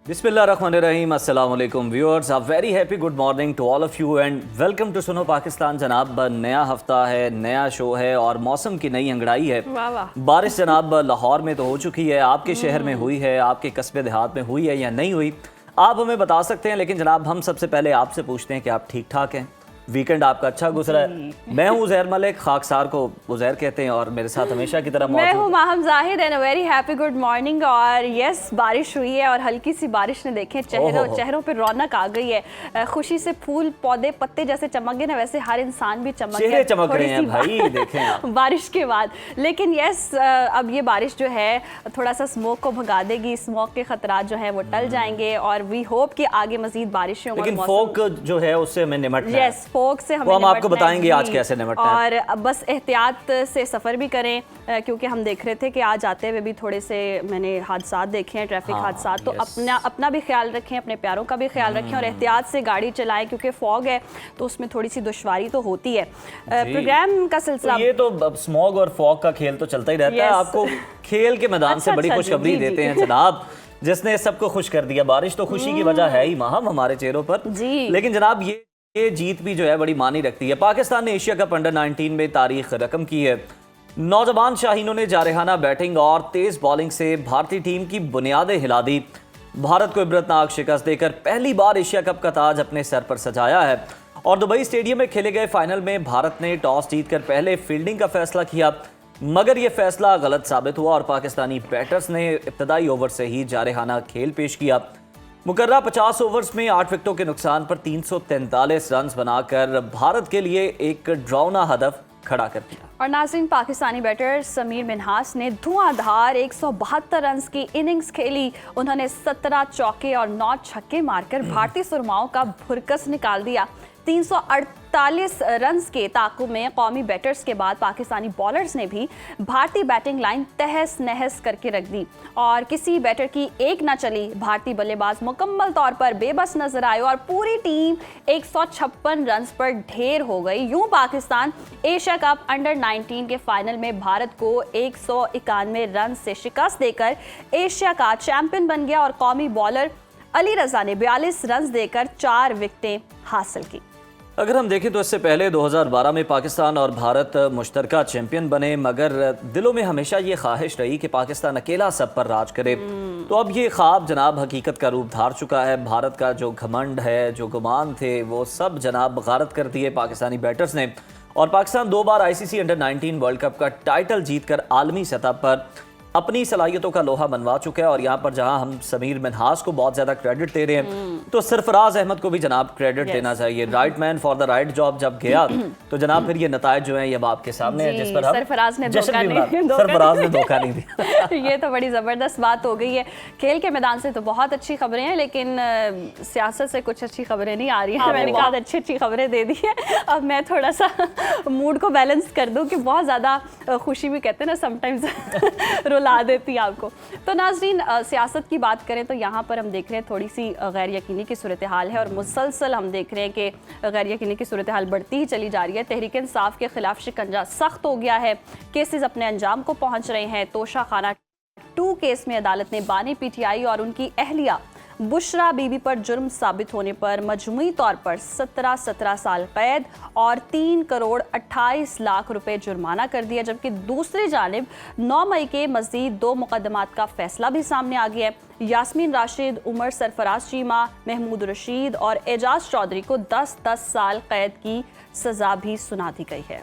बिस्मिल्लाहिर्रहमानिर्रहीम, अस्सलाम वालेकुम viewers, a very happy good morning to all of you and welcome to Suno Pakistan. जनाब, नया हफ्ता है, नया शो है और मौसम की नई अंगड़ाई है। वाह वाह। बारिश जनाब लाहौर में तो हो चुकी है, आपके शहर में हुई है, आपके कस्बे देहात में हुई है या नहीं हुई, आप हमें बता सकते हैं। लेकिन जनाब, हम सबसे पहले आपसे पूछते हैं कि आप ठीक ठाक हैं, वीकेंड आपका अच्छा गुजरा है। मैं हूँ उज़ैर मलिक, खाकसार को उज़ैर कहते हैं, और मेरे साथ हमेशा की तरह मैं हूँ मौजूद Maham Zahid and very happy good morning. और यस, बारिश हुई है और हल्की सी बारिश ने देखें चेहरों पे रौनक आ गई है। खुशी से फूल पौधे पत्ते जैसे चमक गए ना, वैसे हर इंसान भी चमक चेहरे चमक रहे हैं भाई, देखें आप। बारिश के बाद। लेकिन यस, अब ये बारिश जो है थोड़ा सा स्मोक को भगा देगी, स्मोक के खतरात जो है वो टल जाएंगे और वी होप कि आगे मजीद बारिशें हों। लेकिन फोक जो है उससे हमें निपटना है। यस, फोक से हमें वो हम आपको बताएंगे आज कैसे निपटना है। और अब बस एहतियात से सफ़र भी करें, क्योंकि हम देख रहे थे कि आज आते हुए भी थोड़े से मैंने हादसा देखे हैं, ट्रैफिक हादसा। तो अपना भी ख्याल रखें, अपने प्यारों का भी ख्याल रखें और एहतियात से गाड़ी चलाएं, क्योंकि फॉग है तो उसमें थोड़ी सी दुश्वारी तो होती है। प्रोग्राम का सिलसिला तो ये तो स्मॉग और फॉग का खेल तो चलता ही रहता है। आपको खेल के मैदान से बड़ी खुशखबरी देते हैं जनाब, जिसने सबको खुश कर दिया। बारिश तो खुशी की वजह है ही माहम हमारे चेहरों पर जी। लेकिन जनाब, ये जीत भी जो है बड़ी मानी रखती है। पाकिस्तान ने एशिया कप अंडर 19 में तारीख रकम की है। नौजवान शाहीनों ने जारहाना बैटिंग और तेज बॉलिंग से भारतीय टीम की बुनियादें हिला दी। भारत को इबरतनाक शिकस्त देकर पहली बार एशिया कप का ताज अपने सर पर सजाया है। और दुबई स्टेडियम में खेले गए फाइनल में भारत ने टॉस जीतकर पहले फील्डिंग का फैसला किया, मगर यह फैसला गलत साबित हुआ और पाकिस्तानी बैटर्स ने इब्तदाई ओवर से ही जारहाना खेल पेश किया। मुकर्रा 50 ओवर्स में 8 विकेटों के नुकसान पर 343 रन बनाकर भारत के लिए एक ड्राउना हदफ खड़ा कर दिया। और नाज़रीन, पाकिस्तानी बैटर समीर मिन्हास ने धुआंधार 172 रन की इनिंग्स खेली। उन्होंने 17 चौके और 9 छक्के मारकर भारतीय सुरमाओं का भुरकस निकाल दिया। 348 रन के ताकुब में कौमी बैटर्स के बाद पाकिस्तानी बॉलर्स ने भी भारतीय बैटिंग लाइन तहस नहस करके रख दी और किसी बैटर की एक ना चली। भारतीय बल्लेबाज मुकम्मल तौर पर बेबस नजर आए और पूरी टीम 156 रन पर ढेर हो गई। यूं पाकिस्तान एशिया कप अंडर 19 के फाइनल में भारत को 191 रन से शिकस्त देकर एशिया का चैंपियन बन गया और कौमी बॉलर अली रजा ने 42 रन देकर 4 विकेटें हासिल की। अगर हम देखें तो इससे पहले 2012 में पाकिस्तान और भारत मुश्तरका चैंपियन बने, मगर दिलों में हमेशा ये ख्वाहिश रही कि पाकिस्तान अकेला सब पर राज करे। तो अब ये ख्वाब जनाब हकीकत का रूप धार चुका है। भारत का जो घमंड है, जो गुमान थे, वो सब जनाब गारत कर दिए पाकिस्तानी बैटर्स ने। और पाकिस्तान 2 बार ICC अंडर 19 वर्ल्ड कप का टाइटल जीतकर आलमी सतह पर अपनी सलाहियतों का लोहा मनवा चुका है। और यहाँ पर जहाँ हम समीर मिन्हास को बहुत ज़्यादा क्रेडिट दे रहे हैं, तो सरफराज अहमद को भी जनाब क्रेडिट देना चाहिए। Right man for the right job जब गया तो जनाब फिर ये नतायज जो हैं ये आपके सामने हैं, जिस पर हम सरफराज ने धोखा नहीं दिया। ये तो बड़ी ज़बरदस्त बात हो गई है। खेल के मैदान से तो बहुत अच्छी खबरें हैं, लेकिन सियासत से कुछ अच्छी खबरें नहीं आ रही हैं। मैंने कहा अच्छी अच्छी खबरें दे दी है, अब मैं थोड़ा सा मूड को बैलेंस कर दूँ कि बहुत ज़्यादा खुशी भी कहते हैं ना समटाइम्स ला देती है आपको। तो नाज़रीन, सियासत की बात करें तो यहाँ पर हम देख रहे हैं थोड़ी सी गैर यकीनी की सूरत हाल है और मुसलसल हम देख रहे हैं कि गैर यकीनी की सूरत हाल बढ़ती ही चली जा रही है। तहरीक इंसाफ के खिलाफ शिकंजा सख्त हो गया है, केसेस अपने अंजाम को पहुँच रहे हैं। तोशा खाना 2 केस में अदालत ने बानी PTI और उनकी अहलिया बुशरा बीबी पर जुर्म साबित होने पर मजमूई तौर पर 17 साल कैद और 3 करोड़ 28 लाख रुपए जुर्माना कर दिया। जबकि दूसरी जानिब 9 मई के मजीद 2 मुकदमात का फैसला भी सामने आ गया है। यास्मीन राशिद, उमर सरफराज चीमा, महमूद रशीद और एजाज चौधरी को 10-10 साल कैद की सजा भी सुना दी गई है।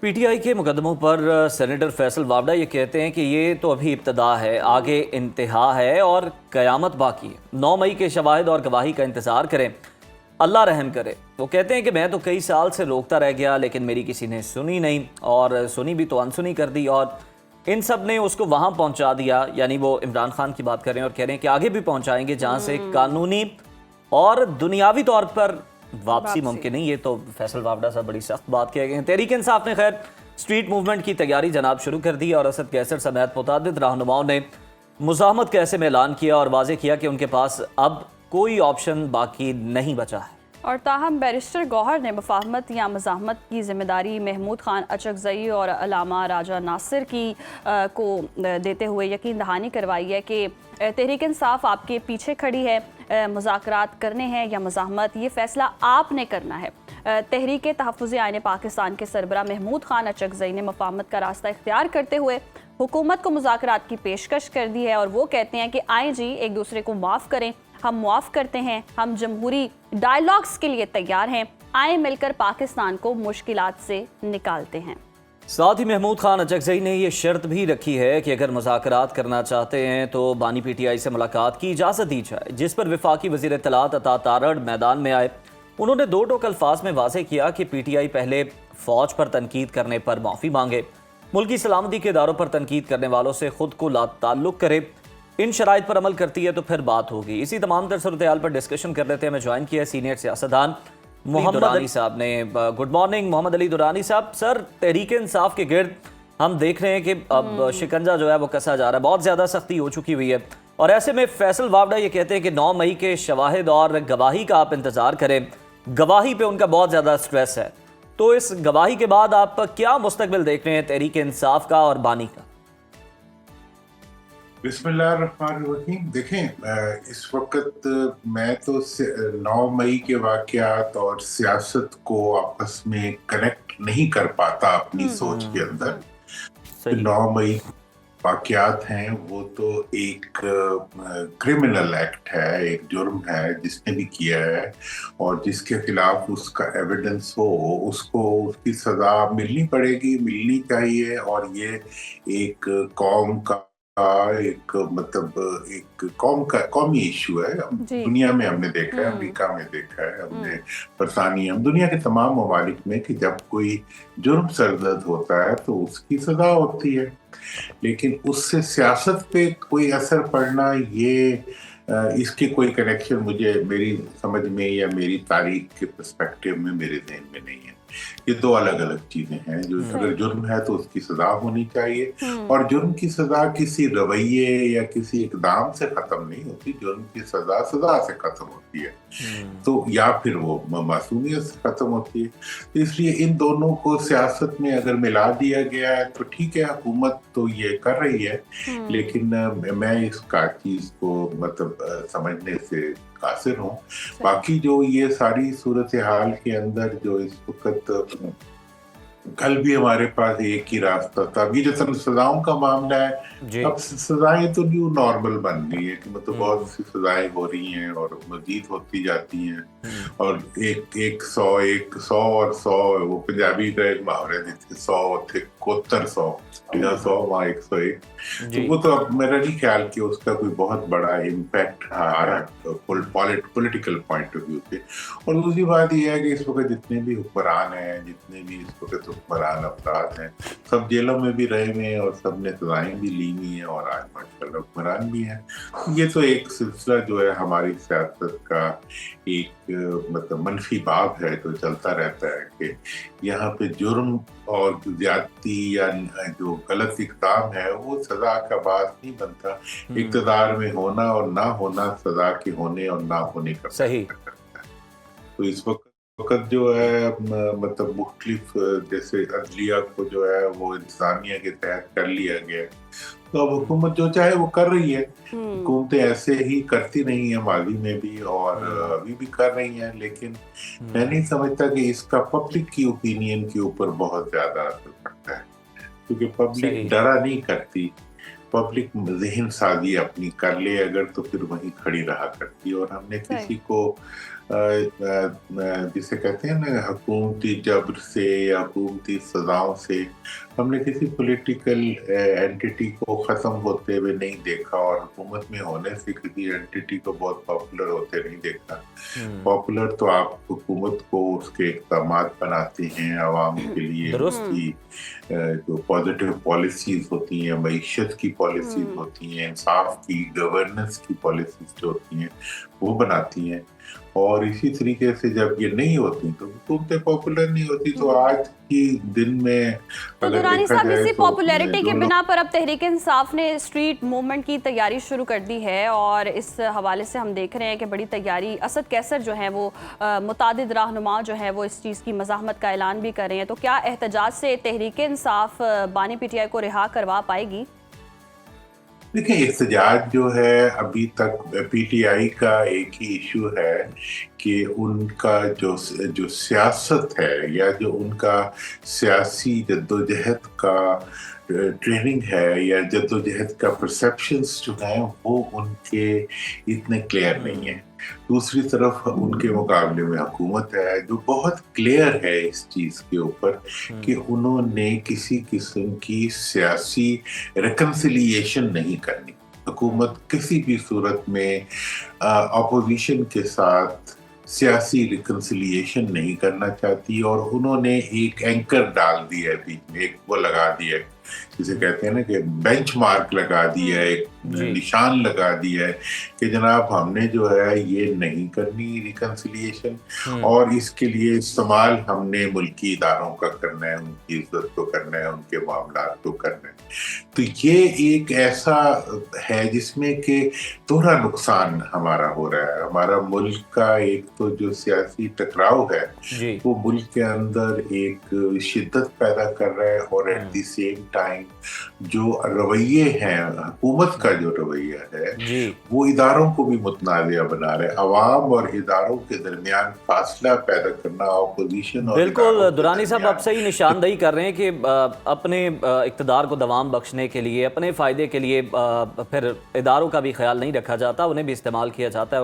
PTI के मुकदमों पर सेनेटर फैसल वावडा ये कहते हैं कि ये तो अभी इब्तदा है, आगे इंतहा है और क़यामत बाकी है। 9 मई के शवाहिद और गवाही का इंतज़ार करें, अल्लाह रहम करे। वो कहते हैं कि मैं तो कई साल से रोकता रह गया, लेकिन मेरी किसी ने सुनी नहीं, और सुनी भी तो अनसुनी कर दी, और इन सब ने उसको वहाँ पहुँचा दिया। यानी वो इमरान खान की बात कर रहे हैं और कह रहे हैं कि आगे भी पहुँचाएंगे जहाँ से कानूनी और दुनियावी तौर पर वापसी मुमकिन नहीं। ये तो फैसल वावडा साहब बड़ी सख्त बात कह गए। तहरीक इंसाफ ने खैर स्ट्रीट मूवमेंट की तैयारी जनाब शुरू कर दी और असद कैसर समेत मुतअद्दिद रहनुमाओं ने मुज़ाहमत का ऐसे में ऐलान किया और वाज़ेह किया कि उनके पास अब कोई ऑप्शन बाकी नहीं बचा है। और ताहम बैरिस्टर गौहर ने मुफाहमत या मज़ाहमत की जिम्मेदारी महमूद खान अचकज़ई और अलामा राजा नासिर की को देते हुए यकीन दहानी करवाई है कि तहरीक इंसाफ आपके पीछे खड़ी है। मुज़ाकरात करने हैं या मज़ाहमत, ये फ़ैसला आपने करना है। तहरीक तहफ़्फ़ुज़ आइन पाकिस्तान के सरबरा महमूद खान अचकज़ई ने मुफाहमत का रास्ता इख्तियार करते हुए हुकूमत को मुज़ाकरात की पेशकश कर दी है और वो कहते हैं कि आए जी एक दूसरे को माफ़ करें, हम मुआफ़ करते हैं, हम जमहूरी डायलॉग्स के लिए तैयार हैं, आए मिलकर पाकिस्तान को मुश्किलात से निकालते हैं। साथ ही महमूद खान अचकज़ई ने यह शर्त भी रखी है कि अगर मुज़ाकरात करना चाहते हैं तो बानी PTI से मुलाकात की इजाज़त दी जाए, जिस पर वफाकी वज़ीर इत्तलात अता तारड़ मैदान में आए। उन्होंने दो टोक अल्फाज में वाज़ेह किया कि PTI पहले फ़ौज पर तनकीद करने पर माफ़ी मांगे, मुल्की सलामती के इदारों पर तनकीद करने वालों से खुद को लाताल्लुक़ करे, इन शराइत पर अमल करती है तो फिर बात होगी। इसी तमाम तर सूरत-ए-हाल पर डिस्कशन कर लेते हैं। मैं ज्वाइन किया सीनियर सियासतदान मोहम्मद दुरानी साहब ने। गुड मॉर्निंग मोहम्मद अली दुरानी साहब। सर, तहरीक इंसाफ के गिर्द हम देख रहे हैं कि अब शिकंजा जो है वो कसा जा रहा है, बहुत ज़्यादा सख्ती हो चुकी हुई है और ऐसे में फैसल वावड़ा ये कहते हैं कि 9 मई के शवाहिद और गवाही का आप इंतज़ार करें। गवाही पे उनका बहुत ज़्यादा स्ट्रेस है, तो इस गवाही के बाद आप क्या मुस्तकबिल देख रहे हैं तहरीक इंसाफ का और बानी का? बिस्मिल्लाहिर्रहमानिर्रहीम। देखें, इस वक्त मैं तो 9 मई के वाक़यात और सियासत को आपस में कनेक्ट नहीं कर पाता अपनी सोच के अंदर। 9 मई वाक़यात हैं वो तो एक क्रिमिनल एक्ट है, एक जुर्म है जिसने भी किया है और जिसके खिलाफ उसका एविडेंस हो उसको उसकी सज़ा मिलनी पड़ेगी, मिलनी चाहिए। और ये एक कौम का एक मतलब एक कौमी इशू है। दुनिया में हमने देखा है, अमेरिका में देखा है हमने, बरतानिया में, दुनिया के तमाम ममालिक में कि जब कोई जुर्म सरजद होता है तो उसकी सजा होती है, लेकिन उससे सियासत पे कोई असर पड़ना, ये इसके कोई कनेक्शन मुझे मेरी समझ में या मेरी तारीख के पर्सपेक्टिव में मेरे ज़हन में नहीं है। ये दो अलग अलग चीजें हैं। जो अगर जुर्म है तो उसकी सजा होनी चाहिए और जुर्म की सजा किसी रवैये या किसी इकदाम से खत्म नहीं होती। जुर्म की सजा सजा से खत्म होती है, तो या फिर वो मासूमियत से खत्म होती है। तो इसलिए इन दोनों को सियासत में अगर मिला दिया गया है तो ठीक है, हुकूमत तो ये कर रही है, लेकिन मैं इसका चीज को मतलब समझने से कासिर हूँ। बाकी जो ये सारी सूरत हाल के अंदर जो इस वक्त, कल भी हमारे पास एक ही रास्ता था। अभी जो सजाओं का मामला है, अब सजाएं तो न्यू नॉर्मल बन रही है कि मतलब बहुत सी सजाएं हो रही हैं और मजीद होती जाती हैं और एक सौ और 100, वो पंजाबी का एक मुहावरा देते 100 थे 71 100 वहाँ 101। तो वो तो अब मेरा नहीं ख्याल कि उसका कोई बहुत बड़ा इम्पैक्ट आ रहा है पॉलिटिकल पॉइंट ऑफ व्यू से। और दूसरी बात यह है कि इस वक्त जितने भी हुक्मरान हैं, जितने भी इस वक्त हुक्मरान अफराद हैं, सब जेलों में भी रहे हुए हैं और सब ने सजाएं भी ली हुई हैं और आज माशाल्लाह हुक्मरान भी हैं। ये तो एक सिलसिला जो है हमारी सियासत का एक मतलब मनफी बाब है जो चलता रहता है कि यहाँ पे जुर्म और ज्यादती या जो गलत इक़दाम है वो सजा का बात नहीं बनता। इक़्तिदार में होना और ना होना सजा के होने और ना होने का सही करता है। तो इस वक्त जो है मतलब मुख्तलिफ जैसे अदलिया को जो है वो इंसानिया के तहत कर लिया गया, तो अब हुकूमत जो चाहे वो कर रही है। हुकूमतें ऐसे ही करती रही हैं माजी में भी और अभी भी कर रही हैं, लेकिन मैं नहीं समझता कि इसका पब्लिक की ओपिनियन के ऊपर बहुत ज्यादा असर पड़ता है, क्योंकि पब्लिक डरा नहीं करती। पब्लिक ज़हन साजी अपनी कर ले अगर तो फिर वहीं खड़ी रहा करती। और हमने किसी को जिसे कहते हैं ना हुकूमती जबर से या हुकूमती सजाओं से, हमने किसी पॉलिटिकल एंटिटी को ख़त्म होते हुए नहीं देखा और हुकूमत में होने से किसी एंटिटी को बहुत पॉपुलर होते नहीं देखा। पॉपुलर तो आप हुकूमत को उसके इक़दामात बनाते हैं आवाम के लिए, उसकी जो पॉजिटिव पॉलिसीज़ होती हैं, मईशत की पॉलिसीज़ होती हैं, इंसाफ की, गवर्नेंस की पॉलिसीज़ जो होती हैं वो बनाती हैं। और इसी तरीके से जब ये नहीं होती तो हुकूमतें पॉपुलर नहीं होती। तो आज की दिन में तो दुरानी साहब इसी पॉपुलैरिटी के बिना पर अब तहरीक इंसाफ ने स्ट्रीट मूवमेंट की तैयारी शुरू कर दी है और इस हवाले से हम देख रहे हैं कि बड़ी तैयारी असद कैसर जो है वो मुतादिद रहनुमा जो है वो इस चीज़ की मज़ाहमत का ऐलान भी कर रहे हैं। तो क्या एहतजाज से तहरीक इंसाफ बानी पीटीआई को रिहा करवा पाएगी? देखिए, एहतजाज जो है अभी तक पीटीआई का एक ही इशू है कि उनका जो सियासत है या जो उनका सियासी जद्दोजहद का ट्रेनिंग है या जद्दोजहद का परसेप्शंस जो हैं वो उनके इतने क्लियर नहीं है। दूसरी तरफ उनके मुकाबले में हुकूमत है जो बहुत क्लियर है इस चीज़ के ऊपर कि उन्होंने किसी किस्म की सियासी रिकन्सिलिएशन नहीं करनी। हुकूमत किसी भी सूरत में अपोजिशन के साथ सियासी रिकन्सिलिएशन नहीं करना चाहती और उन्होंने एक एंकर डाल दिया है बीच में, एक वो लगा दिया है जिसे कहते हैं ना कि बेंचमार्क लगा दिया है, एक निशान लगा दिया है कि जनाब हमने जो है ये नहीं करनी रिकन्सिलिएशन और इसके लिए इस्तेमाल हमने मुल्की इदारों का करना है, उनकी इज्जत को करना है, उनके मामलात को करना है। तो ये एक ऐसा है जिसमें कि दोहरा नुकसान हमारा हो रहा है। हमारा मुल्क का एक तो जो सियासी टकराव है वो मुल्क के अंदर एक शिद्दत पैदा कर रहा है और एट द सेम टाइम जो रवैये हैं, हुकूमत का जो रवैया है वो इदारों को भी मुतनाज़िया बना रहे हैं। अवाम और इदारों के दरमियान फासला पैदा करना, अपोजिशन। बिल्कुल दुरानी साहब आप सही निशानदही कर रहे हैं कि अपने इक़्तिदार को दवाम बख्शने के लिए, अपने फ़ायदे के लिए फिर इदारों का भी ख्याल नहीं रखा जाता, उन्हें भी इस्तेमाल किया जाता है।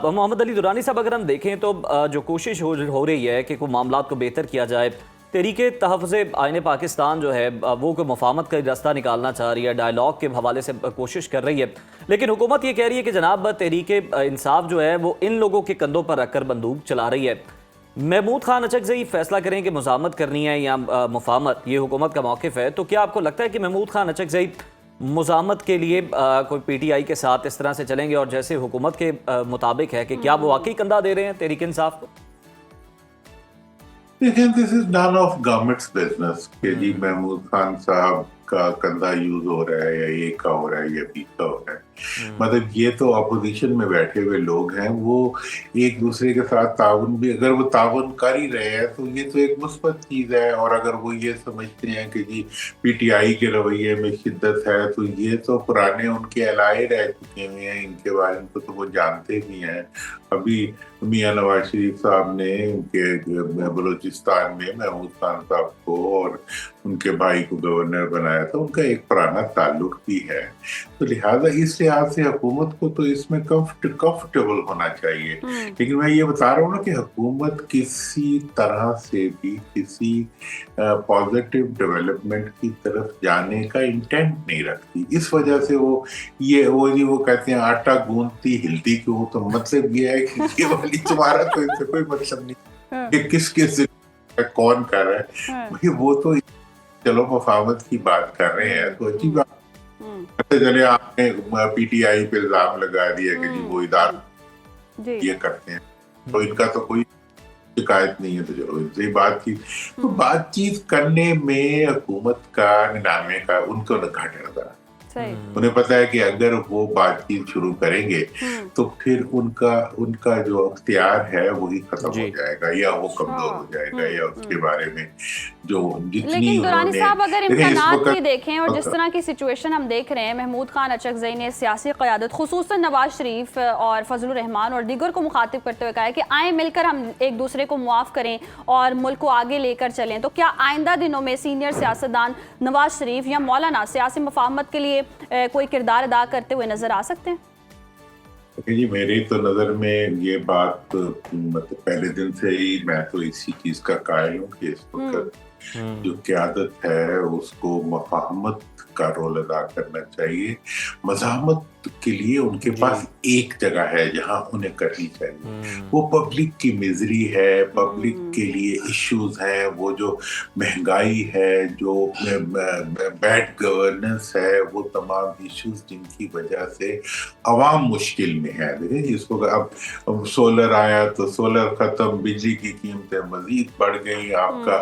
मोहम्मद अली दुरानी साहब अगर हम देखें तो जो कोशिश हो रही है कि कोई मामलात को बेहतर किया जाए, तहरीके तहफ़्फ़ुज़ आईन पाकिस्तान जो है वो कोई मुफाहमत का रास्ता निकालना चाह रही है, डायलॉग के हवाले से कोशिश कर रही है, लेकिन हुकूमत ये कह रही है कि जनाब तहरीके इंसाफ जो है वो इन लोगों के कंधों पर रखकर बंदूक चला रही है। महमूद खान अचकज़ई फैसला करें कि मुज़ाहमत करनी है या मुफाहमत, ये हुकूमत का मौक़िफ़ है। तो क्या आपको लगता है कि महमूद खान अचकज़ई मुज़ाहमत के लिए कोई पीटीआई के साथ इस तरह से चलेंगे और जैसे हुकूमत के मुताबिक है कि क्या वो वाकई कंधा दे रहे हैं तहरीक इंसाफ को? देखिए, this is none of government's business कि जी महमूद खान साहब का कंधा यूज हो रहा है या ए का हो रहा है या बी का हो रहा है। मतलब ये तो अपोजिशन में बैठे हुए लोग हैं, वो एक दूसरे के साथ ताउन भी अगर वो ताउन कर ही रहे हैं तो ये तो एक मुस्बत चीज़ है। और अगर वो ये समझते हैं कि जी पीटीआई के रवैये में शिद्दत है तो ये तो पुराने उनके अलाए रह चुके हुए हैं, इनके बारे में तो वो जानते भी हैं। अभी मियां नवाज शरीफ साहब ने उनके बलूचिस्तान में महमूद खान साहब को और उनके भाई को गवर्नर बनाया था, उनका एक पुराना ताल्लुक भी है। तो लिहाजा इस लिहाज से हुकूमत को तो इसमें कंफर्टेबल होना चाहिए। लेकिन मैं ये बता रहा हूँ ना कि हुकूमत किसी तरह से भी किसी पॉजिटिव डेवलपमेंट की तरफ जाने का इंटेंट नहीं रखती। इस वजह से वो कहते हैं आटा गूंथती हिलती क्यों। तो मतलब ये है कि ये वाली तुम्हारा तो इससे कोई मतलब नहीं कि किस कौन कर रहा है भाई, वो तो चलो मुफाहमत की बात कर रहे हैं तो अच्छी बात। चले आपने पीटीआई पे इल्जाम लगा दिया कि जी वो इदारे ये करते हैं तो इनका तो कोई शिकायत नहीं है, तो चलो इनसे ही बातचीत। तो बातचीत करने में हुकूमत का निनामे का उनको घाटा नजर। उन्हें पता है कि अगर वो बातचीत शुरू करेंगे तो फिर उनका जो अख्तियार है वही खत्म हो जाएगा या वो कमजोर हो जाएगा या उसके बारे में जो जितनी। लेकिन दुरानी साहब अगर इम्कानात भी देखें और जिस तरह की सिचुएशन हम देख रहे हैं, महमूद खान अचकज़ई ने सियासी क़यादत खुसूसन नवाज शरीफ और फजलुर रहमान और दीगर को मुखातिब करते हुए कहा है कि आए मिलकर हम एक दूसरे को मुआफ़ करें और मुल्क को आगे लेकर चलें। तो क्या आइंदा दिनों में सीनियर सियासतदान नवाज शरीफ या मौलाना सियासी मुफाहमत के लिए कोई किरदार अदा करते हुए नजर आ सकते हैं? जी मेरी तो नज़र में ये बात मतलब पहले दिन से ही मैं तो इसी चीज़ का कायल हूँ कि इस वक्त जो क़यादत है उसको मफाहमत का रोल अदा करना चाहिए। मज़ाहमत के लिए उनके पास एक जगह है जहां उन्हें करनी चाहिए, वो पब्लिक की मिजरी है, पब्लिक के लिए इश्यूज हैं, वो जो महंगाई है, जो बैड गवर्नेंस है, वो तमाम इश्यूज जिनकी वजह से अवाम मुश्किल में है। देखिए इसको अब सोलर आया तो सोलर खत्म, बिजली की कीमतें मजीद बढ़ गई, आपका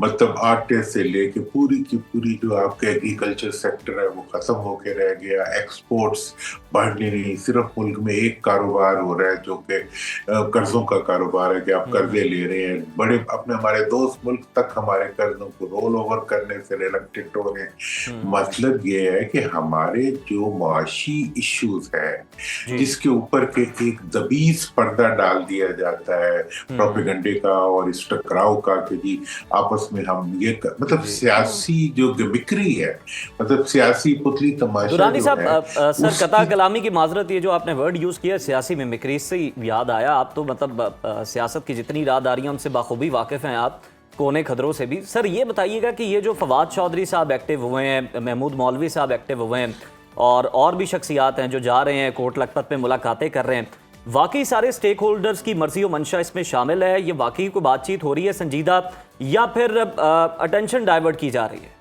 मतलब आटे से लेके पूरी की पूरी जो आपका एग्रीकल्चर सेक्टर है वो खत्म होके रह गया, एक्सपोर्ट्स बढ़ने नहीं, सिर्फ मुल्क में एक कारोबार हो रहा है जो कि कर्जों का कारोबार है कि आप कर्जे ले रहे हैं, बड़े अपने हमारे दोस्त मुल्क तक हमारे कर्जों को रोल ओवर करने से रिलेक्टेड हो रहे हैं। मतलब ये है कि हमारे जो मुआशी इश्यूज है जिसके ऊपर के एक दबीज पर्दा डाल दिया जाता है प्रोपेगेंडे का और इस टकराव का कि जी आपस में हम ये मतलब सियासी जो गिमिक्री है, मतलब सियासी पुतली तमाशा दुरानी जो है, साहब सर कता कलामी की माजरत, ये जो आपने वर्ड यूज़ किया सियासी मिमिक्री से याद आया, आप तो मतलब सियासत की जितनी राहदारियां उनसे बाखूबी वाकिफ़ हैं आप, कोने खदरों से भी। सर ये बताइएगा कि ये जो फवाद चौधरी साहब एक्टिव हुए हैं, महमूद मौलवी साहब एक्टिव हुए हैं और भी शख्सियात हैं जो जा रहे हैं कोट लखपत में मुलाकातें कर रहे हैं, वाकई सारे स्टेक होल्डर्स की मर्जी और मंशा इसमें शामिल है? ये वाकई कोई बातचीत हो रही है संजीदा या फिर अटेंशन डाइवर्ट की जा रही है?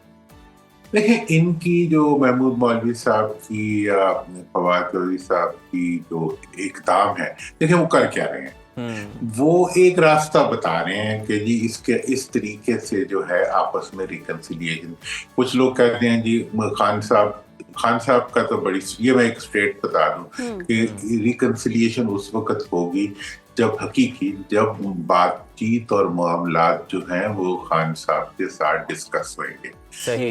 देखिए इनकी जो महमूद मौलवी साहब की या फवाद चौधरी साहब की जो इक़दाम है, देखिए वो कर क्या रहे हैं, वो एक रास्ता बता रहे हैं कि जी इसके इस तरीके से जो है आपस में रिकंसिलिएशन। कुछ लोग कहते हैं जी खान साहब का तो बड़ी, ये मैं एक स्ट्रेट बता दूं कि रिकंसिलिएशन उस वक्त होगी जब बातचीत और मामलात जो हैं वो खान साहब के साथ डिस्कस होंगे,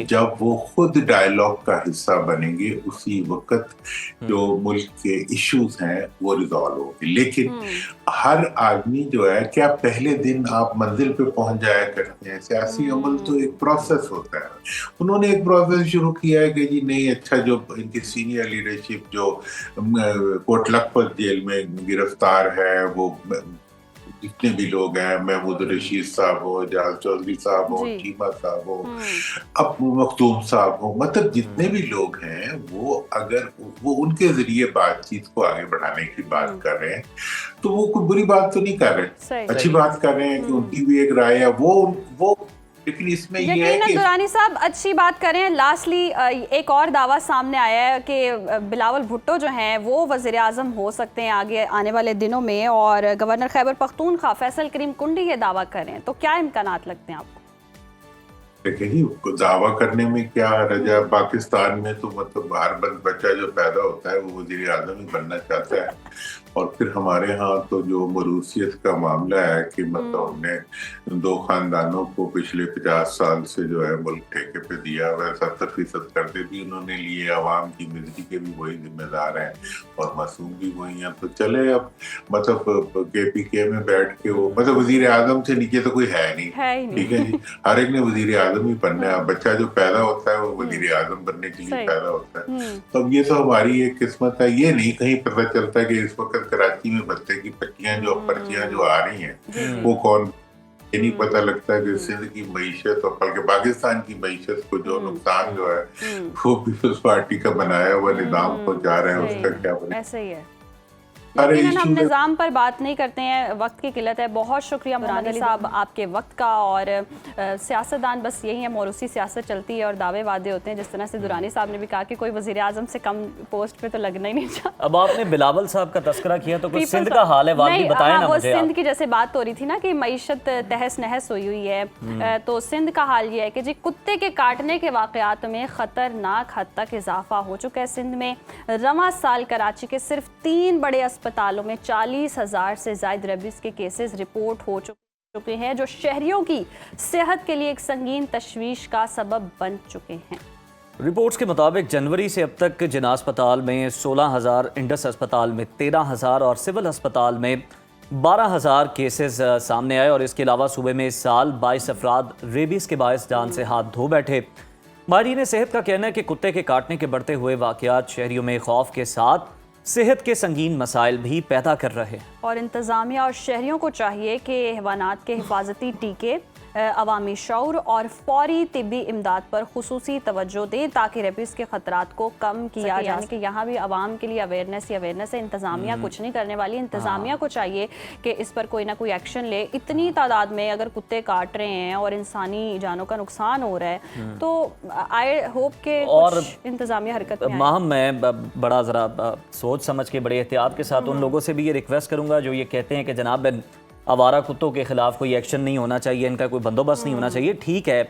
जब वो खुद डायलॉग का हिस्सा बनेंगे, उसी वक्त जो मुल्क के इश्यूज हैं वो रिजॉल्व होंगे। लेकिन हर आदमी जो है, क्या पहले दिन आप मंजिल पे पहुंच जाया करते हैं? सियासी अमल तो एक प्रोसेस होता है। उन्होंने एक प्रोसेस शुरू किया है कि जी नहीं, अच्छा जो इनकी सीनियर लीडरशिप जो कोट लखपत जेल में गिरफ्तार है, वो जितने भी लोग हैं, महमूद रशीद साहब हो, जाल चौधरी साहब हो, चीमा साहब हो, अब मखदूम साहब हो, मतलब जितने भी लोग हैं वो अगर वो उनके जरिए बातचीत को आगे बढ़ाने की बात कर रहे हैं तो वो कोई बुरी बात तो नहीं कर रहे, अच्छी बात कर रहे हैं कि उनकी भी एक राय है वो लेकिन इसमें ये है कि दुरानी साहब अच्छी बात करें। लास्टली एक और दावा सामने आया है कि बिलावल भुट्टो जो हैं वो वज़ीर आज़म हो सकते हैं आगे आने वाले दिनों में, और गवर्नर खैबर पख्तूनख्वा फैसल करीम कुंडी ये दावा करें, तो क्या इम्कानात लगते हैं आपको? देखिए जी, दावा करने में क्या हर्ज है? पाकिस्तान में तो मतलब हर बच्चा जो पैदा होता है वो वज़ीर आज़म ही बनना चाहता है, और फिर हमारे यहाँ तो जो मरूसियत का मामला है कि मतलब हमने दो खानदानों को पिछले 50 साल से जो है मुल्क ठेके पे दिया हुआ है, 70% कर्जे भी उन्होंने लिए, आवाम की मिजरी के भी वही जिम्मेदार हैं और मासूम भी वही हैं। तो चले अब मतलब KPK में बैठ के वो मतलब वज़ीर आज़म से नीचे तो कोई है नहीं, ठीक है जी, हर एक ने वज़ीर आज़म ही बनना है। बच्चा जो पैदा होता है वो वज़ीर आज़म बनने के लिए पैदा होता है। तो अब ये तो हमारी एक किस्मत है, ये नहीं कहीं पता चलता कि इस वक्त कराची में बच्चे की पर्चियां जो आ रही हैं वो कौन, ये नहीं पता लगता कि सिंध की मईशत और बल्कि पाकिस्तान की मईशत को जो नुकसान जो है वो पीपल्स पार्टी का बनाया हुआ निज़ाम को जा रहे हैं, उसका क्या बने। ऐसे ही है। लेकिन हम निज़ाम पर बात नहीं करते हैं, वक्त की किल्लत है। बहुत शुक्रिया दुरानी साहब आपके वक्त का। और सियासतदान बस यही है, मौरूसी सियासत चलती है और दावे वादे होते हैं। जिस तरह से दुरानी साहब ने भी कहा कि कोई वज़ीर आज़म से कम पोस्ट पे तो लगना ही नहीं चाहता। अब आपने बिलावल साहब का तस्करा किया तो कुछ सिंध का हाल है, वाकई बताएं ना मुझे। सिंध की जैसे बात हो रही थी ना कि मईशत तहस नहस हुई है, तो सिंध का हाल ये है कि जी कुत्ते के काटने के वाक़यात में ख़तरनाक हद तक इजाफा हो चुका है। सिंध में रवां साल कराची के सिर्फ 3 बड़े अस्पतालों में 40,000 से ज़ायद रेबीज़ के केसेस रिपोर्ट हो चुके हैं, जो शहरियों की सेहत के लिए एक संगीन तशवीश का सबब बन चुके हैं। रिपोर्ट्स के मुताबिक जनवरी से अब तक जिना अस्पताल में 16,000, इंडस अस्पताल में 13,000 और सिविल अस्पताल में 12,000 केसेस सामने आए। और इसके अलावा सूबे में इस साल 22 अफराद रेबीज़ के बायस जान से हाथ धो बैठे। माहिरीन सेहत का कहना है कि कुत्ते के काटने के बढ़ते हुए वाक़यात शहरियों में खौफ के साथ सेहत के संगीन मसाइल भी पैदा कर रहे हैं। और इंतज़ामिया और शहरियों को चाहिए कि हैवानात के हिफाजती टीके अवामी शऊर और फौरी तिब्बी इमदाद पर खुसूसी तवज्जो दें ताकि रेबीज़ के ख़तरात को कम किया जा सके। यहाँ भी आवाम के लिए अवेयरनेस है। इंतज़ामिया कुछ नहीं करने वाली, इंतज़ामिया को चाहिए कि इस पर कोई ना कोई एक्शन ले। इतनी तादाद में अगर कुत्ते काट रहे हैं और इंसानी जानों का नुकसान हो रहा है तो आई होप के कुछ इंतज़ामिया हरकत में आए। मैं बड़ा ज़रा सोच समझ के बड़े एहतियात के साथ उन लोगों से भी ये रिक्वेस्ट करूंगा जो ये कहते हैं कि जनाब आवारा कुत्तों के खिलाफ कोई एक्शन नहीं होना चाहिए, इनका कोई बंदोबस्त नहीं होना चाहिए। ठीक है,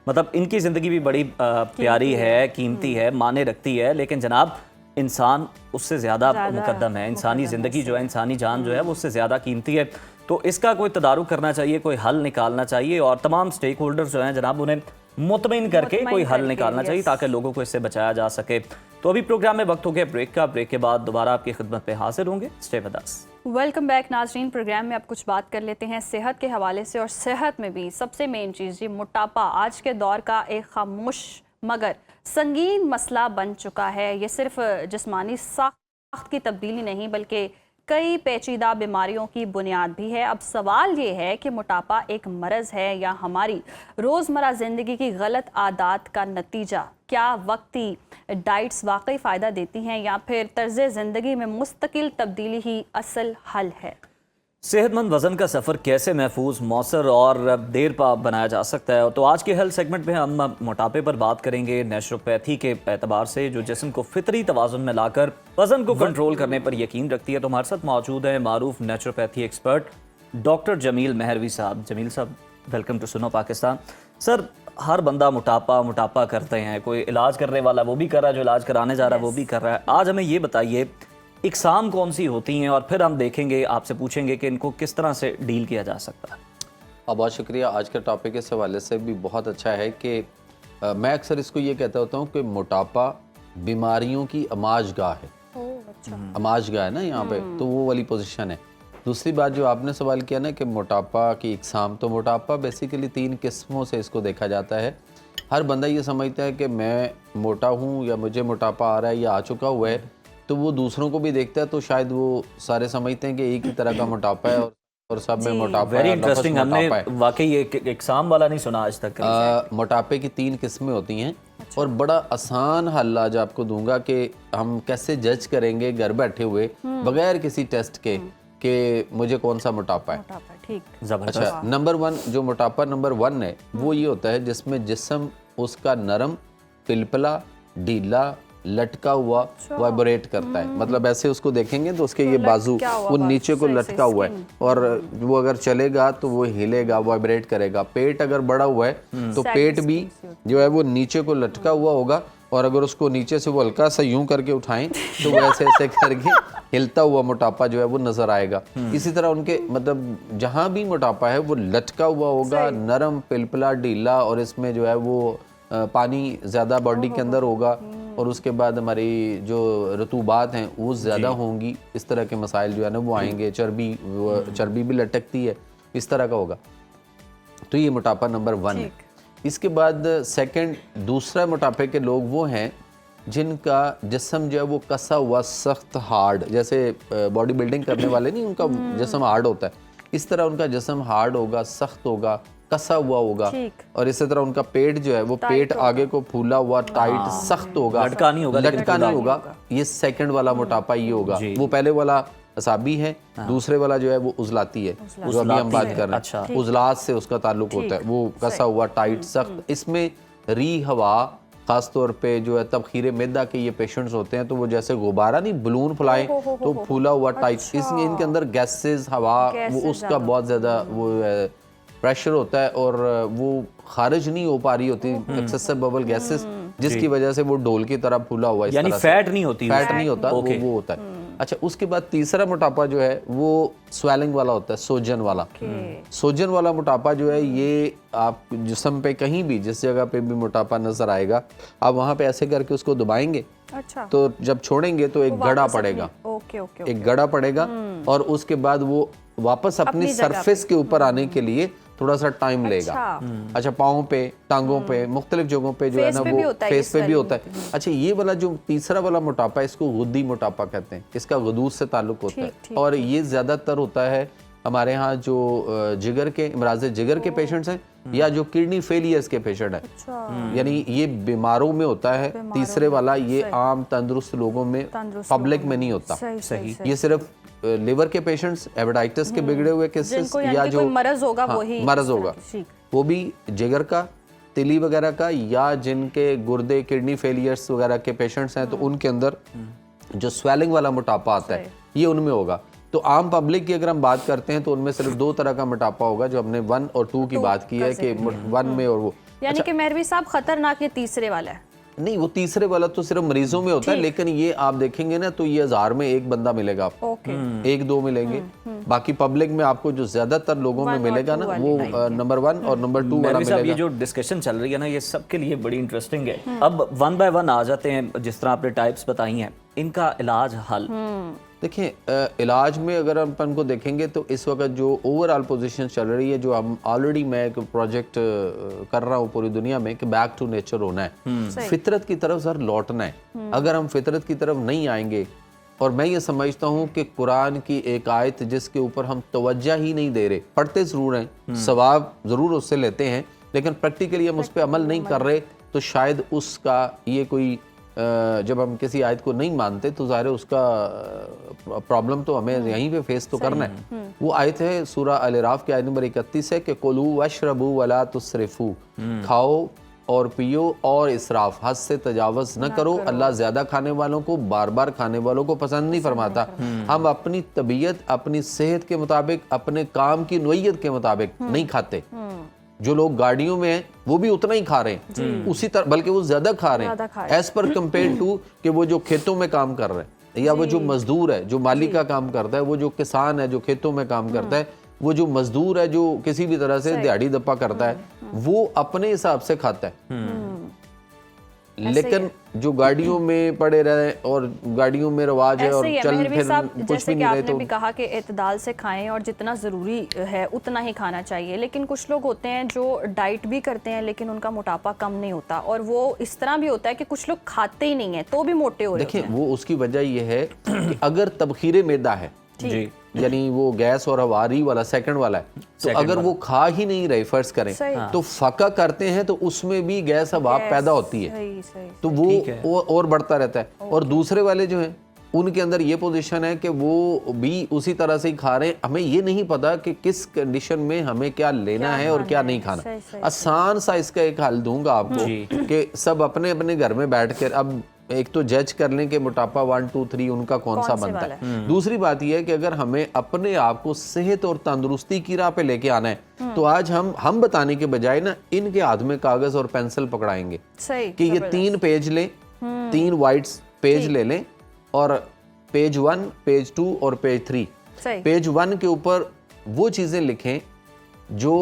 मतलब इनकी ज़िंदगी भी बड़ी प्यारी है, कीमती है, माने रखती है, लेकिन जनाब इंसान उससे ज़्यादा मुकद्दम है। इंसानी ज़िंदगी जो है, इंसानी जान जो है वो उससे ज़्यादा कीमती है। तो इसका कोई तदारुक करना चाहिए, कोई हल निकालना चाहिए और तमाम स्टेक होल्डर्स जो हैं जनाब उन्हें मुतमईन करके कोई हल निकालना चाहिए ताकि लोगों को इससे बचाया जा सके। तो अभी प्रोग्राम में वक्त हो गया ब्रेक का। ब्रेक के बाद दोबारा आपकी खिदमत पे हाजिर होंगे। Stay with us. Welcome back नाजरीन। प्रोग्राम में अब कुछ बात कर लेते हैं सेहत के हवाले से, और सेहत में भी सबसे मेन चीज़ ये मोटापा आज के दौर का एक खामोश मगर संगीन मसला बन चुका है। ये सिर्फ जिस्मानी साख्त की तब्दीली नहीं बल्कि कई पेचीदा बीमारियों की बुनियाद भी है। अब सवाल ये है कि मोटापा एक मरज़ है या हमारी रोज़मर्रा ज़िंदगी की गलत आदत का नतीजा। क्या वक्ती डाइट्स वाकई फ़ायदा देती हैं या फिर तर्ज़ ज़िंदगी में मुस्तकिल तब्दीली ही असल हल है? सेहतमंद वज़न का सफ़र कैसे महफूज, मौसर और देर पा बनाया जा सकता है? तो आज के हेल्थ सेगमेंट में हम मोटापे पर बात करेंगे नेचुरोपैथी के एतबार से, जो जिस्म को फितरी तवाज़ुन में लाकर वज़न को कंट्रोल करने पर यकीन रखती है। तो हमारे साथ मौजूद है मारूफ नेचुरोपैथी एक्सपर्ट डॉक्टर जमील मेहरवी साहब। जमील साहब, welcome to Suno Pakistan. Sir, हर बंदा मोटापा करते हैं, कोई इलाज करने वाला वो भी कर रहा है, जो इलाज कराने जा रहा है वो भी कर रहा है। आज हमें ये बताइए इकसाम कौन सी होती हैं और फिर हम देखेंगे, आपसे पूछेंगे कि इनको किस तरह से डील किया जा सकता है। बहुत शुक्रिया। आज का टॉपिक इस हवाले से भी बहुत अच्छा है कि मैं अक्सर इसको ये कहता होता हूँ कि मोटापा बीमारियों की अमाजगाह है। अमाजगाह है ना यहाँ पे, तो वो वाली पोजीशन है। दूसरी बात जो आपने सवाल किया ना कि मोटापा की इकसाम, तो मोटापा बेसिकली 3 किस्मों से इसको देखा जाता है। हर बंदा ये समझता है कि मैं मोटा हूँ या मुझे मोटापा आ रहा है या आ चुका हुआ है, तो वो दूसरों को भी देखता है तो शायद वो सारे समझते हैं कि एक ही तरह का मोटापा है और सब में मोटापा है। वेरी इंटरेस्टिंग, हमने वाकई एक एग्जाम वाला नहीं सुना आज तक। मोटापे की 3 किस्में होती हैं और बड़ा आसान हल आज आपको दूंगा कि हम कैसे जज करेंगे घर बैठे हुए बगैर किसी टेस्ट के कि मुझे कौन सा मोटापा है। ठीक, अच्छा, नंबर 1 जो मोटापा नंबर 1 है वो ये होता है जिसमें जिस्म उसका नरम, पिलपला, ढीला, लटका हुआ वाइब्रेट करता है। मतलब ऐसे उसको देखेंगे तो उसके ये बाजू वो नीचे को लटका हुआ है और वो अगर चलेगा तो वो हिलेगा, वाइब्रेट करेगा। पेट अगर बड़ा हुआ है तो पेट भी जो है वो नीचे को लटका हुआ होगा और अगर उसको नीचे से वो हल्का सा यूं करके उठाएं तो वो ऐसे ऐसे करके हिलता हुआ मोटापा जो है वो नजर आएगा। इसी तरह उनके मतलब जहां भी मोटापा है वो लटका हुआ होगा, नरम, पिलपला, ढीला और इसमें जो है वो पानी ज़्यादा बॉडी के अंदर होगा और उसके बाद हमारी जो रतूबात हैं वो ज़्यादा होंगी। इस तरह के मसाइल जो है ना वो आएंगे। चर्बी भी लटकती है, इस तरह का होगा। तो ये मोटापा नंबर 1 है। इसके बाद दूसरा मोटापे के लोग वो हैं जिनका जिस्म जो है वो कसा हुआ, सख्त, हार्ड, जैसे बॉडी बिल्डिंग करने वाले नहीं उनका जिस्म हार्ड होता है, इस तरह उनका जिस्म हार्ड होगा, सख्त होगा, कसा हुआ होगा और इसी तरह उनका पेट जो है वो पेट आगे को फूला हुआ, टाइट, सख्त होगा, लटका नहीं होगा। ये सेकंड वाला मोटापा ये होगा। वो पहले वाला असाबी है, दूसरे वाला जो है वो उजलाती है, जो अभी हम बात कर रहे हैं। उजलात से उसका ताल्लुक होता है, वो कसा हुआ, टाइट, सख्त। इसमें री हवा खास तौर पे जो है तबखीरे मैदा के ये पेशेंट्स होते हैं तो वो जैसे गुब्बारा नहीं बलून फुलाए तो फूला हुआ, टाइट, इसलिए इनके अंदर गैसेस, हवा, वो उसका बहुत ज़्यादा वो प्रेशर होता है और वो खारिज नहीं हो पा रही होती, एक्सेसिव बबल गैसेस, जिसकी वजह से वो डोल की तरह फूला हुआ, यानी फैट नहीं होती, फैट नहीं होता, वो होता है। अच्छा, उसके बाद तीसरा मोटापा जो है वो स्वेलिंग वाला होता है, सोजन वाला। सोजन वाला मोटापा जो है ये आप जिस्म पे कहीं भी जिस जगह पे भी मोटापा नजर आएगा आप वहां पे ऐसे करके उसको दबाएंगे। अच्छा। तो जब छोड़ेंगे तो एक गड़ा पड़ेगा, एक गड़ा पड़ेगा और उसके बाद वो वापस अपनी सरफेस के ऊपर आने के लिए थोड़ा सा टाइम लेगा। अच्छा, पाँव पे, टांगों पे, मुख्तलिफ जगहों पे जो है ना वो फेस पे भी होता है। अच्छा, ये वाला जो तीसरा वाला मोटापा है इसको गुद्दी मोटापा कहते हैं, इसका गदूद से ताल्लुक होता है और ये ज्यादातर होता है हमारे यहाँ जो जिगर के इमराज जिगर के पेशेंट्स हैं या जो किडनी फेलियर्स के पेशेंट हैं, यानी ये बीमारों में होता है। तीसरे वाला ये आम तंदुरुस्त लोगों में, पब्लिक में नहीं होता। सही। ये सिर्फ लिवर के पेशेंट्स, हेपेटाइटिस के बिगड़े हुए केसेस या जो मरज होगा वही मरज होगा, वो भी जिगर का, तिली वगैरह का, या जिनके गुर्दे किडनी फेलियर्स वगैरह के पेशेंट्स हैं तो उनके अंदर जो स्वेलिंग वाला मोटापा आता है ये उनमें होगा। तो आम पब्लिक की अगर हम बात करते हैं तो उनमें सिर्फ 2 तरह का मोटापा होगा, जो हमने 1 और 2 की बात की है कि 1 में और वो, यानी कि मेहरवी साहब खतरनाक ये तीसरे वाला है। नहीं, वो तीसरे वाला तो सिर्फ मरीजों में होता है, लेकिन ये आप देखेंगे ना तो ये 1000 में 1 बंदा मिलेगा आपको, 1-2 मिलेंगे। बाकी पब्लिक में आपको जो ज्यादातर लोगों में मिलेगा ना वो नंबर 1 और नंबर 2 वाला मिलेगा। ये जो डिस्कशन चल रही है ना, ये सबके लिए बड़ी इंटरेस्टिंग है। अब 1 बाय 1 आ जाते हैं, जिस तरह आपने टाइप्स बताई हैं, इनका इलाज हल। देखिए, इलाज में अगर हम अपन को देखेंगे तो इस वक्त जो ओवरऑल पोजीशन चल रही है, जो हम ऑलरेडी मैं एक प्रोजेक्ट कर रहा हूँ पूरी दुनिया में कि बैक टू नेचर होना है, फितरत की तरफ सर लौटना है। अगर हम फितरत की तरफ नहीं आएंगे, और मैं ये समझता हूँ कि कुरान की एक आयत जिसके ऊपर हम तवज्जो ही नहीं दे रहे, पढ़ते ज़रूर हैं, सवाब ज़रूर उससे लेते हैं, लेकिन प्रैक्टिकली हम उस पर अमल नहीं कर रहे, तो शायद उसका ये कोई जब हम किसी आयत को नहीं मानते तो ज़ाहिर है उसका प्रॉब्लम तो हमें यहीं पे फेस तो करना है। वो आयत है सूरह अल-अराफ की आयत नंबर 31 है कि कुलू वशरबू वला तुसरिफू, खाओ और पियो और इसराफ, हद से तजावज़ न करो। अल्लाह ज़्यादा खाने वालों को, बार बार खाने वालों को पसंद नहीं फरमाता। हम अपनी तबीयत, अपनी सेहत के मुताबिक, अपने काम की नोयत के मुताबिक नहीं खाते। जो लोग गाड़ियों में हैं वो भी उतना ही खा रहे हैं, उसी तरह, बल्कि वो ज्यादा खा रहे हैं एज पर कंपेयर टू कि वो जो खेतों में काम कर रहे हैं, या वो जो मजदूर है जो माली का काम करता है, वो जो किसान है जो खेतों में काम करता है, वो जो मजदूर है जो किसी भी तरह से दिहाड़ी दप्पा करता है, वो अपने हिसाब से खाता है। लेकिन जो गाड़ियों में पड़े रहे और गाड़ियों में रवाज है और चल फिर कुछ भी नहीं रहे, आपने भी कहा कि इत्तेदाल से खाएं और जितना ज़रूरी है उतना ही खाना चाहिए। लेकिन कुछ लोग होते हैं जो डाइट भी करते हैं लेकिन उनका मोटापा कम नहीं होता, और वो इस तरह भी होता है कि कुछ लोग खाते ही नहीं है तो भी मोटे हो रहे हैं। देखिए, वो उसकी वजह ये है कि अगर तबखीरे मैदा है जी, यानी वो गैस और हवारी वाला सेकंड वाला है, तो अगर वो खा ही नहीं रहे, फर्ज करें तो फका करते हैं तो उसमें भी गैस हवा पैदा होती है, तो वो और बढ़ता रहता है। और दूसरे वाले जो हैं उनके अंदर ये पोजीशन है कि वो भी उसी तरह से ही खा रहे हैं, हमें ये नहीं पता कि किस कंडीशन में हमें क्या लेना है और क्या नहीं खाना। आसान सा इसका एक हल दूंगा आपको कि सब अपने अपने घर में बैठ कर अब एक तो जज कर लें कि मोटापा 1, 2, 3 उनका कौन सा बनता है। दूसरी बात यह है कि अगर हमें अपने आप को सेहत और तंदुरुस्ती की राह पे लेके आना है तो आज हम बताने के बजाय ना इनके हाथ में कागज और पेंसिल पकड़ाएंगे कि ये 3 पेज लें, 3 वाइट पेज ले लें, और पेज 1, पेज 2 और पेज 3। पेज 1 के ऊपर वो चीजें लिखें जो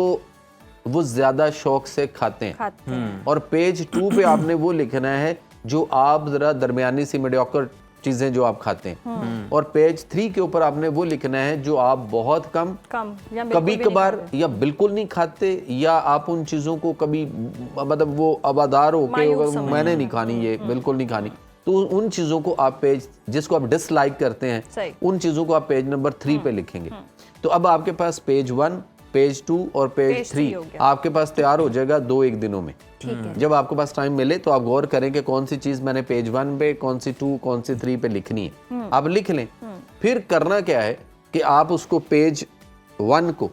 वो ज्यादा शौक से खाते हैं, और पेज 2 पे आपने वो लिखना है जो आप जरा दरमियानी सी मीडियोकर चीजें जो आप खाते हैं, और पेज 3 के ऊपर आपने वो लिखना है जो आप बहुत कम या कभी कभार या बिल्कुल नहीं खाते, या आप उन चीजों को कभी मतलब वो अबादार होके मैंने नहीं खानी, ये बिल्कुल नहीं खानी, तो उन चीजों को आप पेज जिसको आप डिसलाइक करते हैं उन चीजों को आप पेज नंबर 3 पे लिखेंगे। तो अब आपके पास पेज 1, पेज 2 और पेज 3 आपके पास तैयार हो जाएगा 2-1 दिनों में। जब आपके पास टाइम मिले तो आप गौर करें कि कौन सी चीज मैंने पेज 1 पे, कौन सी 2, कौन सी 3 पे लिखनी है, आप लिख लें। फिर करना क्या है कि आप उसको पेज 1 को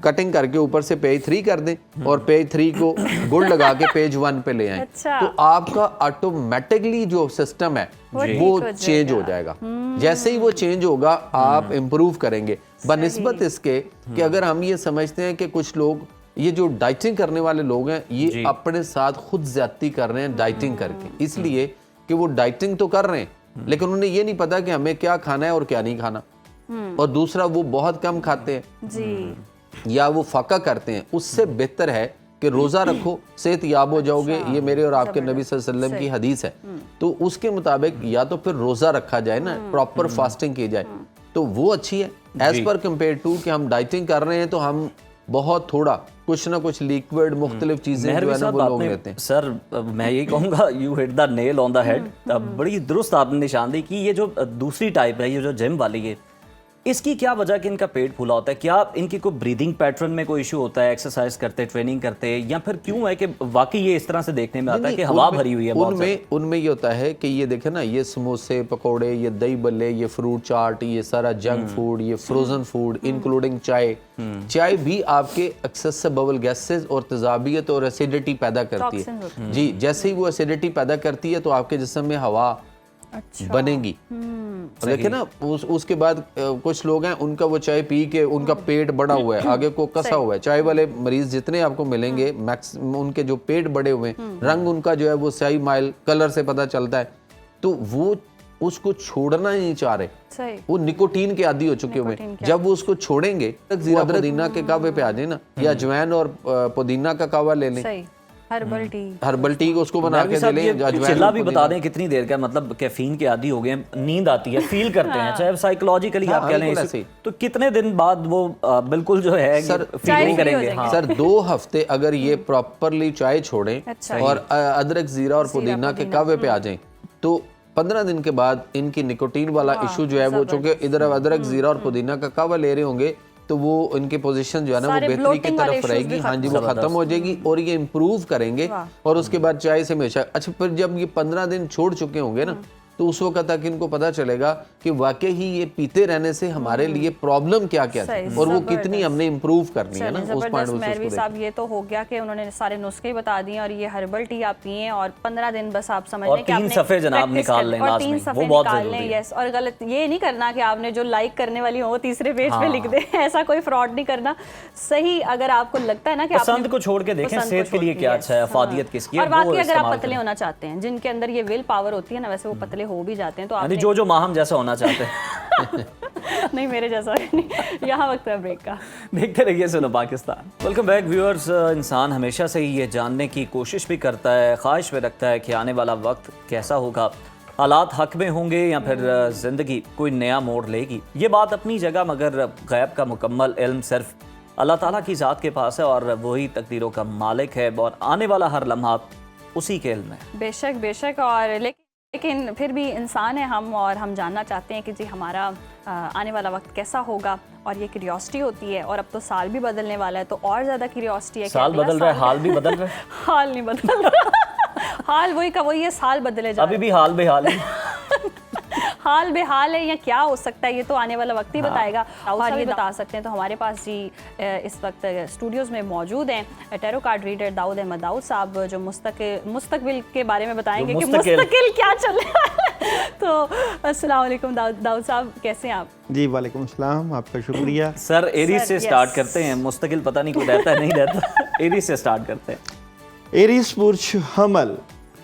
कटिंग करके ऊपर से पेज 3 कर दें और पेज 3 को गुड़ लगा के पेज 1 पे ले आए, तो आपका ऑटोमेटिकली जो सिस्टम है वो चेंज हो जाएगा। जैसे ही वो चेंज होगा आप इम्प्रूव करेंगे, बनिस्बत इसके कि अगर हम ये समझते हैं कि कुछ लोग ये जो डाइटिंग करने वाले लोग हैं ये अपने साथ खुद ज्यादती कर रहे हैं डाइटिंग करके, इसलिए कि वो डाइटिंग तो कर रहे हैं लेकिन उन्हें ये नहीं पता कि हमें क्या खाना है और क्या नहीं खाना, और दूसरा वो बहुत कम खाते हैं जी, या वो फाका करते हैं। उससे बेहतर है कि रोजा रखो, सेहत याब हो जाओगे, ये मेरे और आपके नबी सल्लल्लाहु अलैहि वसल्लम की हदीस है, तो उसके मुताबिक या तो फिर रोजा रखा जाए ना, प्रॉपर फास्टिंग की जाए, तो वो अच्छी है एज पर कंपेयर टू कि हम डाइटिंग कर रहे हैं तो हम बहुत थोड़ा कुछ ना कुछ लिक्विड मुख्तलिफ चीजें जो है ना वो लोग लेते हैं। सर मैं यही कहूँगा you hit the nail on the head, बड़ी दुरुस्त आपने निशानदेही की। ये जो दूसरी टाइप है, ये जो जिम वाली है, इसकी क्या वजह कि इनका पेट फूला होता है? क्या इनकी कोई ब्रीदिंग पैटर्न में कोई इशू होता है, एक्सरसाइज करते ट्रेनिंग करते, या फिर क्यों है कि वाकई ये इस तरह से देखने में आता है कि हवा भरी हुई है बहुत ज़्यादा? उनमें ये होता है कि ये देखे ना, ये समोसे पकोड़े, ये दही बल्ले, ये फ्रूट चाट, ये सारा जंक फूड, ये फ्रोजन फूड इंक्लूडिंग चाय भी आपके एक्सेसिबल गैसेस और तेजाबियत और एसिडिटी पैदा करती है जी। जैसे ही वो एसिडिटी पैदा करती है तो आपके जिस्म में हवा बनेगी। देखिए ना, उसके बाद कुछ लोग हैं उनका वो चाय पी के उनका पेट बड़ा हुआ है, आगे को कसा हुआ है। चाय वाले मरीज जितने आपको मिलेंगे मैक्सिमम उनके जो पेट बड़े हुए हैं, रंग उनका जो है वो स्याही माइल कलर से पता चलता है, तो वो उसको छोड़ना ही नहीं चाह रहे, वो निकोटीन के आदी हो चुके हुए। जब वो उसको छोड़ेंगे, जीरा पुदीना के कावे पे आ जाए ना, या अजवाइन और पुदीना का कावा ले लें, हर्बल टी उसको बना के दे लें। चिल्ला भी बता दें कितनी देर का, मतलब कैफीन के आदी हो गए, नींद आती है, फील करते हैं, चाहे साइकोलॉजिकली आप कह लें, तो कितने दिन बाद वो बिल्कुल जो है सर फील नहीं करेंगे? सर 2 हफ्ते अगर ये प्रॉपरली चाय छोड़ें और अदरक जीरा और पुदीना के कावे पे आ जाएं, तो 15 दिन के बाद इनकी निकोटीन वाला इशू जो है वो, चूंकि इधर अदरक जीरा और पुदीना का कावा ले रहे होंगे, तो वो इनकी पोजीशन जो है ना वो बेहतरी की तरफ रहेगी। हाँ जी, वो खत्म हो जाएगी और ये इम्प्रूव करेंगे। और उसके बाद चाय से हमेशा अच्छा, फिर जब ये 15 दिन छोड़ चुके होंगे ना, तो उस वक्त तक इनको पता चलेगा कि वाकई ही ये पीते रहने से हमारे लिए प्रॉब्लम क्या क्या है और वो कितनी हमने इम्प्रूव करनी है ना, उस पॉइंट से। मेहरवी साहब, ये तो हो गया कि उन्होंने सारे नुस्खे बता दिए, और ये हर्बल टी आप पिए और 15 दिन बस आप समझ लें कि आपने 3 सफ़े जनाब निकाल लें, और 3 सफ़े निकाल लें। यस, और गलत ये नहीं करना कि आपने जो लाइक करने वाली हो वो तीसरे पेज पे लिख दे, ऐसा कोई फ्रॉड नहीं करना। सही, अगर आपको लगता है ना कि पसंद को छोड़ के देखें सेहत के लिए क्या अच्छा है, अफादियत किसकी है। और बाकी अगर आप पतले होना चाहते हैं, जिनके अंदर ये विल पावर होती है ना, वैसे वो पतले हो भी जाते हैं, तो जो माहम जैसा होना चाहते हैं नहीं मेरे जैसा नहीं। यहाँ वक्त है ब्रेक का, देखते रहिए Suno Pakistan. Welcome back viewers. इंसान हमेशा से ही ये जानने की कोशिश भी करता है, ख्वाहिश भी रखता है कि आने वाला वक्त कैसा होगा, हालात हक में होंगे या फिर ज़िंदगी कोई नया मोड़ लेगी। ये बात अपनी जगह, मगर गैब का मुकम्मल इल्म सिर्फ अल्लाह ताला की ज़ात के पास है और वही तकदीरों का मालिक है, और आने वाला हर लम्हा उसी के इल्म है। बेशक बेशक। और लेकिन फिर भी इंसान है हम, और हम जानना चाहते हैं कि जी हमारा आने वाला वक्त कैसा होगा, और ये क्यूरियोसिटी होती है। और अब तो साल भी बदलने वाला है, तो और ज़्यादा क्यूरियोसिटी है। साल बदल रहा है, हाल भी बदल रहा है। हाल नहीं बदल रहा हाल वही का वही है, साल बदले जा अभी भी हाल बेहाल है। हाल बेहाल है या क्या हो सकता है, ये तो आने वाला वक्त ही बताएगा। और ये बता सकते हैं तो हमारे पास जी इस वक्त स्टूडियोज़ में मौजूद हैं tarot card reader Daud Ahmed Daud साहब, जो मुस्तकबिल के बारे में बताएंगे कि मुस्तकिल क्या चल रहा है। तो अस्सलाम वालेकुम दाऊद साहब, कैसे हैं आप? जी वालेकुम सलाम, आपका शुक्रिया। सर एरीज से स्टार्ट करते हैं, मुस्तकिल पता नहीं कोई रहता है नहीं रहता, एरीज से स्टार्ट करते हैं। एरीज बुर्ज हमल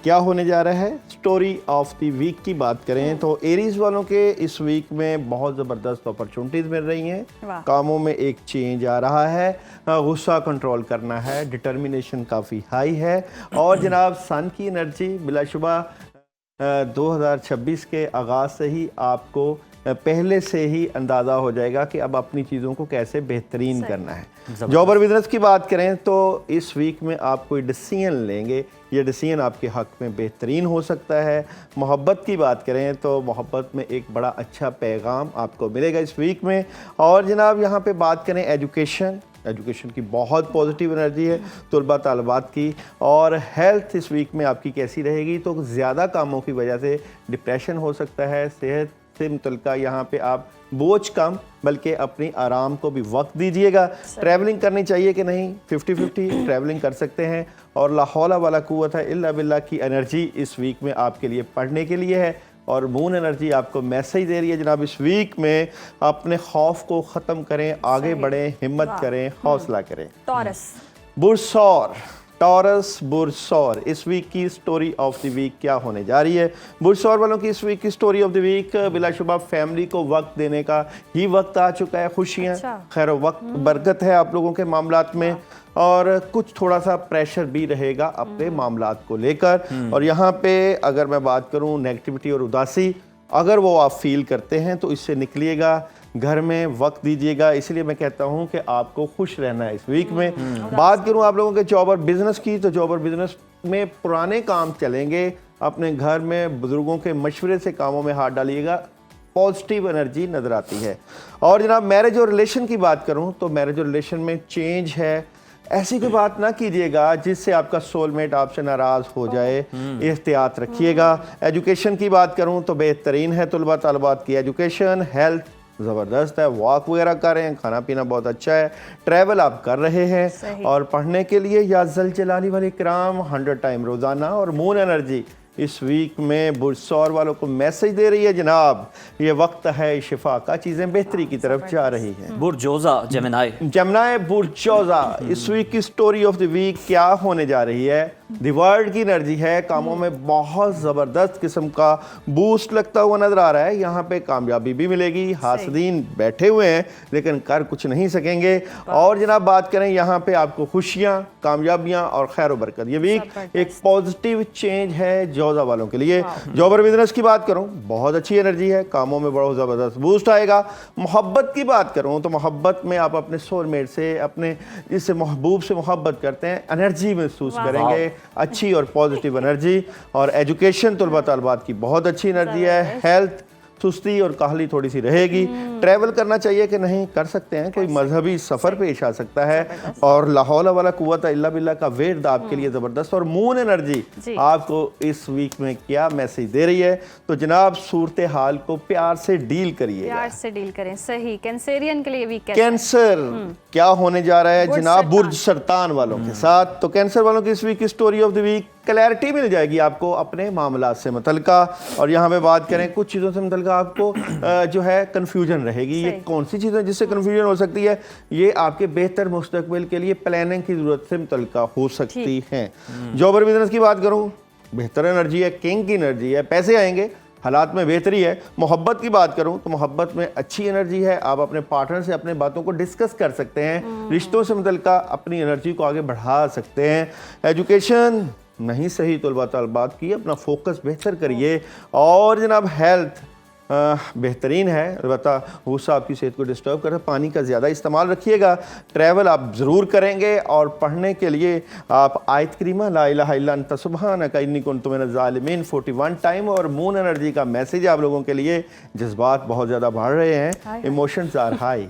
क्या होने जा रहा है, स्टोरी ऑफ द वीक की बात करें तो एरीज वालों के इस वीक में बहुत ज़बरदस्त अपॉर्चुनिटीज़ मिल रही हैं। कामों में एक चेंज आ रहा है, गुस्सा कंट्रोल करना है, डिटर्मिनेशन काफ़ी हाई है। और जनाब सन की एनर्जी बिलाशुबा 2026 के आगाज़ से ही आपको पहले से ही अंदाज़ा हो जाएगा कि अब अपनी चीज़ों को कैसे बेहतरीन करना है। जॉब और बिजनेस की बात करें तो इस वीक में आप कोई डिसीजन लेंगे, ये डिसीजन आपके हक में बेहतरीन हो सकता है। मोहब्बत की बात करें तो मोहब्बत में एक बड़ा अच्छा पैगाम आपको मिलेगा इस वीक में। और जनाब यहाँ पे बात करें एजुकेशन की बहुत पॉजिटिव एनर्जी है, तलबा तालबात की। और हेल्थ इस वीक में आपकी कैसी रहेगी, तो ज़्यादा कामों की वजह से डिप्रेशन हो सकता है। सेहत से मुतल्लिका यहाँ पे आप बोझ कम बल्कि अपनी आराम को भी वक्त दीजिएगा। ट्रैवलिंग करनी चाहिए कि नहीं, 50-50 ट्रैवलिंग कर सकते हैं। और ला हौला वाला कुव्वता इल्ला बिल्लाह की एनर्जी इस वीक में आपके लिए पढ़ने के लिए है। और मून एनर्जी आपको मैसेज दे रही है जनाब इस वीक में अपने खौफ को ख़त्म करें, आगे बढ़ें, हिम्मत करें, हौसला करें। टॉरस बुरसौर इस वीक की स्टोरी ऑफ द वीक क्या होने जा रही है। बुरसौर वालों की इस वीक की स्टोरी ऑफ द वीक बिलाशुबा फैमिली को वक्त देने का ही वक्त आ चुका है। खुशियाँ खैर वक्त बरकत है आप लोगों के मामलात में, और कुछ थोड़ा सा प्रेशर भी रहेगा अपने मामलात को लेकर। और यहाँ पे अगर मैं बात करूँ नेगेटिविटी और उदासी अगर वो आप फील करते हैं तो इससे निकलिएगा, घर में वक्त दीजिएगा। इसलिए मैं कहता हूँ कि आपको खुश रहना है इस वीक में। बात करूँ आप लोगों के जॉब और बिजनेस की, तो जॉब और बिजनेस में पुराने काम चलेंगे। अपने घर में बुजुर्गों के मशवरे से कामों में हाथ डालिएगा, पॉजिटिव एनर्जी नज़र आती है। और जनाब मैरिज और रिलेशन की बात करूं तो मैरिज और रिलेशन में चेंज है। ऐसी कोई बात ना कीजिएगा जिससे आपका सोलमेट आपसे नाराज़ हो जाए, एहतियात रखिएगा। एजुकेशन की बात करूं तो बेहतरीन है तलबा तलबात की एजुकेशन। हेल्थ ज़बरदस्त है, वॉक वगैरह कर रहे हैं, खाना पीना बहुत अच्छा है। ट्रैवल आप कर रहे हैं। और पढ़ने के लिए या जल जलाली वाले कराम 100 टाइम रोज़ाना। और मून एनर्जी इस वीक में बुर्ज सौर वालों को मैसेज दे रही है जनाब ये वक्त है शिफा का, चीज़ें बेहतरी की तरफ जा रही हैं। बुर्जोजा जेमिनाई जमनाए बुर्जोजा इस वीक की स्टोरी ऑफ द वीक क्या होने जा रही है? द वर्ल्ड की एनर्जी है, कामों में बहुत ज़बरदस्त किस्म का बूस्ट लगता हुआ नजर आ रहा है। यहाँ पे कामयाबी भी मिलेगी, हासदीन बैठे हुए हैं लेकिन कर कुछ नहीं सकेंगे। और जनाब बात करें यहाँ पे आपको खुशियाँ, कामयाबियाँ और खैर बरकत। ये वीक एक पॉजिटिव चेंज है जौजा वालों के लिए। जॉब और बिजनेस की बात करूँ बहुत अच्छी एनर्जी है, कामों में बहुत ज़बरदस्त बूस्ट आएगा। मोहब्बत की बात करूँ तो मोहब्बत में आप अपने सोलमेट से, अपने जिससे महबूब से मोहब्बत करते हैं, एनर्जी महसूस करेंगे, अच्छी और पॉजिटिव एनर्जी। और एजुकेशन तलबा तलबात की बहुत अच्छी एनर्जी है। हेल्थ सुस्ती और काहली थोड़ी सी रहेगी। ट्रैवल करना चाहिए कि नहीं, कर सकते हैं, कोई मजहबी सफ़र पेश आ सकता है। और लाहौल वाला कुव्वत इल्ला बिल्ला का वेर्द आपके लिए ज़बरदस्त। और मून एनर्जी आपको इस वीक में क्या मैसेज दे रही है? तो जनाब सूरत हाल को प्यार से डील करिए, प्यार से डील करें। सही। कैंसरियन के लिए वीक कैंसर क्या होने जा रहा है जनाब बुर्ज सरतान वालों के साथ? तो कैंसर वालों की इस वीक की story of the week, clarity मिल जाएगी आपको अपने मामलात से मुतल्लिका। और यहाँ पे बात करें कुछ चीज़ों से मुतल्लिका आपको जो है कन्फ्यूजन रहेगी। ये कौन सी चीज़ें जिससे कन्फ्यूजन हो सकती है? ये आपके बेहतर मुस्तकबिल के लिए प्लानिंग की ज़रूरत से मुतल्लिका हो सकती हैं। जॉब और बिजनेस की बात करूँ बेहतर एनर्जी है, किंग की एनर्जी है, पैसे आएंगे, हालात में बेहतरी है। मोहब्बत की बात करूं तो मोहब्बत में अच्छी एनर्जी है, आप अपने पार्टनर से अपने बातों को डिस्कस कर सकते हैं, रिश्तों से मुतल्लिका अपनी एनर्जी को आगे बढ़ा सकते हैं। एजुकेशन नहीं सही तलबा तलबात की, अपना फोकस बेहतर करिए। और जनाब हेल्थ बेहतरीन है, अलबत्ता गुस्सा आपकी सेहत को डिस्टर्ब कर रहा है, पानी का ज़्यादा इस्तेमाल रखिएगा। ट्रैवल आप ज़रूर करेंगे। और पढ़ने के लिए आप आयत करीमा ला इलाहा इल्ला अंता सुब्हानका इन्नी कुन्तु मिनज़ ज़ालिमीन 41 टाइम। और मून एनर्जी का मैसेज आप लोगों के लिए, जज्बात बहुत ज़्यादा बढ़ रहे हैं, इमोशंस आर हाई।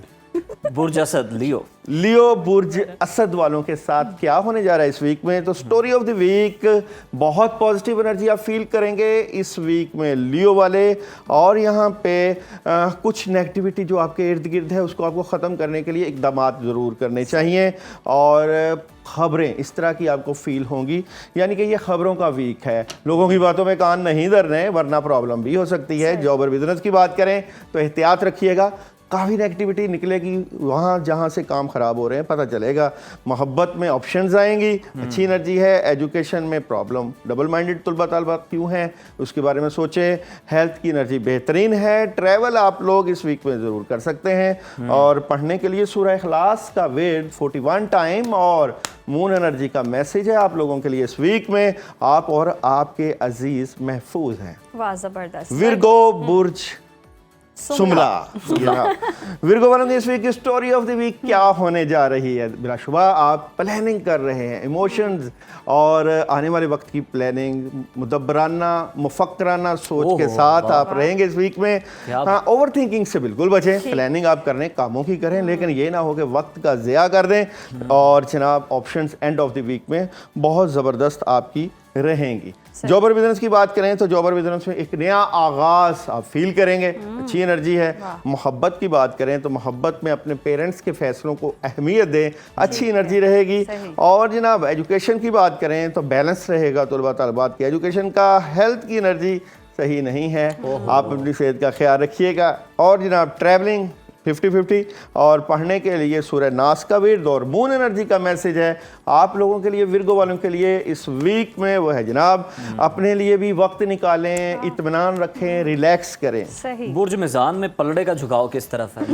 बुर्ज असद लियो बुर्ज असद वालों के साथ क्या होने जा रहा है इस वीक में? तो स्टोरी ऑफ द वीक बहुत पॉजिटिव एनर्जी आप फील करेंगे इस वीक में लियो वाले। और यहाँ पे कुछ नेगेटिविटी जो आपके इर्द गिर्द है उसको आपको ख़त्म करने के लिए इक़दाम ज़रूर करने चाहिए। और खबरें इस तरह की आपको फील होंगी, यानी कि ये खबरों का वीक है, लोगों की बातों में कान नहीं धरने वरना प्रॉब्लम भी हो सकती है। जॉब और बिजनेस की बात करें तो एहतियात रखिएगा, काफ़ी नेगेटिविटी निकलेगी वहाँ जहाँ से काम ख़राब हो रहे हैं, पता चलेगा। मोहब्बत में ऑप्शंस आएंगी, अच्छी एनर्जी है। एजुकेशन में प्रॉब्लम, डबल माइंडेड तलबा तलबात क्यों हैं उसके बारे में सोचें। हेल्थ की एनर्जी बेहतरीन है। ट्रैवल आप लोग इस वीक में ज़रूर कर सकते हैं। और पढ़ने के लिए सूरह इखलास का वेद 41 टाइम। और मून एनर्जी का मैसेज है आप लोगों के लिए इस वीक में, आप और आपके अजीज़ महफूज हैं। वाह ज़बरदस्त। विर्गो बुर्ज सुमला विर्गो वालों की इस वीक की स्टोरी ऑफ द वीक क्या होने जा रही है? बिलाशुबा आप प्लानिंग कर रहे हैं, इमोशंस और आने वाले वक्त की प्लानिंग, मुदब्बराना मुफक्कराना सोच के साथ आप रहेंगे इस वीक में। हाँ, ओवर थिंकिंग से बिल्कुल बचें। प्लानिंग आप करने कामों की करें, लेकिन ये ना हो कि वक्त का ज़िया कर दें। और जनाब options end of the week में बहुत ज़बरदस्त आपकी रहेंगी। जॉब और बिजनेस की बात करें तो जॉब और बिजनेस में एक नया आगाज आप फील करेंगे, अच्छी एनर्जी है। मोहब्बत की बात करें तो मोहब्बत में अपने पेरेंट्स के फैसलों को अहमियत दें, अच्छी एनर्जी रहेगी। और जनाब एजुकेशन की बात करें तो बैलेंस रहेगा तलबा तलबात की एजुकेशन का। हेल्थ की एनर्जी सही नहीं है, आप अपनी सेहत का ख्याल रखिएगा। और जनाब ट्रैवलिंग 50-50। और पढ़ने के लिए सूरह नास का विर्द और मून एनर्जी का मैसेज है आप लोगों के लिए, विर्गो वालों के लिए इस वीक में। वो है जनाब अपने लिए भी वक्त निकालें, इत्मीनान रखें, रिलैक्स करें। बुर्ज मिजान में पलड़े का झुकाव किस तरफ है?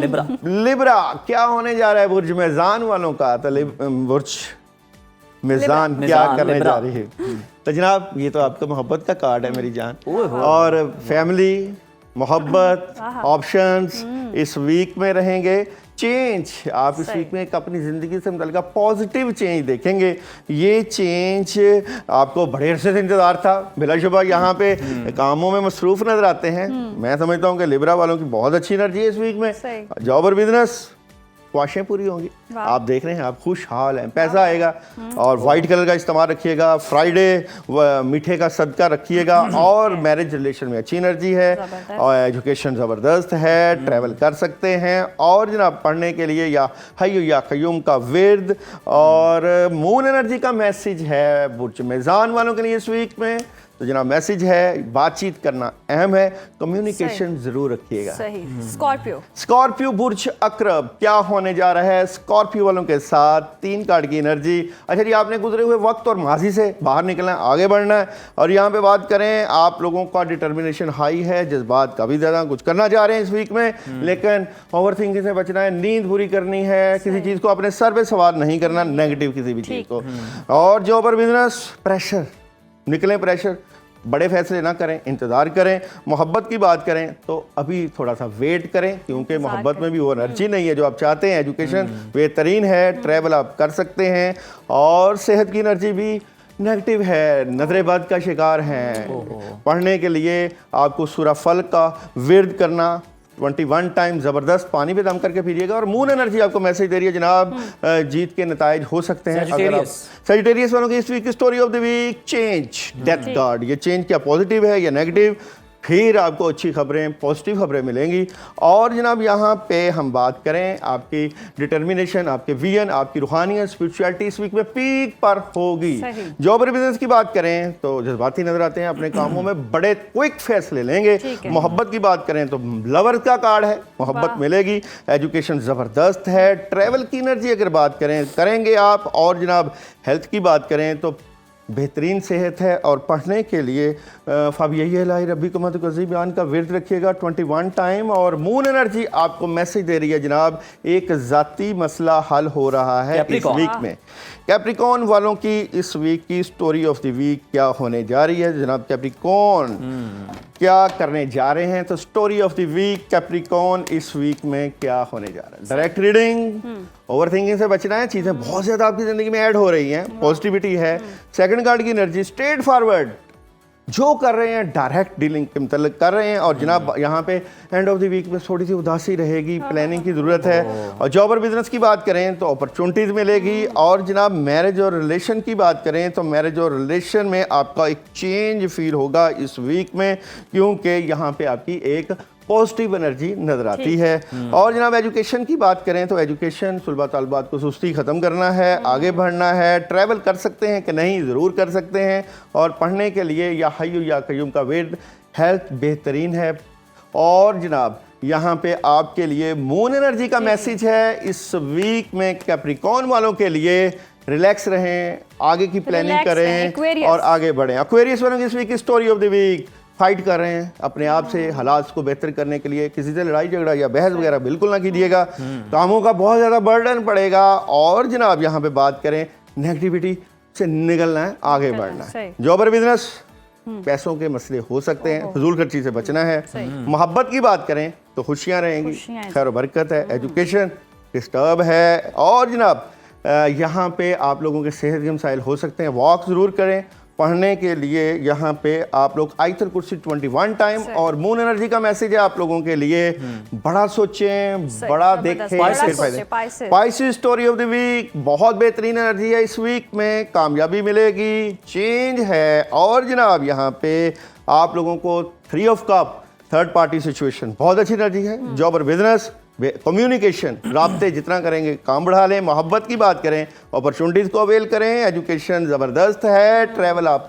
लिब्रा क्या होने जा रहा है बुर्ज मिजान वालों का? तो बुर्ज मिजान क्या करने जा रही है? तो जनाब ये तो आपका मोहब्बत का कार्ड है मेरी जान। और फैमिली, मोहब्बत, ऑप्शंस इस वीक में रहेंगे। चेंज, आप इस वीक में एक अपनी ज़िंदगी से मुतल्लिका पॉजिटिव चेंज देखेंगे। ये चेंज आपको बड़े अरसे से इंतज़ार था, बिलाशुबा यहाँ पे कामों में मसरूफ़ नज़र आते हैं। मैं समझता हूँ कि लिब्रा वालों की बहुत अच्छी एनर्जी है इस वीक में। जॉब और बिजनेस ख्वाहिशें पूरी होंगी, आप देख रहे हैं, आप खुशहाल हैं, पैसा आएगा। और वाइट कलर का इस्तेमाल रखिएगा, फ्राइडे मीठे का सदका रखिएगा। और मैरिज रिलेशन में अच्छी एनर्जी है, और एजुकेशन ज़बरदस्त है, ट्रैवल कर सकते हैं। और जनाब पढ़ने के लिए या हय्यु या क़य्यूम का विर्द। और मून एनर्जी का मैसेज है बुर्ज मेज़ान वालों के लिए इस वीक में। तो जनाब मैसेज है, बातचीत करना अहम है, कम्युनिकेशन जरूर रखिएगा। सही। स्कॉर्पियो, स्कॉर्पियो बुर्ज अकरब, क्या होने जा रहा है स्कॉर्पियो वालों के साथ? 3 कार्ड की एनर्जी। अच्छा जी, आपने गुजरे हुए वक्त और माजी से बाहर निकलना है, आगे बढ़ना है। और यहाँ पे बात करें, आप लोगों का डिटर्मिनेशन हाई है, जज्बात काफ़ी ज़्यादा, कुछ करना चाह रहे हैं इस वीक में, लेकिन ओवर थिंकिंग से बचना है, नींद पूरी करनी है, किसी चीज़ को अपने सर पे सवार नहीं करना, नेगेटिव किसी भी चीज़ को। और जॉब और बिजनेस, प्रेशर, निकलें प्रेशर, बड़े फैसले ना करें, इंतज़ार करें। मोहब्बत की बात करें तो अभी थोड़ा सा वेट करें, क्योंकि मोहब्बत में भी वो एनर्जी नहीं है जो आप चाहते हैं। एजुकेशन बेहतरीन है, ट्रैवल आप कर सकते हैं। और सेहत की एनर्जी भी नेगेटिव है, नजरे बद का शिकार हैं। पढ़ने के लिए आपको सूरा फल्क का विर्द करना 21 टाइम ज़बरदस्त पानी पे दम करके पीजिएगा। और मून एनर्जी आपको मैसेज दे रही है जनाब, जीत के नताइज हो सकते हैं। अगर आप सजिटेरियस वालों की इस वीक की story of the week, change, death card. ये चेंज क्या पॉजिटिव है या नेगेटिव? फिर आपको अच्छी खबरें, पॉजिटिव खबरें मिलेंगी। और जनाब यहाँ पे हम बात करें, आपकी डिटर्मिनेशन, आपके विजन, आपकी रूहानियत, स्पिरिचुअलिटी इस वीक में पीक पर होगी। जॉब और बिजनेस की बात करें तो जज्बाती नजर आते हैं, अपने कामों में बड़े क्विक फैसले लेंगे। मोहब्बत की बात करें तो लवर का कार्ड है, मोहब्बत मिलेगी। एजुकेशन ज़बरदस्त है। ट्रैवल की एनर्जी अगर बात करेंगे आप। और जनाब हेल्थ की बात करें तो बेहतरीन सेहत है। और पढ़ने के लिए फ़ाबिय्या रब्बी को मत बयान का विर्द रखिएगा 21 टाइम। और मून एनर्जी आपको मैसेज दे रही है जनाब, एक ज़ाती मसला हल हो रहा है इस वीक में। कैप्रिकॉन वालों की इस वीक की स्टोरी ऑफ द वीक क्या होने जा रही है जनाब? कैप्रिकॉन क्या करने जा रहे हैं? तो story of the week, Capricorn इस वीक में क्या होने जा रहा है? डायरेक्ट रीडिंग, ओवर थिंकिंग से बचना है, चीज़ें बहुत ज़्यादा आपकी ज़िंदगी में ऐड हो रही हैं, पॉजिटिविटी है। सेकंड कार्ड की एनर्जी, स्ट्रेट फॉरवर्ड, जो कर रहे हैं डायरेक्ट डीलिंग के मतलब कर रहे हैं। और जनाब यहाँ पे एंड ऑफ द वीक में थोड़ी सी उदासी रहेगी, प्लानिंग की ज़रूरत है। और जॉब और बिजनेस की बात करें तो अपॉर्चुनिटीज़ मिलेगी। और जनाब मैरिज और रिलेशन की बात करें तो मैरिज और रिलेशन में आपका एक चेंज फील होगा इस वीक में, क्योंकि यहाँ पे आपकी एक पॉजिटिव एनर्जी नजर आती है। और जनाब एजुकेशन की बात करें तो एजुकेशन, सुलबा तालबात को सुस्ती ख़त्म करना है, आगे बढ़ना है। ट्रैवल कर सकते हैं कि नहीं? ज़रूर कर सकते हैं। और पढ़ने के लिए या हय्यु या क़य्यूम का विर्द, हेल्थ बेहतरीन है। और जनाब यहाँ पे आपके लिए मून एनर्जी का मैसेज है इस वीक में कैप्रिकॉन वालों के लिए, रिलैक्स रहें, आगे की प्लानिंग करें और आगे बढ़ें। एक्वेरियस वालों की इस वीक की story of the week, fight कर रहे हैं अपने आप से, हालात को बेहतर करने के लिए। किसी से लड़ाई झगड़ा या बहस वगैरह बिल्कुल ना कीजिएगा, कामों का बहुत ज़्यादा बर्डन पड़ेगा। और जनाब यहाँ पे बात करें, नेगेटिविटी से निकलना है, आगे बढ़ना है। जॉब और बिजनेस, पैसों के मसले हो सकते हैं, फजूल खर्ची से बचना है। मोहब्बत की बात करें तो खुशियाँ रहेंगी, खैर बरकत है। एजुकेशन डिस्टर्ब है। और जनाब यहाँ पे आप लोगों के सेहत के मसाइल हो सकते हैं, वॉक ज़रूर करें। पढ़ने के लिए यहाँ पे आप लोग आयतुल कुर्सी 21 टाइम। और मून एनर्जी का मैसेज है आप लोगों के लिए, बड़ा सोचें, बड़ा देखें, फिर फायदे। Spicy story of the week, बहुत बेहतरीन एनर्जी है इस वीक में, कामयाबी मिलेगी, चेंज है। और जनाब यहाँ पे आप लोगों को 3 of cup, third party situation, बहुत अच्छी एनर्जी है। जॉब और बिजनेस, कम्युनिकेशन, राब्ते जितना करेंगे काम बढ़ा लें। मोहब्बत की बात करें, अपॉर्चुनिटीज़ को अवेल करें। एजुकेशन ज़बरदस्त है, ट्रैवल आप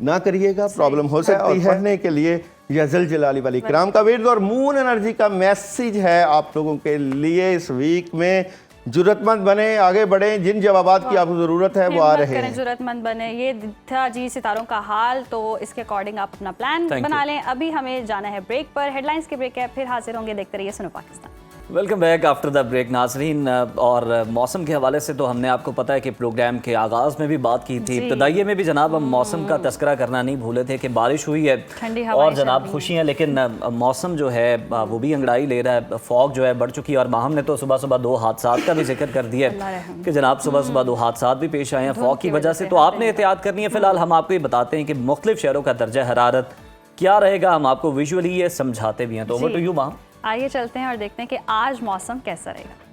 ना करिएगा, प्रॉब्लम हो सकती है। पढ़ने के लिए यज़ल जलाली वाली कराम का विर्द। और मून एनर्जी का मैसेज है आप लोगों के लिए इस वीक में, जुर्रतमंद बने, आगे बढ़ें, जिन जवाबात की आपको ज़रूरत है वो आ रहे हैं। जुर्रतमंद बने, ये था जी सितारों का हाल। तो इसके अकॉर्डिंग आप अपना प्लान बना लें। अभी हमें जाना है ब्रेक पर, हेडलाइंस के ब्रेक है, फिर हाजिर होंगे। देखते रहिए Suno Pakistan. Welcome back after the break नाजरीन। और मौसम के हवाले से तो हमने आपको पता है कि प्रोग्राम के आगाज़ में भी बात की थी, इब्तदाइये में भी जनाब हम मौसम का तस्करा करना नहीं भूले थे कि बारिश हुई है और जनाब खुशी है, लेकिन मौसम जो है वो भी अंगड़ाई ले रहा है, फॉग जो है बढ़ चुकी है। और माहम ने तो सुबह सुबह 2 हादसात का भी जिक्र कर दिया कि जनाब सुबह सुबह 2 हादसात भी पेश आए हैं फॉग की वजह से, तो आपने एहतियात करनी है। फिलहाल हम आपको ये बताते हैं कि मुख्तलिफ शहरों का दर्जा हरारत क्या रहेगा, हम आपको विजुअली ये समझाते भी हैं। तो ओवर टू यू माहम। आइए चलते हैं और देखते हैं कि आज मौसम कैसा रहेगा।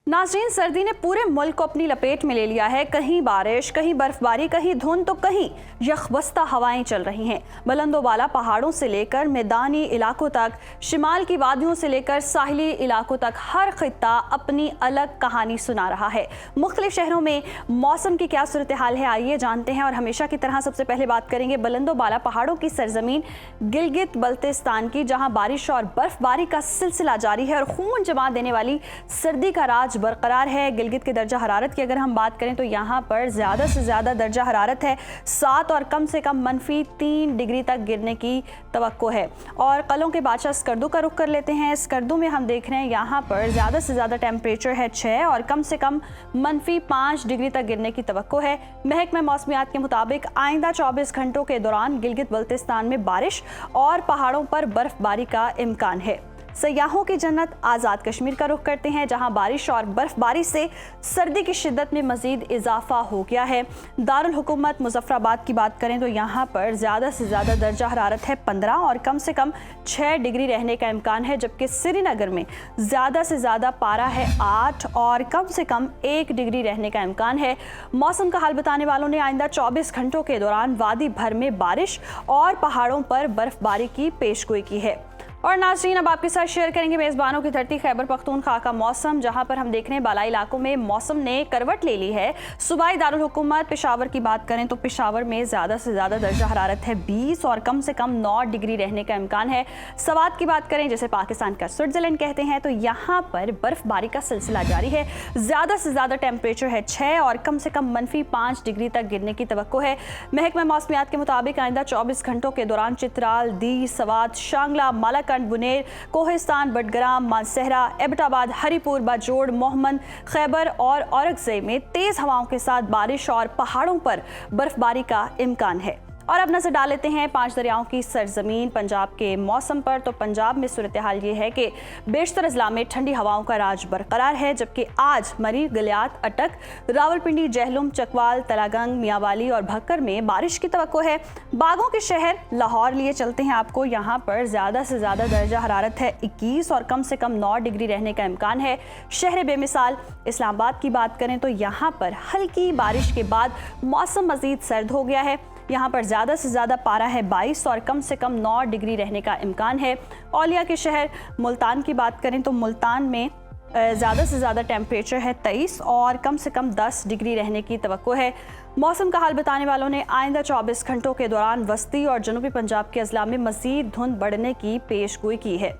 नाज़रीन, सर्दी ने पूरे मुल्क को अपनी लपेट में ले लिया है। कहीं बारिश, कहीं बर्फबारी, कहीं धुंध तो कहीं यखबस्ता हवाएं चल रही हैं। बुलंदोबाला पहाड़ों से लेकर मैदानी इलाकों तक, शिमाल की वादियों से लेकर साहिली इलाकों तक हर खित्ता अपनी अलग कहानी सुना रहा है। मुख्तलिफ शहरों में मौसम की क्या सूरत हाल है, आइए जानते हैं। और हमेशा की तरह सबसे पहले बात करेंगे बुलंदोबाला पहाड़ों की सरजमीन गिलगित बल्तिस्तान की, जहाँ बारिश और बर्फबारी का सिलसिला जारी है और खून जमा देने वाली सर्दी का राज बरकरार है। गिलगित के दर्जा हरारत की अगर हम बात करें तो यहाँ पर ज़्यादा से ज़्यादा दर्जा हरारत है 7 और कम से कम -3 डिग्री तक गिरने की तवक्को है। और कलों के बादशाह स्कर्दू का रुख कर लेते हैं। स्कर्दू में हम देख रहे हैं यहाँ पर ज़्यादा से ज़्यादा टेम्परेचर है 6 और कम से कम -5 डिग्री तक गिरने की तवक्को है। महकमा मौसमियात के मुताबिक आइंदा 24 घंटों के दौरान गिलगित बल्तिस्तान में बारिश और पहाड़ों पर बर्फबारी का इम्कान है। सयाहों की जन्नत आज़ाद कश्मीर का रुख करते हैं, जहां बारिश और बर्फबारी से सर्दी की शिद्दत में मज़ीद इजाफा हो गया है। दारुल हुकूमत मुजफ्फराबाद की बात करें तो यहाँ पर ज़्यादा से ज़्यादा दर्जा हरारत है 15 और कम से कम 6 डिग्री रहने का इम्कान है, जबकि श्रीनगर में ज़्यादा से ज़्यादा पारा है 8 और कम से कम 1 डिग्री रहने का इम्कान है। मौसम का हाल बताने वालों ने आइंदा 24 घंटों के दौरान वादी भर में बारिश और पहाड़ों पर बर्फबारी की पेशगोई की है। और नाज़रीन, अब आपके साथ शेयर करेंगे मेज़बानों की धरती खैबर पख्तूनख्वा का मौसम, जहां पर हम देख रहे हैं बालाई इलाकों में मौसम ने करवट ले ली है। सूबाई दारुल हुकूमत पेशावर की बात करें तो पेशावर में ज़्यादा से ज़्यादा दर्जा हरारत है 20 और कम से कम 9 डिग्री रहने का इम्कान है। सवात की बात करें, जैसे पाकिस्तान का स्विट्ज़रलैंड कहते हैं, तो यहाँ पर बर्फबारी का सिलसिला जारी है। ज़्यादा से ज़्यादा टेम्परेचर है 6 और कम से कम -5 डिग्री तक गिरने की तवक्को है। महकमा मौसमियात के मुताबिक आइंदा 24 घंटों के दौरान चित्राल, दी, सवात, शांगला, मालाकंड, बुनेर, कोहिस्तान, बडग्राम, मानसहरा, एबटाबाद, हरीपुर, बाजोड़, मोहम्मद, खैबर और औरंगजेब में तेज हवाओं के साथ बारिश और पहाड़ों पर बर्फबारी का इम्कान है। और अब नजर डाल लेते हैं 5 दरियाओं की सरजमीन पंजाब के मौसम पर। तो पंजाब में सूरत हाल ये है कि बेशतर अजला में ठंडी हवाओं का राज बरकरार है, जबकि आज मरी, गलियात, अटक, रावलपिंडी, जहलुम, चकवाल, तलागंग, मियांवाली और भक्कर में बारिश की तवक्को है। बागों के शहर लाहौर लिए चलते हैं आपको, यहाँ पर ज़्यादा से ज़्यादा दर्जा हरारत है 21 और कम से कम 9 डिग्री रहने का इम्कान है। शहर बेमिसाल इस्लामाबाद की बात करें तो यहाँ पर हल्की बारिश के बाद मौसम मज़ीद सर्द हो गया है। यहाँ पर ज़्यादा से ज़्यादा पारा है 22 और कम से कम 9 डिग्री रहने का इम्कान है। औलिया के शहर मुल्तान की बात करें तो मुल्तान में ज़्यादा से ज़्यादा टेम्परेचर है 23 और कम से कम 10 डिग्री रहने की तवक्को है। मौसम का हाल बताने वालों ने आइंदा 24 घंटों के दौरान वस्ती और जनूबी पंजाब के अजला में मज़ीद धुंध बढ़ने की पेशगोई की है।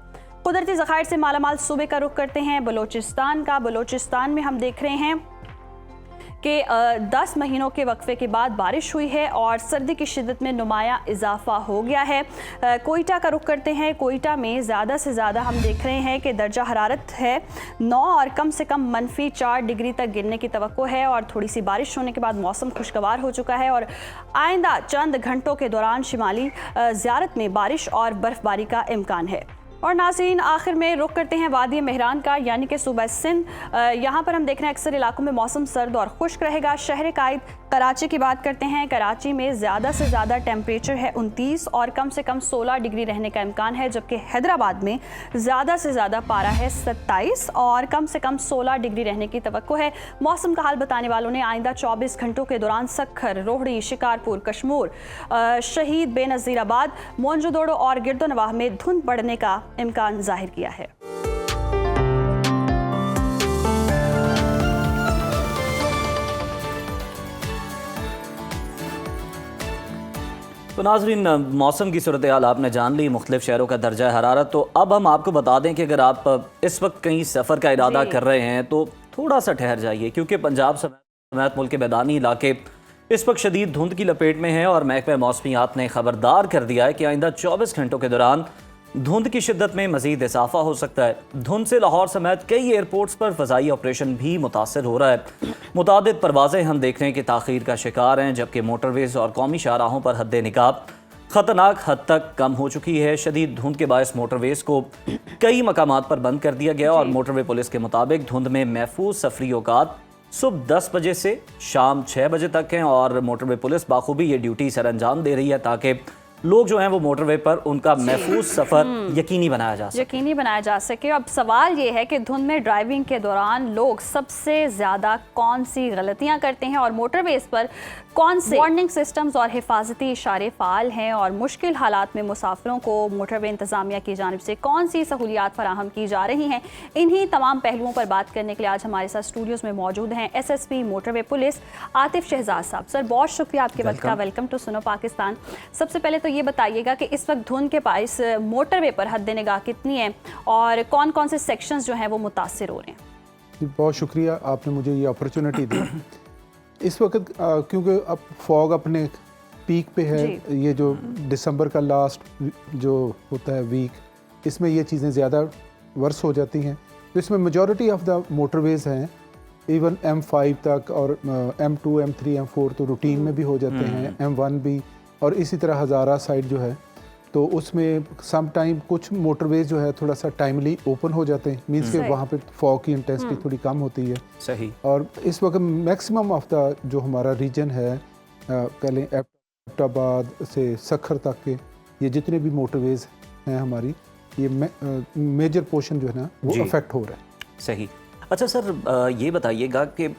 कुदरती ज़खायर से मालामाल सूबे का रुख करते हैं बलोचिस्तान का। बलोचिस्तान में हम देख रहे हैं कि 10 महीनों के वक्फे के बाद बारिश हुई है और सर्दी की शिद्दत में नुमाया इजाफा हो गया है। कोयटा का रुख करते हैं। कोयटा में ज़्यादा से ज़्यादा हम देख रहे हैं कि दर्जा हरारत है 9 और कम से कम -4 डिग्री तक गिरने की तवक्को है और थोड़ी सी बारिश होने के बाद मौसम खुशगवार हो चुका है। और आइंदा चंद घंटों के दौरान शिमाली ज़ियारत में बारिश और बर्फबारी का इम्कान है। और नाज़रीन, आखिर में रुख करते हैं वादी मेहरान का, यानी कि सूबा सिंध। यहाँ पर हम देख रहे हैं अक्सर इलाकों में मौसम सर्द और खुश्क रहेगा। शहर कायद कराची की बात करते हैं। कराची में ज़्यादा से ज़्यादा टेम्परेचर है 29 और कम से कम 16 डिग्री रहने का इम्कान है, जबकि हैदराबाद में ज़्यादा से ज़्यादा पारा है 27 और कम से कम 16 डिग्री रहने की तवक्को है। मौसम का हाल बताने वालों ने आइंदा 24 घंटों के दौरान सखर, रोहड़ी, शिकारपुर, कशमूर, शहीद, बेनज़ीराबाद, मोनजोदड़ो और गिरदोनवाह में धुंध बढ़ने का इम्कान जाहिर किया है। तो नाज़रीन, मौसम की सूरत हाल आपने जान ली, मुख्तलिफ शहरों का दर्जा हरारत। तो अब हम आपको बता दें कि अगर आप इस वक्त कहीं सफ़र का इरादा कर रहे हैं तो थोड़ा सा ठहर जाइए, क्योंकि पंजाब समेत मुल्क के मैदानी इलाके इस वक्त शदीद धुंध की लपेट में है और महकमा मौसमियात ने खबरदार कर दिया है कि आइंदा 24 घंटों के दौरान धुंध की शिद्दत में मजीद इजाफा हो सकता है। धुंध से लाहौर समेत कई एयरपोर्ट्स पर फ़ज़ाई ऑपरेशन भी मुतासर हो रहा है। मुतादिद परवाज़ें हम देखने की ताख़ीर का शिकार हैं, जबकि मोटरवेज़ और कौमी शाहराहों पर हद निकाब ख़तरनाक हद तक कम हो चुकी है। शदीद धुंध के बायस मोटरवेज़ को कई मकामात पर बंद कर दिया गया और मोटरवे पुलिस के मुताबिक धुंध में महफूज सफरी औकात सुबह 10 बजे से शाम 6 बजे तक हैं और मोटरवे पुलिस बाखूबी ये ड्यूटी सर अंजाम दे रही है ताकि लोग जो हैं वो मोटरवे पर उनका महफूज सफ़र यकीनी बनाया जा सके। अब सवाल ये है कि धुंध में ड्राइविंग के दौरान लोग सबसे ज़्यादा कौन सी गलतियां करते हैं और मोटरवेज़ पर कौन से वार्निंग सिस्टम्स और हिफाजती इशारे फ़ाल हैं और मुश्किल हालात में मुसाफिरों को मोटरवे इंतज़ामिया की जानिब से कौन सी सहूलियात फराहम की जा रही हैं। इन्हीं तमाम पहलुओं पर बात करने के लिए आज हमारे साथ स्टूडियोज़ में मौजूद हैं SSP motorway police Atif Shahzad साहब। सर बहुत शुक्रिया आपके वक्त का, वेलकम टू सुनो पाकिस्तान। सबसे पहले तो ये बताइएगा कि इस वक्त धुंध के बायस मोटरवे पर हद निगाह कितनी है और कौन कौन से सेक्शंस जो हैं वो मुतासिर हो रहे हैं। बहुत शुक्रिया आपने मुझे ये अपॉर्चुनिटी दी। इस वक्त क्योंकि अब फॉग अपने पीक पे है, ये जो दिसंबर का लास्ट जो होता है वीक, इसमें ये चीज़ें ज़्यादा वर्स हो जाती हैं। तो इसमें मेजॉरिटी ऑफ द मोटरवेज़ हैं, इवन M5 तक और M2, M3, M4 तो रूटीन में भी हो जाते हैं, M1 भी, और इसी तरह हज़ारा साइड जो है तो उसमें सम टाइम कुछ मोटरवेज जो है थोड़ा सा टाइमली ओपन हो जाते हैं, मीन्स के वहाँ पे फॉग की इंटेंसिटी थोड़ी कम होती है। सही। और इस वक्त मैक्सिमम ऑफ द जो हमारा रीजन है, कह लें एबटाबाद से सखर तक के ये जितने भी मोटरवेज हैं हमारी, ये मेजर पोर्शन जो है ना वो अफेक्ट हो रहा है। सही। अच्छा सर, ये बताइएगा कि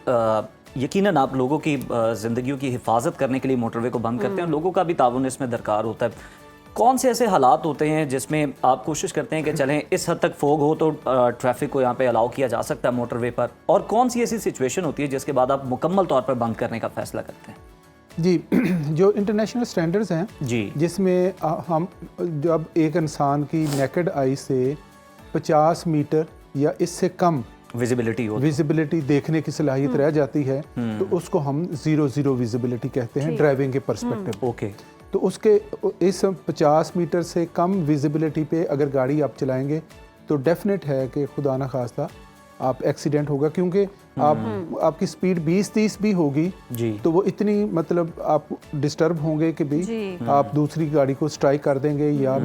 यकीनन आप लोगों की ज़िंदगियों की हिफाजत करने के लिए मोटरवे को बंद करते हैं, लोगों का भी ताउन इसमें दरकार होता है। कौन से ऐसे हालात होते हैं जिसमें आप कोशिश करते हैं कि चलें इस हद तक फोग हो तो ट्रैफिक को यहाँ पे अलाउ किया जा सकता है मोटरवे पर, और कौन सी ऐसी सिचुएशन होती है जिसके बाद आप मुकम्मल तौर पर बंद करने का फैसला करते हैं? जी, जो इंटरनेशनल स्टैंडर्ड्स हैं जी, जिसमें हम जब एक इंसान की नेकेड आई से 50 मीटर या इससे कम विजिबिलिटी देखने की सलाहियत रह जाती है तो उसको हम 0 विजिबिलिटी कहते हैं ड्राइविंग के पर्सपेक्टिव। ओके। तो उसके इस 50 मीटर से कम विजिबिलिटी पे अगर गाड़ी आप चलाएंगे तो डेफिनेट है कि खुदा ना खास्ता आप एक्सीडेंट होगा, क्योंकि आपकी स्पीड 20-30 भी होगी जी, तो वो इतनी मतलब आप डिस्टर्ब होंगे कि भी आप दूसरी गाड़ी को स्ट्राइक कर देंगे या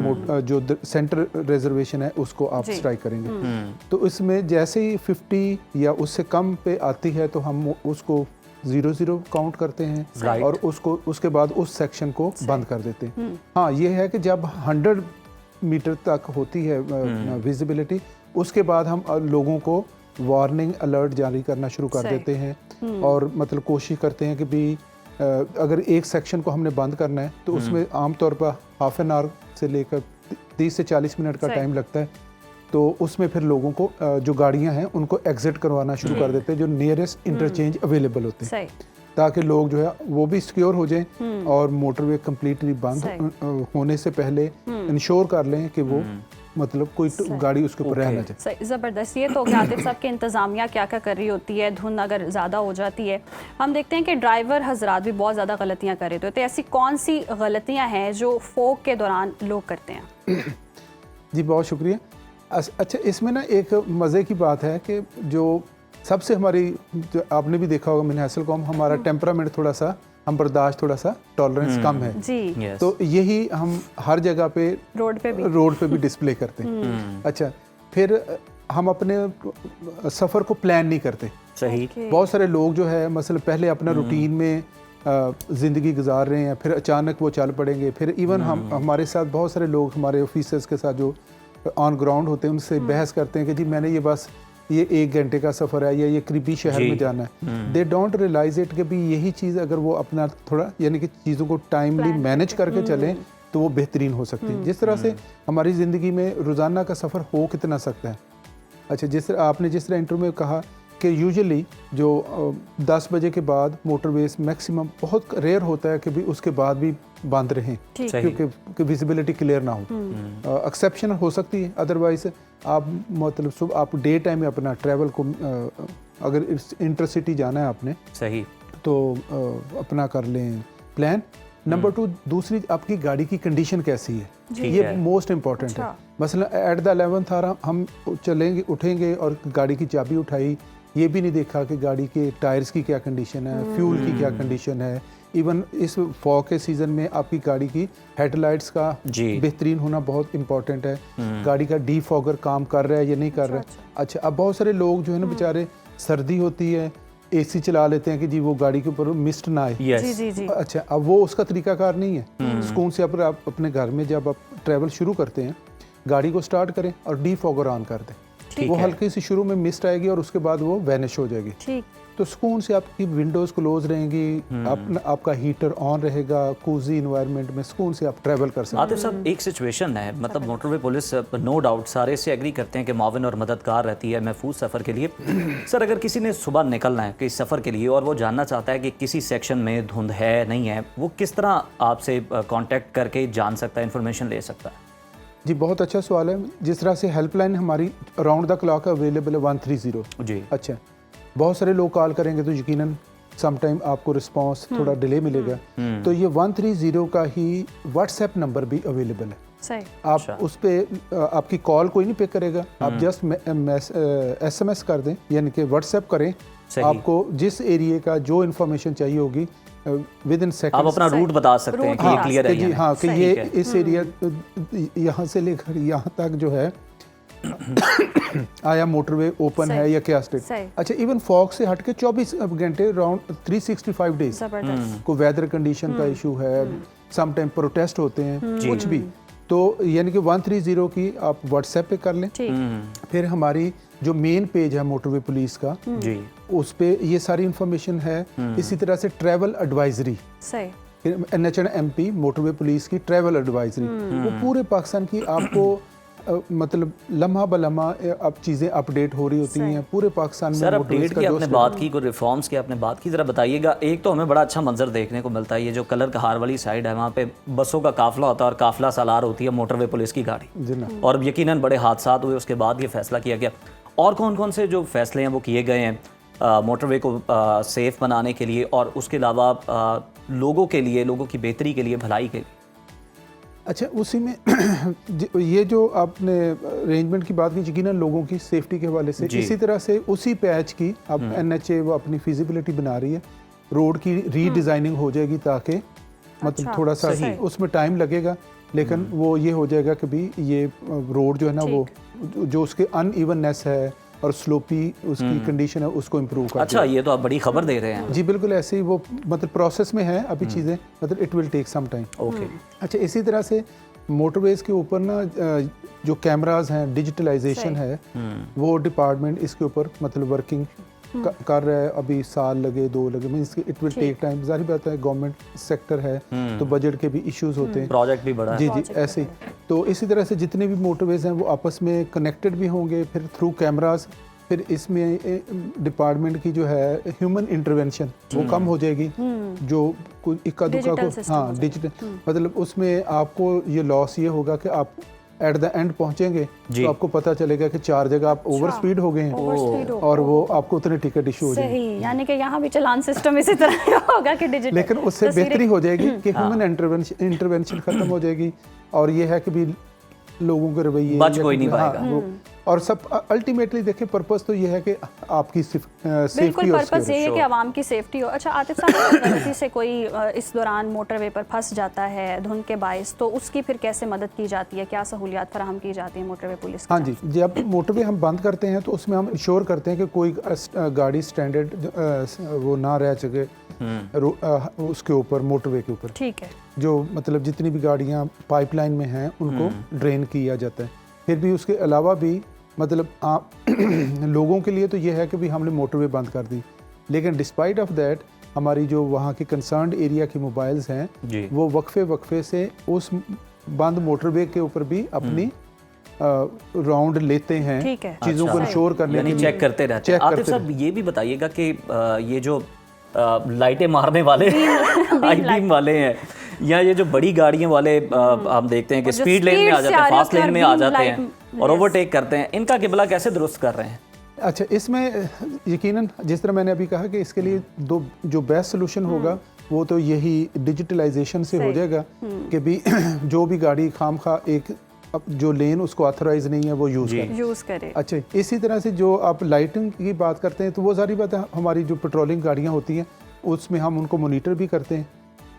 जो सेंटर रिजर्वेशन है उसको आप स्ट्राइक करेंगे। तो इसमें जैसे ही 50 या उससे कम पे आती है तो हम उसको 0 काउंट करते हैं और उसके बाद उस सेक्शन को बंद कर देते हैं। हाँ, ये है कि जब 100 मीटर तक होती है विजिबिलिटी, उसके बाद हम लोगों को वार्निंग अलर्ट जारी करना शुरू कर देते हैं और मतलब कोशिश करते हैं कि भी अगर एक सेक्शन को हमने बंद करना है तो उसमें आमतौर पर हाफ एन आवर से लेकर 30 से 40 मिनट का टाइम लगता है। तो उसमें फिर लोगों को जो गाड़ियां हैं उनको एग्जिट करवाना शुरू कर देते हैं जो नियरेस्ट इंटरचेंज अवेलेबल होते हैं, ताकि लोग जो है वो भी सिक्योर हो जाएं और मोटरवे कम्प्लीटली बंद होने से पहले इंश्योर कर लें कि वो मतलब कोई गाड़ी उसके ऊपर रह ना जाए। सही, ज़बरदस्त। ये तो आतिफ साहब की इंतज़ामिया क्या क्या कर रही होती है धुंध अगर ज़्यादा हो जाती है। हम देखते हैं कि ड्राइवर हजरात भी बहुत ज़्यादा गलतियाँ कर रहे होते हैं। ऐसी कौन सी गलतियाँ हैं जो फोग के दौरान लोग करते हैं? जी बहुत शुक्रिया। अच्छा, इसमें ना एक मज़े की बात है कि जो सबसे हमारी जो आपने भी देखा होगा मैंने हासिल कौम, हमारा टेम्परामेंट थोड़ा सा, हम बर्दाश्त थोड़ा सा टॉलरेंस कम है जी। तो यही हम हर जगह पे रोड पे भी डिस्प्ले करते हैं। अच्छा, फिर हम अपने सफ़र को प्लान नहीं करते। सही। बहुत सारे लोग जो है मसलन पहले अपना रूटीन में ज़िंदगी गुजार रहे हैं, फिर अचानक वो चल पड़ेंगे। फिर इवन हमारे साथ बहुत सारे लोग हमारे ऑफिसर्स के साथ जो ऑन ग्राउंड होते हैं उनसे बहस करते हैं कि जी मैंने ये बस ये 1 घंटे का सफ़र है या ये करीबी शहर में जाना है। दे डोंट रियलाइज इट कि भी यही चीज़ अगर वो अपना थोड़ा यानी कि चीज़ों को टाइमली मैनेज करके चलें तो वो बेहतरीन हो सकती है। जिस तरह से हमारी ज़िंदगी में रोज़ाना का सफ़र हो कितना सकता है। अच्छा, जिस तरह इंटरव्यू में कहा कि यूजुअली जो 10 बजे के बाद मोटरवेज मैक्सिमम बहुत रेयर होता है कि भी उसके बाद भी बंद रहें क्योंकि विजिबिलिटी क्लियर ना हो। एक्सेप्शन हो सकती है, अदरवाइज आप मतलब सुबह आप डे टाइम में अपना ट्रैवल को अगर इंटरसिटी जाना है आपने सही तो अपना कर लें प्लान। नंबर 2, दूसरी आपकी गाड़ी की कंडीशन कैसी है, ये मोस्ट इम्पॉर्टेंट है। मसलन एट द 11th आवर हम चलेंगे, उठेंगे और गाड़ी की चाबी उठाई, ये भी नहीं देखा कि गाड़ी के टायर्स की क्या कंडीशन है, फ्यूल की क्या कंडीशन है। इवन इस फॉग के सीज़न में आपकी गाड़ी की हेडलाइट्स का बेहतरीन होना बहुत इंपॉर्टेंट है। गाड़ी का डीफॉगर काम कर रहा है या नहीं कर रहा है। अच्छा, अब बहुत सारे लोग जो है ना बेचारे, सर्दी होती है, एसी चला लेते हैं कि जी वो गाड़ी के ऊपर मिस्ट ना आए। जी। अच्छा, अब वो उसका तरीकाकार नहीं है। सुकून से आप अपने घर में जब आप ट्रैवल शुरू करते हैं, गाड़ी को स्टार्ट करें और डीफॉगर ऑन कर दें। वो हल्की सी शुरू में मिस्ट आएगी और उसके बाद वो वैनिश हो जाएगी। तो सुकून से आपकी विंडोज़ क्लोज रहेंगी, आपका हीटर ऑन रहेगा, कोजी इन्वायरमेंट में सुकून से आप ट्रैवल कर सकते हैं। आतिफ साहब, एक सिचुएशन है, मतलब मोटरवे पुलिस नो डाउट सारे से एग्री करते हैं कि माविन और मददगार रहती है महफूज सफ़र के लिए। सर, अगर किसी ने सुबह निकलना है किसी सफ़र के लिए और वो जानना चाहता है कि किसी सेक्शन में धुंध है नहीं है, वो किस तरह आपसे कांटेक्ट करके जान सकता है, इन्फॉर्मेशन ले सकता है? जी, बहुत अच्छा सवाल है। जिस तरह से हेल्पलाइन हमारी अराउंड द क्लॉक अवेलेबल है 130 जी। अच्छा, बहुत सारे लोग कॉल करेंगे तो यकीनन सम टाइम आपको रिस्पांस थोड़ा डिले मिलेगा। तो ये 130 का ही व्हाट्सएप नंबर भी अवेलेबल है। सही। आप उस पर आपकी कॉल कोई नहीं पिक करेगा, आप जस्ट SMS कर दें, यानी कि व्हाट्सएप करें। आपको जिस एरिया का जो इन्फॉर्मेशन चाहिए होगी विद इन सेकंड आप अपना रूट बता सकते हैं कि ये क्लियर है जी। हाँ, कि ये इस एरिया यहाँ से लेकर यहाँ तक जो है आया मोटरवे ओपन है या क्या स्टेट। अच्छा, इवन फॉग से हट के 24 घंटे राउंड 365 डेज को वेदर कंडीशन का इशू है, सम टाइम प्रोटेस्ट होते हैं, कुछ भी, तो यानी कि 130 की आप व्हाट्सएप पे कर लें। फिर हमारी जो मेन पेज है मोटरवे पुलिस का जी, उस पे ये सारी इंफॉर्मेशन है। इसी तरह से travel advisory, NHMP motorway police की ट्रैवल एडवाइजरी, वो पूरे पाकिस्तान की आपको मतलब लम्हा बलम्हा अब चीज़ें अपडेट हो रही होती हैं पूरे पाकिस्तान में। सर, अपडेट की आपने बात की, कोई रिफॉर्म्स की आपने बात की, ज़रा बताइएगा। एक तो हमें बड़ा अच्छा मंजर देखने को मिलता है, ये जो कलर कहार वाली साइड है, वहाँ पे बसों का काफिला होता है और काफिला सालार होती है मोटरवे पुलिस की गाड़ी, और यकीनन बड़े हादसात हुए, उसके बाद ये फैसला किया गया। और कौन कौन से जो फैसले हैं वो किए गए हैं मोटरवे को सेफ़ बनाने के लिए, और उसके अलावा लोगों के लिए, लोगों की बेहतरी के लिए, भलाई के लिए? अच्छा, उसी में ये जो आपने अरेंजमेंट की बात की, यकीनन लोगों की सेफ्टी के हवाले से, इसी तरह से उसी पैच की अब NHA वो अपनी फिजिबिलिटी बना रही है, रोड की रीडिज़ाइनिंग हो जाएगी ताकि मतलब थोड़ा सा उसमें टाइम लगेगा, लेकिन वो ये हो जाएगा कि भी ये रोड जो है ना वो जो उसके अनइवननेस है और स्लोपी उसकी कंडीशन है उसको इम्प्रूव कर। अच्छा, ये तो आप बड़ी खबर दे रहे हैं। जी बिल्कुल, ऐसे ही वो मतलब प्रोसेस में है अभी चीज़ें, मतलब it will take some time. Okay. अच्छा, इसी तरह से मोटरवेज के ऊपर ना जो कैमरास हैं, डिजिटलाइजेशन है, वो डिपार्टमेंट इसके ऊपर मतलब वर्किंग कर रहा है। अभी साल लगे, 2 लगे, means it will take time. जाहिर बात है गवर्नमेंट सेक्टर है तो बजट के भी इश्यूज होते हैं, प्रोजेक्ट भी बड़ा है। जी जी, ऐसे ही। तो इसी तरह से जितने भी मोटरवेज हैं वो आपस में कनेक्टेड भी होंगे, फिर थ्रू कैमरास। फिर इसमें डिपार्टमेंट की जो है ह्यूमन इंटरवेंशन वो कम हो जाएगी, जो इक्का दुक्का को, हाँ डिजिटल, मतलब उसमें आपको ये लॉस ये होगा कि आप एट द एंड पहुंचेंगे तो आपको पता चलेगा कि 4 जगह आप ओवर स्पीड हो गए हैं और वो आपको उतने टिकट इशू हो जाएंगे। यानी कि यहाँ भी चालान सिस्टम इसी तरह होगा कि डिजिटल, लेकिन उससे बेहतरी हो जाएगी कि ह्यूमन इंटरवेंशन खत्म हो जाएगी, और ये है कि भी लोगों के रवैये बच कोई नहीं पाएगा। और सब अल्टीमेटली देखिए पर्पस तो ये है कि आपकी सेफ्टी, बिल्कुल पर्पस ये है कि आवाम की सेफ्टी हो। अच्छा आतिफ साहब, गलती से कोई इस दौरान मोटरवे पर फंस जाता है धुंध के बायस, तो उसकी फिर कैसे मदद की जाती है, क्या सहूलियात फराहम की जाती है मोटरवे पुलिस की? हाँ जी, जब मोटरवे हम बंद करते हैं तो उसमें हम इंश्योर करते हैं कि कोई गाड़ी स्टैंडर्ड वो ना रह सके उसके ऊपर, मोटरवे के ऊपर। ठीक है। जो मतलब जितनी भी गाड़ियाँ पाइपलाइन में हैं उनको ड्रेन किया जाता है। फिर भी उसके अलावा भी मतलब आप लोगों के लिए तो ये है कि भी हमने मोटरवे बंद कर दी, लेकिन डिस्पाइट ऑफ दैट हमारी जो वहाँ के कंसर्न्ड एरिया के मोबाइल्स हैं वो वक्फे से उस बंद मोटरवे के ऊपर भी अपनी राउंड लेते हैं, चीज़ों को इंश्योर करने के लिए चेक करते रहते हैं। आतिफ साहब, ये भी बताइएगा कि ये जो लाइटें मारने वाले हाई बीम वाले हैं, या ये जो बड़ी गाड़ियां वाले हम देखते हैं कि स्पीड लेन में आ जाते हैं, फास्ट लेन में आ जाते हैं और ओवरटेक करते हैं, इनका किबला कैसे दुरुस्त कर रहे हैं? अच्छा, इसमें यकीनन जिस तरह मैंने अभी कहा कि इसके लिए दो जो बेस्ट सोल्यूशन होगा वो तो यही डिजिटलाइजेशन से हो जाएगा कि भी जो भी गाड़ी खामखा एक जो लेन उसको ऑथराइज नहीं है वो यूज़ करे। अच्छा, इसी तरह से जो आप लाइटिंग की बात करते हैं तो वो सारी बात है, हमारी जो पेट्रोलिंग गाड़ियाँ होती हैं उसमें हम उनको मोनीटर भी करते हैं,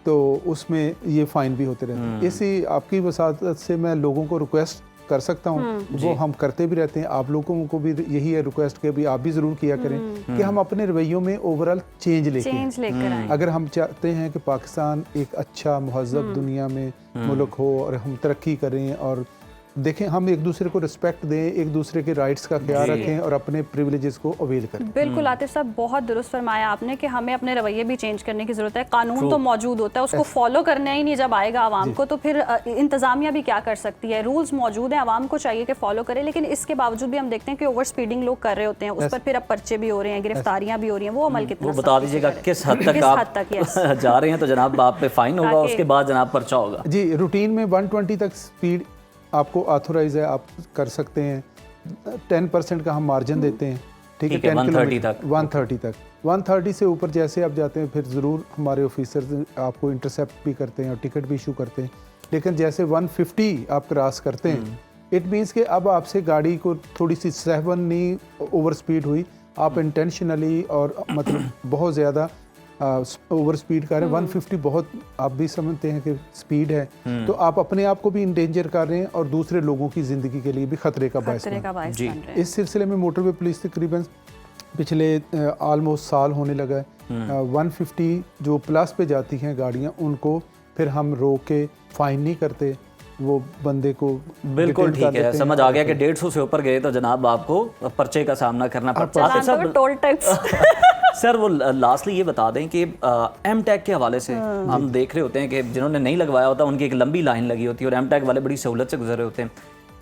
तो उसमें ये फ़ाइन भी होते रहते हैं। इसी आपकी वसात से मैं लोगों को रिक्वेस्ट कर सकता हूँ, वो हम करते भी रहते हैं, आप लोगों को भी यही है रिक्वेस्ट कि भी आप भी ज़रूर किया करें कि हम अपने रवैयों में ओवरऑल चेंज लेकर आएं। अगर हम चाहते हैं कि पाकिस्तान एक अच्छा महज़ब दुनिया में मुल्क हो और हम तरक्की करें और देखें, हम एक दूसरे को रिस्पेक्ट दें, एक दूसरे के राइट्स का ख्याल रखें और अपने प्रिविलेजेस को अवेल करें। बिल्कुल आतिफ साहब, बहुत दुरुस्त फरमाया आपने कि हमें अपने रवैये भी चेंज करने की ज़रूरत है। कानून तो मौजूद होता है, उसको फॉलो करना ही नहीं जब आएगा आवाम को, तो फिर इंतज़ामिया भी क्या कर सकती है। रूल्स मौजूद हैं, आवाम को चाहिए कि फॉलो करे, लेकिन इसके बावजूद भी हम देखते हैं कि ओवर स्पीडिंग लोग कर रहे होते हैं, उस पर फिर अब पर्चे भी हो रहे हैं, गिरफ्तारियां भी हो रही हैं, वो अमल कितना बता दीजिएगा किस हद तक आप जा रहे हैं, तो जनाब आप पे फाइन होगा, उसके बाद जनाब पर्चा होगा। जी, रूटीन में 120 तक स्पीड आपको ऑथोराइज है, आप कर सकते हैं। 10% का हम मार्जिन देते हैं, ठीक है, 130 तक 130 से ऊपर जैसे आप जाते हैं फिर ज़रूर हमारे ऑफिसर आपको इंटरसेप्ट भी करते हैं और टिकट भी इशू करते हैं। लेकिन जैसे 150 आप क्रॉस करते हैं, इट मीन्स कि अब आपसे गाड़ी को थोड़ी सी सहवन नहीं ओवर स्पीड हुई, आप इंटेंशनली और मतलब बहुत ज़्यादा ओवर स्पीड कर रहे हैं। 150 बहुत आप भी समझते हैं कि स्पीड है, तो आप अपने आप को भी इंडेंजर कर रहे हैं और दूसरे लोगों की ज़िंदगी के लिए भी खतरे का बायस बन रहे हैं। इस सिलसिले में मोटरवे पुलिस तकरीबन पिछले ऑलमोस्ट साल होने लगा है, 150 जो प्लस पे जाती हैं गाड़ियाँ उनको फिर हम रोक के फाइन नहीं करते, वो बंदे को बिल्कुल ठीक है, समझ आ गया कि 150 से ऊपर गए तो जनाब आपको पर्चे का सामना करना पड़ता है। टोल टैक्स सर वो लास्टली ये बता दें कि एम टैग के हवाले से हम देख रहे होते हैं कि जिन्होंने नहीं लगवाया होता उनकी एक लंबी लाइन लगी होती है और एम टैग वाले बड़ी सहूलत से गुजर रहे होते हैं।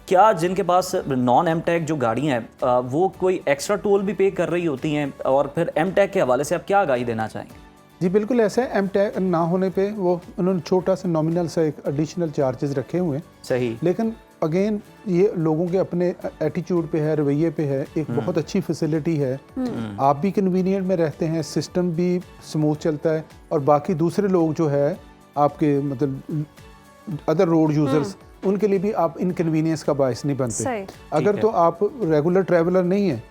क्या जिनके पास नॉन एम टैग जो गाड़ियाँ हैं वो कोई एक्स्ट्रा टोल भी पे कर रही होती हैं, और फिर एम टैग के हवाले से आप क्या आगाही देना चाहेंगे? जी बिल्कुल ऐसा है, एम टैग ना होने पे वो उन्होंने छोटा सा नॉमिनल सा एक एडिशनल चार्जेस रखे हुए हैं, सही, लेकिन अगेन ये लोगों के अपने एटीट्यूड पे है, रवैये पे है। एक बहुत अच्छी फैसिलिटी है, आप भी कन्वीनियंट में रहते हैं, सिस्टम भी स्मूथ चलता है और बाकी दूसरे लोग जो है आपके मतलब अदर रोड यूजर्स उनके लिए भी आप इनकन्वीनियंस का बायस नहीं बनते। अगर तो आप रेगुलर ट्रैवलर नहीं है,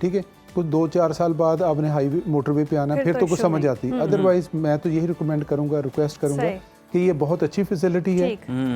ठीक है, कुछ 2-4 साल बाद आपने हाईवे मोटरवे पे आना, फिर तो कुछ समझ आती है। अदरवाइज मैं तो यही रिकमेंड करूंगा, रिक्वेस्ट करूंगा कि ये बहुत अच्छी फैसिलिटी है,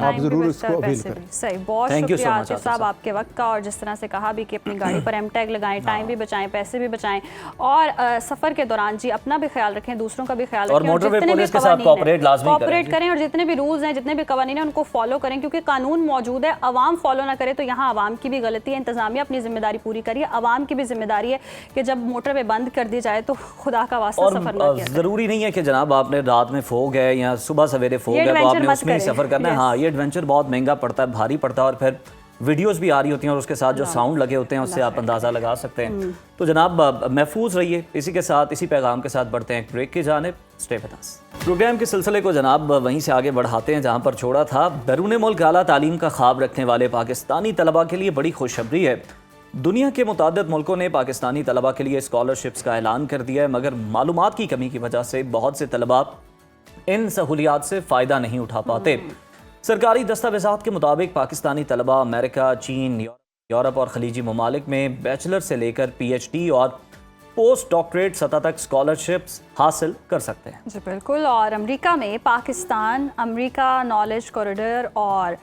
आप जरूर इसको अवेल करें। सही, बहुत शुक्रिया आतिफ साहब आपके वक्त का, और जिस तरह से कहा भी कि अपनी गाड़ी पर एम टैग लगाएं, टाइम भी बचाएं, पैसे भी बचाएं और सफर के दौरान जी अपना भी ख्याल रखें, दूसरों का भी ख्याल रखें, और मोटरवे पुलिस के साथ कोऑपरेट करें और जितने भी रूल्स हैं, जितने भी कवानीन हैं उनको फॉलो करें, क्योंकि कानून मौजूद है। अवाम फॉलो ना करे तो यहाँ अवाम की भी गलती है। इंतजामिया अपनी जिम्मेदारी पूरी करिए, अवाम की भी जिम्मेदारी है कि जब मोटरवे बंद कर दी जाए तो खुदा का वास्ता सफर ना किया। जरूरी नहीं है कि जनाब आपने रात में फोग है या सुबह सवेरे फोग है तो आपने उसमें ही सफर करना है। हाँ, ये एडवेंचर बहुत महंगा पड़ता है, भारी पड़ता है, और फिर वीडियोस भी आ रही होती हैं और उसके साथ जो साउंड लगे होते हैं उससे आप अंदाज़ा लगा सकते हैं। तो जनाब महफूज रहिए। इसी के साथ, इसी पैगाम के साथ बढ़ते हैं एक ब्रेक की जानिब। Stay with us. प्रोग्राम के सिलसिले को जनाब वहीं से आगे बढ़ाते हैं जहाँ पर छोड़ा था। बैरून मुल्क आला तालीम का ख्वाब रखने वाले पाकिस्तानी तलबा के लिए बड़ी खुशखबरी है। दुनिया के मुताद्दिद मुल्कों ने पाकिस्तानी तलबा के लिए स्कॉलरशिप्स का ऐलान कर दिया है, मगर मालूमात की कमी की वजह से बहुत से तलबा इन सहूलियात से फ़ायदा नहीं उठा पाते। सरकारी दस्तावेज़ात के मुताबिक पाकिस्तानी तलबा अमेरिका, चीन, यूरोप और खलीजी ममालिक में बैचलर से लेकर PhD और पोस्ट डॉक्टरेट सतह तक स्कॉलरशिप्स हासिल कर सकते हैं। जी बिल्कुल। और अमेरिका में पाकिस्तान अमेरिका नॉलेज कॉरिडोर और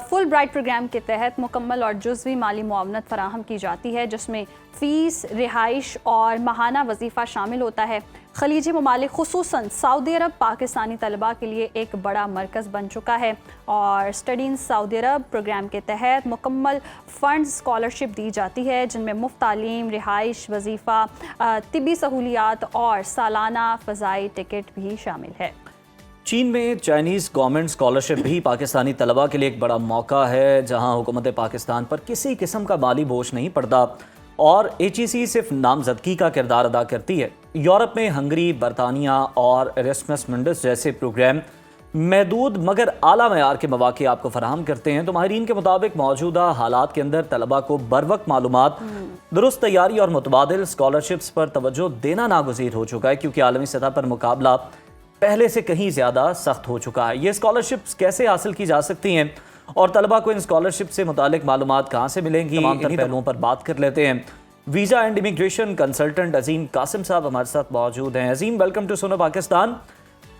फुल ब्राइट प्रोग्राम के तहत मुकम्मल और जुज़वी माली मुआवनत फराहम की जाती है, जिसमें फ़ीस, रिहाइश और माहाना वजीफ़ा शामिल होता है। खलीजी ममालिक खुसूसन सऊदी अरब पाकिस्तानी तलबा के लिए एक बड़ा मरकज़ बन चुका है और study in Saudi Arab program के तहत मुकम्मल फ़ंड स्कॉलरशिप दी जाती है, जिनमें मुफ्त तालीम, रिहाइश, वजीफ़ा, तिब्बी सहूलियात और सालाना फ़ज़ाई टिकट भी शामिल है। चीन में चाइनीज़ गवर्नमेंट स्कॉलरशिप भी पाकिस्तानी तलबा के लिए एक बड़ा मौका है, जहां हुकूमत पाकिस्तान पर किसी किस्म का माली बोझ नहीं पड़ता और HEC सिर्फ नामजदगी का किरदार अदा करती है। यूरोप में हंगरी, बरतानिया और एरास्मस मुंडस जैसे प्रोग्राम महदूद मगर आला मयार के मौक़े आपको फराहम करते हैं। तो माहिरीन के मुताबिक मौजूदा हालात के अंदर तलबा को बरवक्त मालूमात, दुरुस्त तैयारी और मुतबादिल स्कॉलरशिप्स पर तवज्जो देना नागुज़ीर हो चुका है, क्योंकि आलमी सतह पर मुकाबला पहले से कहीं ज़्यादा सख्त हो चुका है। ये स्कॉलरशिप्स कैसे हासिल की जा सकती हैं और तलबा को इन स्कॉलरशिप से मुतालिक मालूमात कहाँ से मिलेंगी, तमाम पहलुओं पर बात कर लेते हैं। वीज़ा एंड इमिग्रेशन कंसल्टेंट अजीम कासिम साहब हमारे साथ मौजूद हैं। अजीम, वेलकम टू सुनो पाकिस्तान।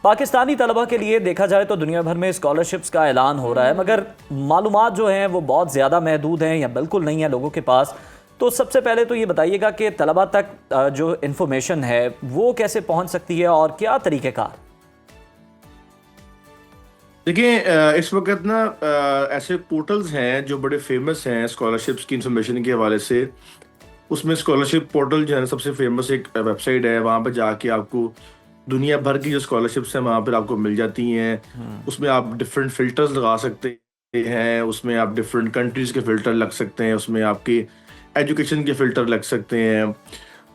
पाकिस्तानी तलबा के लिए देखा जाए तो दुनिया भर में स्कॉलरशिप्स का ऐलान हो रहा है, मगर मालूमात जो हैं वो बहुत ज़्यादा महदूद हैं या बिल्कुल नहीं है लोगों के पास। तो सबसे पहले तो ये बताइएगा कि तलबा तक जो इन्फॉर्मेशन है वो कैसे पहुंच सकती है और क्या तरीक़ेकार? देखिए, इस वक्त ना ऐसे पोर्टल्स हैं जो बड़े फेमस हैं स्कॉलरशिप्स की इंफॉर्मेशन के हवाले से। उसमें स्कॉलरशिप पोर्टल जो है सबसे फेमस एक वेबसाइट है, वहाँ पर जाके आपको दुनिया भर की जो स्कॉलरशिप्स हैं वहाँ पर आपको मिल जाती हैं। उसमें आप डिफरेंट फ़िल्टर्स लगा सकते हैं, उसमें आप डिफरेंट कंट्रीज़ के फ़िल्टर लग सकते हैं, उसमें आपके एजुकेशन के फ़िल्टर लग सकते हैं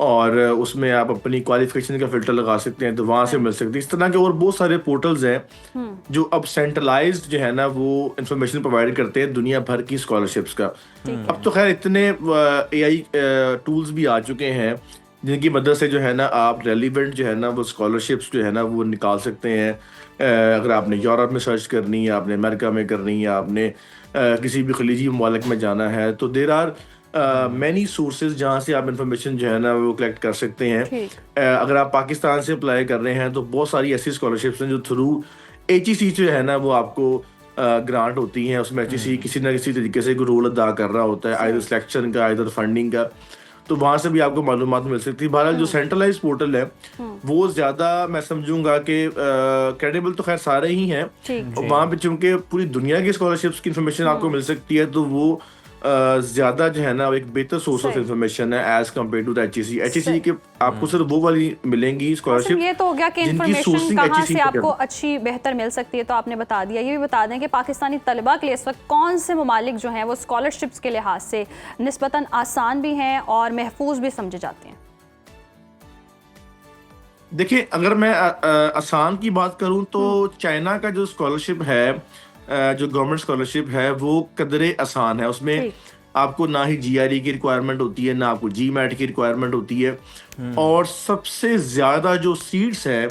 और उसमें आप अपनी क्वालिफिकेशन का फ़िल्टर लगा सकते हैं, तो वहाँ से मिल सकती है। इस तरह के और बहुत सारे पोर्टल्स हैं जो अब सेंट्रलाइज्ड जो है ना वो इंफॉर्मेशन प्रोवाइड करते हैं दुनिया भर की स्कॉलरशिप्स का। अब तो खैर इतने AI टूल्स भी आ चुके हैं जिनकी मदद से जो है ना आप रेलिवेंट जो है ना वो स्कॉलरशिप्स जो है ना वो निकाल सकते हैं। अगर आपने यूरोप में सर्च करनी है, आपने अमेरिका में करनी है, आपने किसी भी खलीजी ममालिक में जाना है, तो देर आर मैनी सोर्सेज जहाँ से आप इंफॉर्मेशन जो है ना वो कलेक्ट कर सकते हैं। अगर आप पाकिस्तान से अप्लाई कर रहे हैं तो बहुत सारी ऐसी स्कॉलरशिप्स हैं जो थ्रू HEC जो है ना वो आपको ग्रांट होती हैं। उसमें HEC किसी ना किसी तरीके से रोल अदा कर रहा होता है, आइदर सिलेक्शन का, आइदर फंडिंग का, तो वहाँ से भी आपको मालूमात मिल सकती है। बहरहाल जो सेंट्रलाइज पोर्टल है वो ज़्यादा मैं समझूंगा कि क्रेडिबल तो खैर सारे ही हैं, वहाँ पे चूंकि पूरी दुनिया की स्कॉलरशिप्स की इंफॉर्मेशन आपको मिल सकती है, तो वो ज्यादा जो है ना एक बेहतर सोर्स ऑफ इंफॉर्मेशन है as compare to the HEC के आपको सिर्फ वो वाली मिलेंगी स्कॉलरशिप। ये तो हो गया कि इंफॉर्मेशन कहाँ से आपको अच्छी बेहतर मिल सकती है, तो आपने बता दिया। ये भी बता दें कि पाकिस्तानी तलबा के लिए इस वक्त कौन से ममालिक जो हैं वो स्कॉलरशिप्स के लिहाज से निस्बतन आसान भी हैं और महफूज भी समझे जाते हैं? देखिए, अगर मैं आसान की बात करूं तो चाइना का जो स्कॉलरशिप है, जो गवर्नमेंट स्कॉलरशिप है, वो कदरे आसान है। उसमें आपको ना ही GRE की रिक्वायरमेंट होती है, ना आपको GMAT की रिक्वायरमेंट होती है, और सबसे ज्यादा जो सीट्स है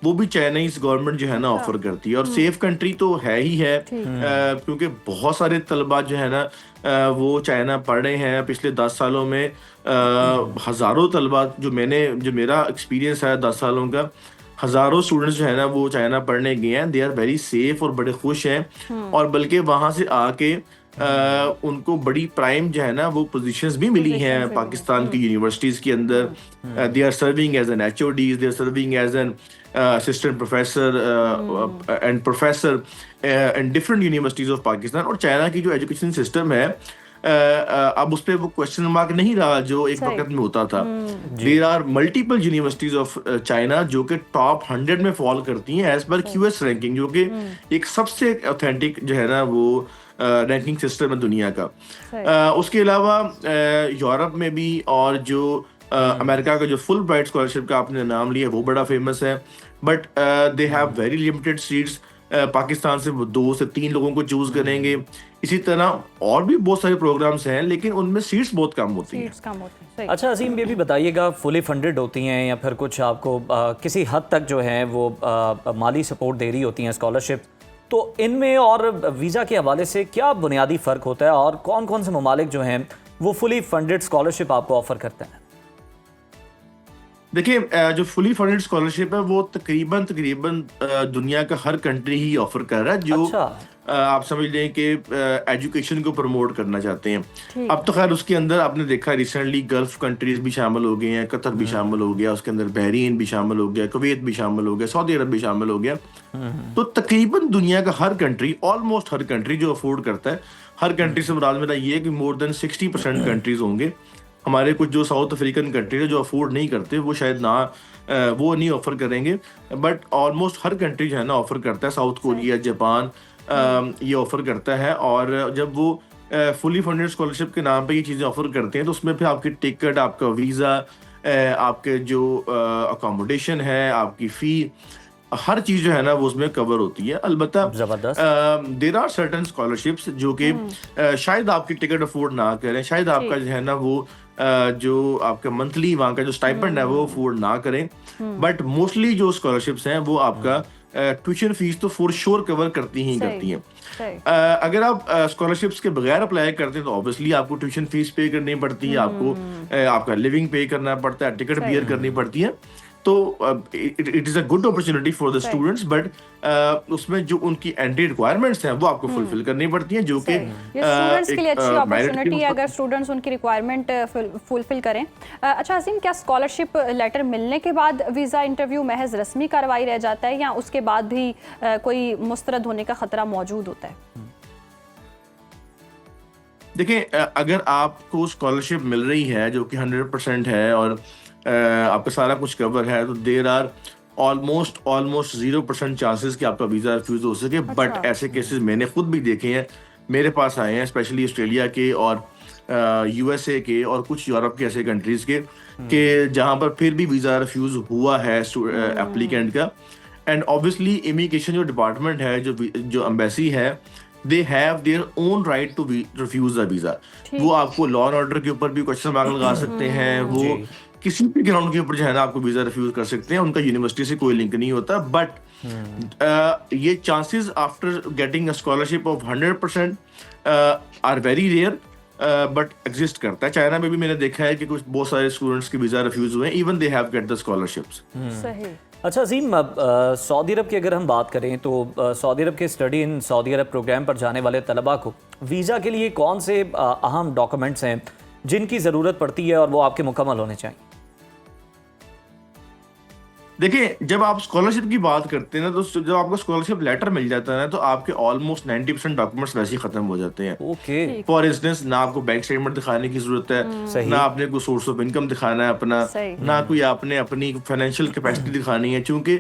वो भी चाइनीज गवर्नमेंट जो है ना ऑफर करती है। और सेफ कंट्री तो है ही है, क्योंकि बहुत सारे तलबा जो है ना वो चाइना पढ़ रहे हैं। पिछले 10 सालों में हज़ारों तलबा जो मेरा एक्सपीरियंस है 10 सालों का, हज़ारों स्टूडेंट्स जो है ना वो चाइना पढ़ने गए हैं। दे आर वेरी सेफ और बड़े खुश हैं, और बल्कि वहाँ से आके उनको बड़ी प्राइम जो है ना वो पोजीशंस भी मिली हैं पाकिस्तान की यूनिवर्सिटीज़ के अंदर। They are serving as an HODs, they are serving as an assistant professor and professor in different universities of Pakistan. और चाइना की जो एजुकेशन सिस्टम है अब उस पर वो क्वेश्चन मार्क नहीं रहा जो एक वक्त में होता था। There are multiple universities of China जो कि टॉप 100 में फॉल करती हैं एज पर QS रैंकिंग, जो कि एक सबसे ऑथेंटिक जो है ना वो रैंकिंग सिस्टम है दुनिया का। उसके अलावा यूरोप में भी, और जो अमेरिका का जो फुल ब्राइट स्कॉलरशिप का आपने नाम लिया वो बड़ा फेमस है, but they have very limited seats. Pakistan से वो 2 से 3 लोगों को चूज करेंगे। इसी तरह और भी बहुत सारे प्रोग्राम्स हैं, लेकिन उनमें सीट्स बहुत कम होती हैं। अच्छा अजीम, ये भी बताइएगा, फुली फंडेड होती हैं या फिर कुछ आपको किसी हद तक जो है वो माली सपोर्ट दे रही होती हैं स्कॉलरशिप, तो इनमें और वीज़ा के हवाले से क्या बुनियादी फ़र्क होता है और कौन कौन से ममालिक जो हैं वो फुली फंडेड स्कॉलरशिप आपको ऑफर करते हैं? देखिए, जो फुली फंडेड स्कॉलरशिप है वो तकरीबन दुनिया का हर कंट्री ही ऑफर कर रहा है जो आप समझ लें कि एजुकेशन को प्रमोट करना चाहते हैं। अब तो खैर उसके अंदर आपने देखा रिसेंटली गल्फ कंट्रीज भी शामिल हो गए हैं, कतर भी शामिल हो गया, उसके अंदर बहरीन भी शामिल हो गया, कुवैत भी शामिल हो गया, सऊदी अरब भी शामिल हो गया। तो तकरीबन दुनिया का हर कंट्री, ऑलमोस्ट हर कंट्री जो अफोर्ड करता है, हर कंट्री से मुराद मेरा ये है कि मोर देन 60% कंट्रीज होंगे। हमारे कुछ जो साउथ अफ्रीकन कंट्री है जो अफोर्ड नहीं करते वो शायद ना वो नहीं ऑफर करेंगे, बट ऑलमोस्ट हर कंट्री जो है ना ऑफर करता है। साउथ कोरिया, जापान ये ऑफर करता है। और जब वो फुली फंडेड स्कॉलरशिप के नाम पे ये चीज़ें ऑफर करते हैं तो उसमें फिर आपकी टिकट, आपका वीज़ा, आपके जो अकोमोडेशन है, आपकी फ़ी, हर चीज जो है ना वो उसमें कवर होती है। अलबत्ता जबरदस्त। देयर आर सर्टेन स्कॉलरशिप्स जो कि शायद आपकी टिकट अफोर्ड ना करें, शायद आपका जो है ना वो जो आपका मंथली वहाँ का जो स्टाइपेंड है वो अफोर्ड ना करें, बट मोस्टली जो स्कॉलरशिप्स हैं वो आपका ट्यूशन फीस तो फॉर श्योर कवर करती ही करती हैं। अगर आप स्कॉलरशिप्स के बगैर अप्लाई करते हैं तो ऑब्वियसली आपको ट्यूशन फीस पे करनी पड़ती है, आपको आपका लिविंग पे करना पड़ता है, टिकट बियर करनी पड़ती है। तो it is a good opportunity for the students, but उसमें जो उनकी एंट्री रिक्वायरमेंट्स हैं वो आपको फुलफिल करनी पड़ती हैं, जो कि स्टूडेंट्स के लिए अच्छी अपॉर्चुनिटी है अगर स्टूडेंट्स उनकी रिक्वायरमेंट फुलफिल करें। अच्छा अजीम, क्या स्कॉलरशिप लेटर मिलने के बाद वीज़ा इंटरव्यू महज रस्मी कार्रवाई रह जाता है या उसके बाद भी कोई मुस्तरद होने का खतरा मौजूद होता है? देखिए, अगर आपको स्कॉलरशिप मिल रही है जो कि 100% है और आपका सारा कुछ कवर है, तो देर आर ऑलमोस्ट 0% चांसेस कि आपका वीज़ा रिफ्यूज़ हो सके। बट ऐसे केसेस मैंने खुद भी देखे हैं, मेरे पास आए हैं, स्पेशली ऑस्ट्रेलिया के और यूएसए के और कुछ यूरोप के ऐसे कंट्रीज़ के कि जहाँ पर फिर भी वीज़ा रिफ्यूज़ हुआ है एप्लीकेंट का। एंड ऑब्वियसली इमिग्रेशन जो डिपार्टमेंट है, जो एम्बेसी है, they have their own right to refuse the visa. वो आपको लॉ एंड ऑर्डर के ऊपर भी क्वेश्चन मार्क लगा सकते हैं, वो किसी भी ग्राउंड के ऊपर जो है ना आपको वीज़ा रिफ्यूज कर सकते हैं, उनका यूनिवर्सिटी से कोई लिंक नहीं होता। बट ये chances after getting a scholarship of 100% are very rare, but exist करता है। चाइना में भी मैंने देखा है कि कुछ बहुत सारे स्टूडेंट्स के वीज़ा रिफ्यूज हुए, even they have get the scholarships. सही। अच्छा अजीम, सऊदी अरब की अगर हम बात करें तो सऊदी अरब के study in Saudi Arab program पर जाने वाले तलबा को वीज़ा के लिए कौन से अहम डॉक्यूमेंट्स हैं जिनकी ज़रूरत पड़ती है और वो आपके मुकम्मल होने चाहिए? देखिए, जब आप स्कॉलरशिप की बात करते हैं ना, तो जब आपको स्कॉलरशिप लेटर मिल जाता है ना, तो आपके ऑलमोस्ट 90% डॉक्यूमेंट्स वैसे ही खत्म हो जाते हैं। ओके। फॉर इंस्टेंस, ना आपको बैंक स्टेटमेंट दिखाने की जरूरत है, ना आपने कोई सोर्स ऑफ इनकम दिखाना है अपना, ना कोई आपने अपनी फाइनेंशियल कैपेसिटी दिखानी है। क्योंकि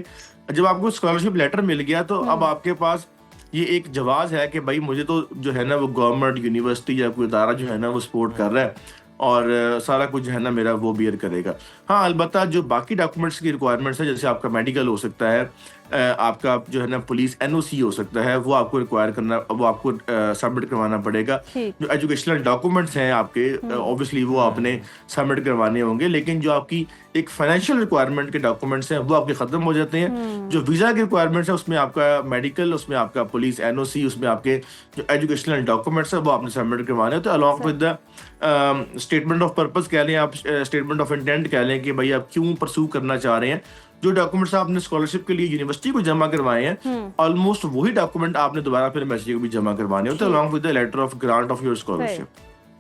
जब आपको स्कॉलरशिप लेटर मिल गया तो अब आपके पास ये एक जवाब है कि भाई मुझे तो जो है ना वो गवर्नमेंट, यूनिवर्सिटी या कोई इदारा जो है ना वो सपोर्ट कर रहा है और सारा कुछ जो है ना मेरा वो बियर करेगा। हाँ, अलबत्ता जो बाकी डॉक्यूमेंट्स की रिक्वायरमेंट्स है, जैसे आपका मेडिकल हो सकता है, आपका जो है ना पुलिस एनओसी हो सकता है, वो आपको रिक्वायर करना, वो आपको सबमिट करवाना पड़ेगा। जो एजुकेशनल डॉक्यूमेंट्स हैं आपके, ऑब्वियसली वो आपने सबमिट करवाने होंगे, लेकिन जो आपकी एक फाइनेंशियल रिक्वायरमेंट के डॉक्यूमेंट्स हैं वो आपके खत्म हो जाते हैं। जो वीज़ा के रिक्वायरमेंट्स है उसमें आपका मेडिकल, उसमें आपका पुलिस एनओसी, उसमें आपके जो एजुकेशनल डॉक्यूमेंट्स है वो आपने सबमिट करवाने होते हैं, along with the statement of purpose कह लें, आप स्टेटमेंट ऑफ इंटेंट कह लें कि भाई आप क्यों परस्यू करना चाह रहे हैं। जो डॉक्यूमेंट्स आपने स्कॉलरशिप के लिए यूनिवर्सिटी को जमा करवाए हैं, ऑलमोस्ट वही डॉक्यूमेंट आपने दोबारा फिर एम्बेसी को भी जमा करवाने होते हैं, along with the letter of grant of your scholarship.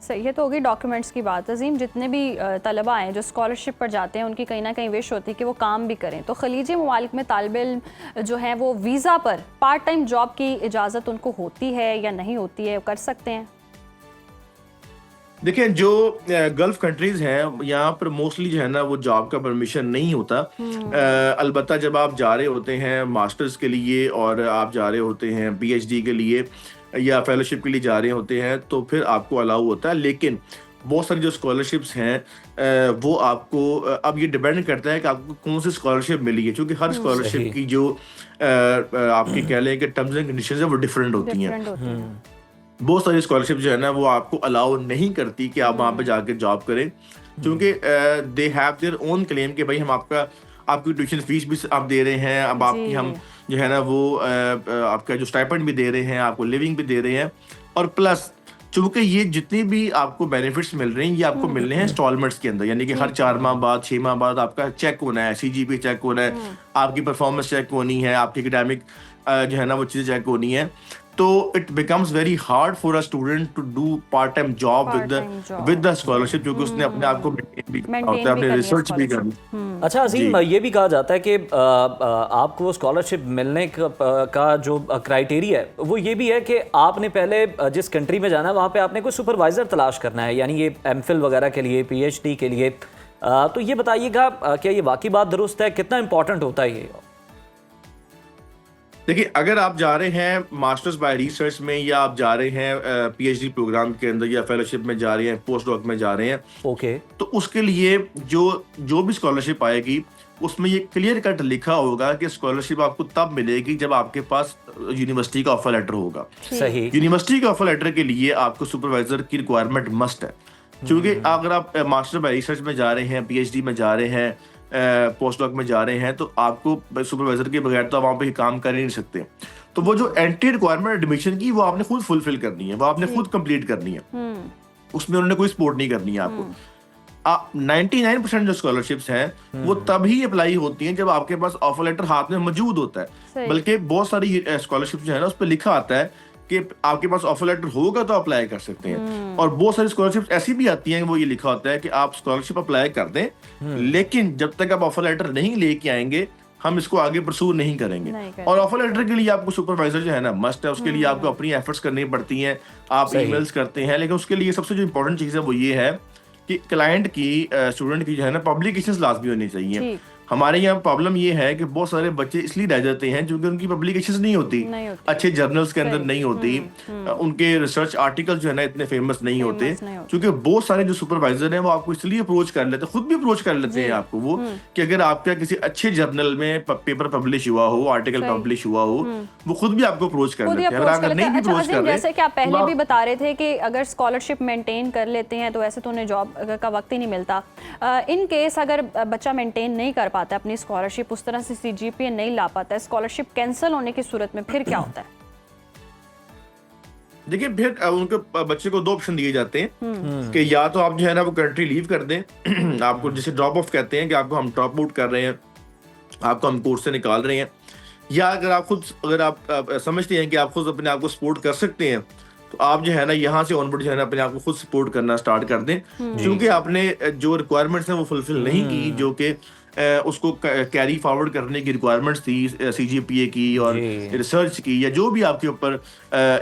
सही, ये तो होगी डॉक्यूमेंट्स की बात। अजीम, जितने भी तलबा हैं जो स्कॉलरशिप पर जाते हैं, उनकी कहीं ना कहीं विश होती है कि वो काम भी करें, तो खलीजी ममालिक में तालिब इल्म जो हैं वो वीज़ा पर पार्ट टाइम जॉब की इजाज़त उनको होती है या नहीं होती है, कर सकते हैं? देखिए, जो गल्फ कंट्रीज हैं यहाँ पर मोस्टली जो है ना वो जॉब का परमिशन नहीं होता। अलबत्ता जब आप जा रहे होते हैं मास्टर्स के लिए और आप जा रहे होते हैं पीएचडी के लिए या फेलोशिप के लिए जा रहे होते हैं तो फिर आपको अलाउ होता है। लेकिन बहुत सारी जो स्कॉलरशिप्स हैं वो आपको अब ये डिपेंड करता है कि आपको कौन सी स्कॉलरशिप मिली है, क्योंकि हर स्कॉलरशिप की जो आपकी कह लें कि टर्म्स एंड कंडीशंस है वो डिफरेंट होती हैं। बहुत सारी स्कॉलरशिप जो है ना वो आपको अलाउ नहीं करती कि आप वहाँ पे जाके जॉब करें, क्योंकि दे हैव देयर ओन क्लेम कि भाई हम आपकी ट्यूशन फीस भी आप दे रहे हैं, अब आपकी हम जो है ना वो आपका जो स्टाइपेंड भी दे रहे हैं, आपको लिविंग भी दे रहे हैं, और प्लस चूंकि ये जितनी भी आपको बेनिफिट्स मिल रहे हैं ये आपको मिलने हैं इंस्टॉलमेंट्स के अंदर, यानी कि हर 4 माह बाद 6 माह बाद आपका चेक होना है, सीजीपी चेक होना है, आपकी परफॉर्मेंस चेक होनी है, आपकी एकेडमिक जो है ना वो चीज़ें चेक होनी है। तो it becomes very hard for a student to do part time job with the scholarship, क्योंकि उसने अपने आप को मेंटेन भी करना होता है, अपने रिसर्च भी करनी। अच्छा अजीम, ये भी कहा जाता है कि आपको स्कॉलरशिप मिलने का जो क्राइटेरिया है वो ये भी है कि आपने पहले जिस कंट्री में जाना है वहाँ पे आपने कोई सुपरवाइजर तलाश करना है, यानी ये एमफिल वगैरह के लिए, पीएचडी के लिए। तो ये बताइएगा क्या ये वाकई बात दुरुस्त है, कितना इंपॉर्टेंट होता है ये? देखिए, अगर आप जा रहे हैं मास्टर्स बाय रिसर्च में, या आप जा रहे हैं पीएचडी प्रोग्राम के अंदर, या फेलोशिप में जा रहे हैं, पोस्ट डॉक में जा रहे हैं, ओके, तो उसके लिए जो भी स्कॉलरशिप आएगी उसमें ये क्लियर कट लिखा होगा कि स्कॉलरशिप आपको तब मिलेगी जब आपके पास यूनिवर्सिटी का ऑफर लेटर होगा। सही। यूनिवर्सिटी के ऑफर लेटर के लिए आपको सुपरवाइजर की रिक्वायरमेंट मस्ट है, क्योंकि अगर आप मास्टर बाय रिसर्च में जा रहे हैं, पीएचडी में जा रहे हैं, पोस्ट डॉक में जा रहे हैं, तो आपको सुपरवाइजर के बगैर तो वहां पे काम कर ही नहीं सकते। तो वो जो एंट्री रिक्वायरमेंट एडमिशन की, वो आपने खुद फुलफिल करनी है, वो आपने खुद कंप्लीट करनी है, उसमें उन्होंने कोई सपोर्ट नहीं करनी है आपको। 99% जो स्कॉलरशिप्स हैं वो तभी अप्लाई होती हैं जब आपके पास ऑफर लेटर हाथ में मौजूद होता है। बल्कि बहुत सारी स्कॉलरशिप जो है ना, उस पर लिखा आता है कि आपके पास ऑफर लेटर होगा तो अप्लाई कर सकते हैं, और बहुत सारी स्कॉलरशिप ऐसी भी आती हैं वो ये लिखा होता है कि आप स्कॉलरशिप अप्लाई कर दें, लेकिन जब तक आप ऑफर लेटर नहीं लेके आएंगे हम इसको आगे परसू नहीं करेंगे। और ऑफर लेटर के लिए आपको सुपरवाइजर जो है ना मस्ट है, उसके लिए आपको अपनी एफर्ट्स करनी पड़ती हैं, आप ईमेल्स करते हैं, लेकिन उसके लिए सबसे जो इंपॉर्टेंट चीज है वो ये है कि क्लाइंट की, स्टूडेंट की जो है ना, पब्लिकेशंस लाजमी होनी चाहिए। हमारे यहाँ प्रॉब्लम ये है कि बहुत सारे बच्चे इसलिए रह जाते हैं क्योंकि उनकी पब्लिकेशंस नहीं होती, अच्छे जर्नल्स के अंदर नहीं होती, उनके रिसर्च आर्टिकल जो है ना इतने फेमस नहीं होते, क्योंकि बहुत सारे जो सुपरवाइजर हैं वो आपको इसलिए अप्रोच कर लेते हैं, खुद भी अप्रोच कर लेते हैं आपको वो, कि अगर आपका किसी अच्छे जर्नल में पेपर पब्लिश हुआ हो, आर्टिकल पब्लिश हुआ हो, वो खुद भी आपको अप्रोच कर लेते हैं। अगर आप नहीं भी अप्रोच कर रहे, जैसे कि आप पहले भी बता रहे थे कि अगर स्कॉलरशिप मेंटेन कर लेते हैं तो ऐसे तो उन्हें जॉब का वक्त ही नहीं मिलता। इन केस अगर बच्चा मेंटेन नहीं कर पाता अपनी स्कॉलरशिप, उस तरह से सीजीपीए नहीं ला पाता है, स्कॉलरशिप कैंसिल होने की सूरत में फिर क्या होता है? देखिए, फिर उनके बच्चे को 2 ऑप्शन दिए जाते हैं कि या तो आप जो है ना वो कंट्री लीव कर दें, आपको जिसे ड्रॉप ऑफ कहते हैं कि आपको हम ड्रॉप आउट कर रहे हैं, आपको हम कोर्स से निकाल रहे हैं, या अगर आप समझते हैं कि आप खुद अपने आप को सपोर्ट कर सकते हैं, तो आप जो है ना यहाँ से ऑनवर्ड जो है ना अपने आप को खुद सपोर्ट करना स्टार्ट कर दें, क्योंकि आपने जो रिक्वायरमेंट्स हैं वो फुलफिल नहीं की, जो कि उसको कैरी फॉरवर्ड करने की रिक्वायरमेंट्स थी सीजीपीए की और रिसर्च की, या जो भी आपके ऊपर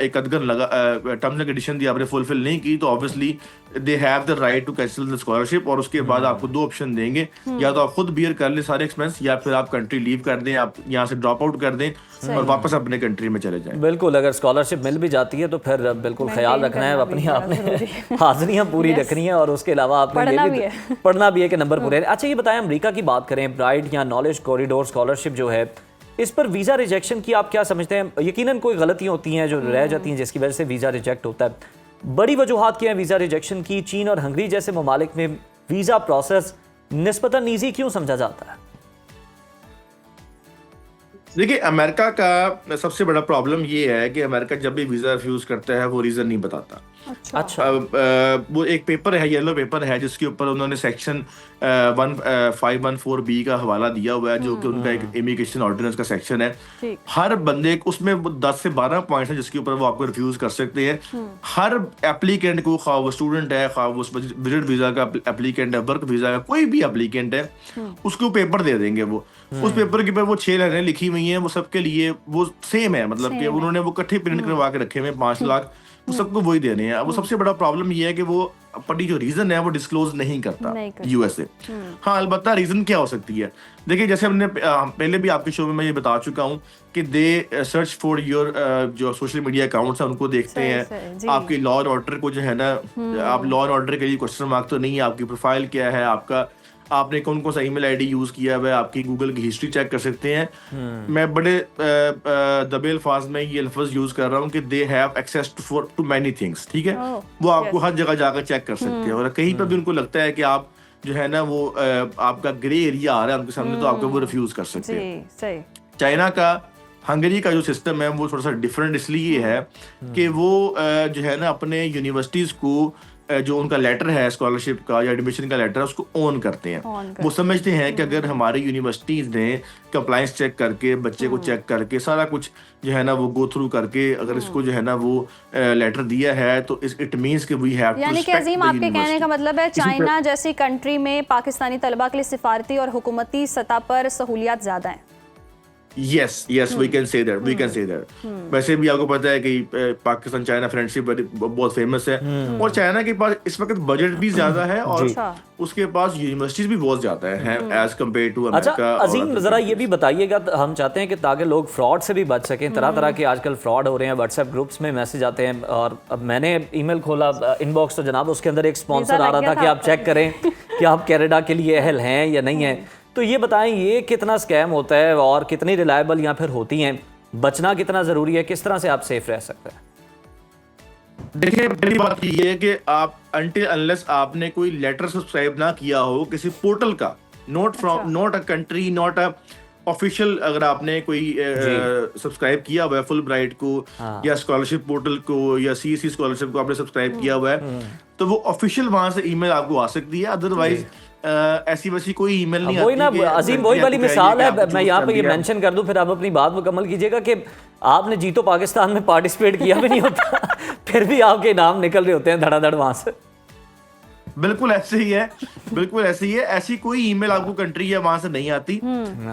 एक अदगन लगा टर्म्स एंड कंडीशन थी आपने फुलफिल नहीं की, तो obviously they have the right to cancel the scholarship. और उसके बाद आपको 2 ऑप्शन देंगे, या तो आप खुद बियर कर ले सारे एक्सपेंस, या फिर आप कंट्री लीव कर दें, आप यहाँ से ड्रॉप आउट कर दें और वापस अपने कंट्री में चले जाएं। बिल्कुल, अगर स्कॉलरशिप मिल भी जाती है तो फिर बिल्कुल ख्याल रखना है, अपनी आपने हाजिरियां पूरी रखनी है, और उसके अलावा आपने पढ़ना भी है कि नंबर पूरे। अच्छा, ये बताएं, अमेरिका की बात करें, ब्राइट या नॉलेज कॉरिडोर स्कॉलरशिप जो है, इस पर वीज़ा रिजेक्शन की आप क्या समझते हैं? यकीनन कोई गलतियां होती हैं जो रह जाती हैं जिसकी वजह से वीज़ा रिजेक्ट होता है। बड़ी वजूहात क्या है वीज़ा रिजेक्शन की? चीन और हंगरी जैसे ममालिक में वीज़ा प्रोसेस निस्बतन ईजी क्यों समझा जाता है? देखिए, अमेरिका का सबसे बड़ा प्रॉब्लम ये है कि अमेरिका जब भी वीजा रिफ्यूज करता है वो रीजन नहीं बताता। अच्छा। वो एक पेपर है, येलो पेपर है, जिसके ऊपर उन्होंने सेक्शन 514B का हवाला दिया हुआ है, जो कि उनका एक इमिग्रेशन ऑर्डिनेंस का सेक्शन है। हर बंदे को उसमें 10 से 12 पॉइंट्स हैं जिसके ऊपर वो आपको रिफ्यूज कर सकते हैं। हर एप्लीकेंट को, खा वो स्टूडेंट है, खा वो विजिट वीजा का एप्लीकेंट है, वर्क वीजा का कोई भी एप्लीकेंट है, उसको पेपर दे देंगे। वो उस पेपर के ऊपर वो 6 लाइनें लिखी हुई हैं, वो सबके लिए वो सेम है, मतलब कि उन्होंने वो इकट्ठे प्रिंट करवा के रखे हुए 5 लाख, वो सबको वही देने हैं। वो सबसे बड़ा प्रॉब्लम ये है कि वो अपनी जो रीजन है वो डिस्क्लोज नहीं करता यूएसए। हाँ, अलबत्ता रीजन क्या हो सकती है? देखिए, जैसे हमने पहले भी आपके शो में मैं ये बता चुका हूँ कि दे सर्च फॉर योर जो सोशल मीडिया अकाउंट्स हैं उनको देखते हैं, आपके लॉ एंड ऑर्डर को जो है ना, आप लॉ एंड ऑर्डर के लिए क्वेश्चन मार्क तो नहीं है, आपकी प्रोफाइल क्या है, आपने कौन कौन सा ईमेल आईडी यूज किया हुआ है, आपकी गूगल की हिस्ट्री चेक कर सकते हैं। मैं बड़े दबे अल्फाज में ये लफ्ज यूज कर रहा हूँ कि they have access to many things, ठीक है। वो आपको हर जगह जाकर चेक कर सकते हैं, और कहीं पर भी उनको लगता है कि आप जो है ना वो आपका ग्रे एरिया आ रहा है उनके सामने, तो आपको वो रिफ्यूज कर सकते हैं। चाइना का, हंगरी का जो सिस्टम है वो थोड़ा सा डिफरेंट इसलिए है कि वो जो है ना अपने यूनिवर्सिटीज को जो उनका लेटर है स्कॉलरशिप का या एडमिशन का लेटर है उसको ऑन करते हैं। वो समझते हैं कि अगर हमारे यूनिवर्सिटीज ने कंप्लायंस चेक करके, बच्चे को चेक करके, सारा कुछ जो है ना वो गो थ्रू करके अगर इसको जो है ना वो लेटर दिया है, तो इट मींस कि वी हैव टू यानी कि अजीम, आपके कहने का मतलब है चाइना जैसी कंट्री में पाकिस्तानी तलबा के लिए सिफारती और हुकूमती सतह पर सहूलियात ज्यादा हैं। Yes we can say that वैसे भी आपको पता है कि पाकिस्तान चाइना फ्रेंडशिप बहुत फेमस है और चाइना के पास इस वक्त बजट भी ज्यादा है और उसके पास यूनिवर्सिटीज भी बहुत ज्यादा है एज कम्पेयर टू अमेरिका। अच्छा अजीम, जरा ये भी बताइएगा, हम चाहते हैं कि ताकि लोग फ्रॉड से भी बच सकें। तरह तरह के आजकल फ्रॉड हो रहे हैं, व्हाट्सएप ग्रुप्स में मैसेज आते हैं, और अब मैंने ईमेल खोला इनबॉक्स तो जनाब उसके अंदर एक स्पॉन्सर आ रहा था कि आप चेक करें कि आप कनाडा के लिए अहल हैं या नहीं है। तो ये बताएं, ये कितना स्कैम होता है और कितनी रिलायबल या फिर होती हैं, बचना कितना ज़रूरी है, किस तरह से आप सेफ रह सकते हैं? देखिए पहली बात ये है कि आप अनटिल अनलेस आपने कोई लेटर सब्सक्राइब ना किया हो किसी पोर्टल का, not a country, not a official, अगर आपने कोई सब्सक्राइब किया हुआ है फुल ब्राइट को या स्कॉलरशिप पोर्टल को या सीईसी स्कॉलरशिप को आपने सब्सक्राइब किया हुआ है तो वो ऑफिशियल वहां से ईमेल आपको आ सकती है। अदरवाइज ऐसी वैसी कोई ईमेल नहीं वही ना आती। अजीम, वही वाली मिसाल है, मैं यहाँ पे ये मेंशन कर दूं, फिर आप अपनी बात मुकम्मल कीजिएगा कि आपने जीतो पाकिस्तान में पार्टिसिपेट किया भी नहीं होता फिर भी आपके नाम निकल रहे होते हैं धड़ाधड़ वहां से। बिल्कुल ऐसे ही है, बिल्कुल ऐसे ही है। ऐसी कोई ईमेल आपको कंट्री या वहां से नहीं आती।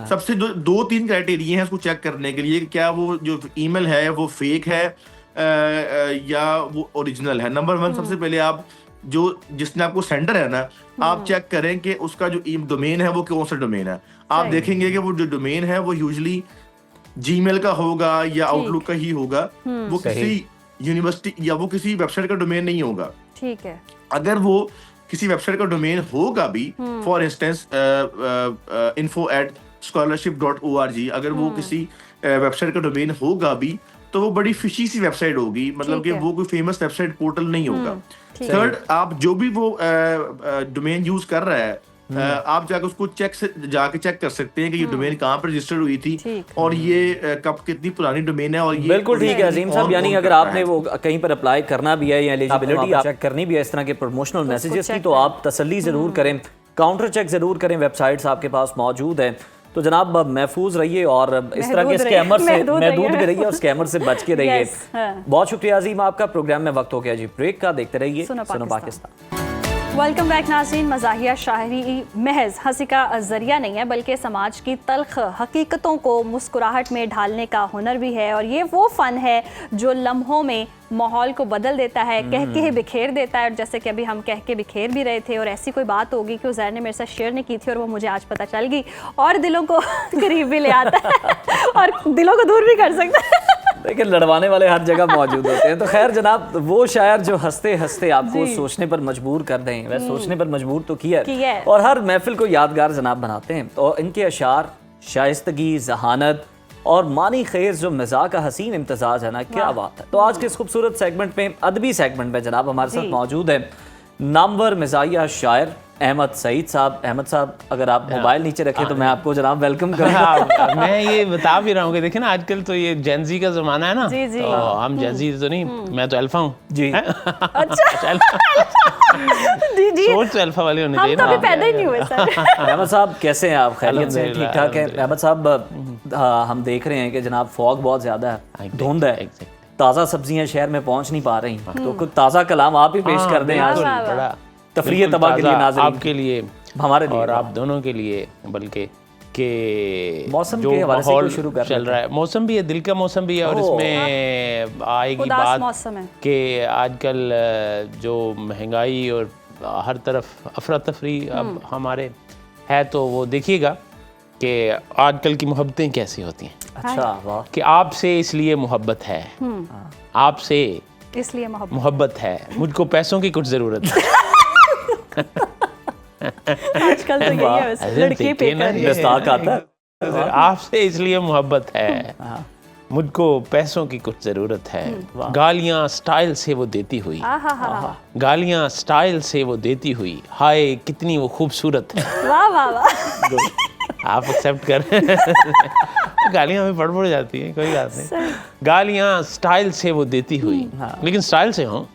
सबसे दो तीन क्राइटेरिया हैं उसको चेक करने के लिए कि क्या वो जो ईमेल है वो फेक है या वो ओरिजिनल है। नंबर 1 सबसे पहले आप जो जिसने आपको सेंडर है ना, आप चेक करें कि उसका जो डोमेन है वो कौन सा डोमेन है। आप देखेंगे कि वो जो डोमेन है वो यूजुअली जीमेल का होगा या आउटलुक का ही होगा, वो किसी यूनिवर्सिटी या वो किसी वेबसाइट का डोमेन नहीं होगा। ठीक है, अगर वो किसी वेबसाइट का डोमेन होगा भी, फॉर इंस्टेंस info@scholarship.org, अगर वो किसी वेबसाइट का डोमेन होगा भी तो वो बड़ी फिशी सी वेबसाइट होगी, मतलब कि वो कोई फेमस वेबसाइट पोर्टल नहीं होगा। थर्ड, आप जो भी वो डोमेन यूज कर रहा है आप जाकर उसको जाके चेक कर सकते हैं कि ये डोमेन कहाँ पर रजिस्टर्ड हुई थी और ये कब कितनी पुरानी डोमेन है। और ये बिल्कुल ठीक है अजीम साहब, यानी अगर आपने वो कहीं पर अप्लाई करना भी है या एलिजिबिलिटी चेक करनी भी है इस तरह के प्रमोशनल मैसेजेस की, तो आप तसल्ली जरूर करें, काउंटर चेक जरूर करें, वेबसाइट्स आपके पास मौजूद हैं। तो जनाब महफूज रहिए और इस तरह के स्कैमर से महदूद भी रहिए और स्कैमर से बच के रहिए। बहुत शुक्रिया अजीम आपका। प्रोग्राम में वक्त हो गया जी ब्रेक का, देखते रहिए सुनो पाकिस्तान। वेलकम बैक नाज़रीन। मज़ाहिया शायरी महज हंसी का ज़रिया नहीं है बल्कि समाज की तल्ख हकीकतों को मुस्कुराहट में ढालने का हुनर भी है, और ये वो फ़न है जो लम्हों में माहौल को बदल देता है, कह के बिखेर देता है। और जैसे कि अभी हम कह के बिखेर भी रहे थे और ऐसी कोई बात होगी कि उज़ैर ने मेरे साथ शेयर नहीं की थी और वो मुझे आज पता चल गई, और दिलों को करीब भी ले आता है और दिलों को दूर भी कर सकता है। लेकिन लड़वाने वाले हर जगह मौजूद होते हैं। तो खैर जनाब, वो शायर जो हंसते हंसते आपको सोचने पर मजबूर कर दें, वह सोचने पर मजबूर तो किया है और हर महफिल को यादगार जनाब बनाते हैं। तो इनके अशार, शाइस्तगी, जहानत और मानी खेज जो मिजाज का हसीन इम्तजाज है ना, क्या बात है। तो आज के इस खूबसूरत सेगमेंट में, अदबी सेगमेंट में जनाब हमारे साथ मौजूद है नामवर मिजाहिया शायर अहमद सईद साहब। अहमद साहब, अगर आप मोबाइल नीचे रखें तो मैं आपको जनाब वेलकम करूंगा। मैं ये बता भी रहा हूँ कि देखिए ना, आजकल तो ये जेनजी का जमाना है ना, तो हम जेनजी तो नहीं, मैं तो अल्फा हूँ जी। अच्छा सोच तो अल्फा वाली होनी चाहिए ना। हम तो अभी पैदा ही नहीं हुए सर। अहमद साहब कैसे हैं आप? खैरियत से? ठीक ठाक हैं अहमद साहब? हम देख रहे हैं कि जनाब फॉग बहुत ज्यादा है, धुंध है, ताज़ा सब्जियां शहर में पहुंच नहीं पा रही, तो कुछ ताज़ा कलाम आप ही पेश कर दें आज बड़ा तफरीह तबाह के लिए, नाज़रीन आपके लिए, हमारे लिए और आप दोनों के लिए, बल्कि के मौसम जो के हवाले से माहौल शुरू कर चल रहा है, मौसम भी है, दिल का मौसम भी है, और इसमें आएगी बात कि आजकल जो महंगाई और हर तरफ अफरा तफरी अब हमारे है, तो वो देखिएगा कि आजकल की मोहब्बतें कैसी होती हैं। अच्छा, वाह। कि आपसे इसलिए मोहब्बत है, आपसे इसलिए मोहब्बत है, मुझको पैसों की कुछ ज़रूरत है। आजकल तो यही है, लड़के पे आता है। आपसे इसलिए मोहब्बत है, मुझको पैसों की कुछ ज़रूरत है, गालियाँ स्टाइल से वो देती हुई, गालियाँ स्टाइल से वो देती हुई, हाय कितनी वो खूबसूरत है। वाह वाह वाह। आप एक्सेप्ट करें। गालियाँ हमें पड़ जाती हैं, कोई बात नहीं। गालियाँ स्टाइल से वो देती हुई, लेकिन स्टाइल से हो,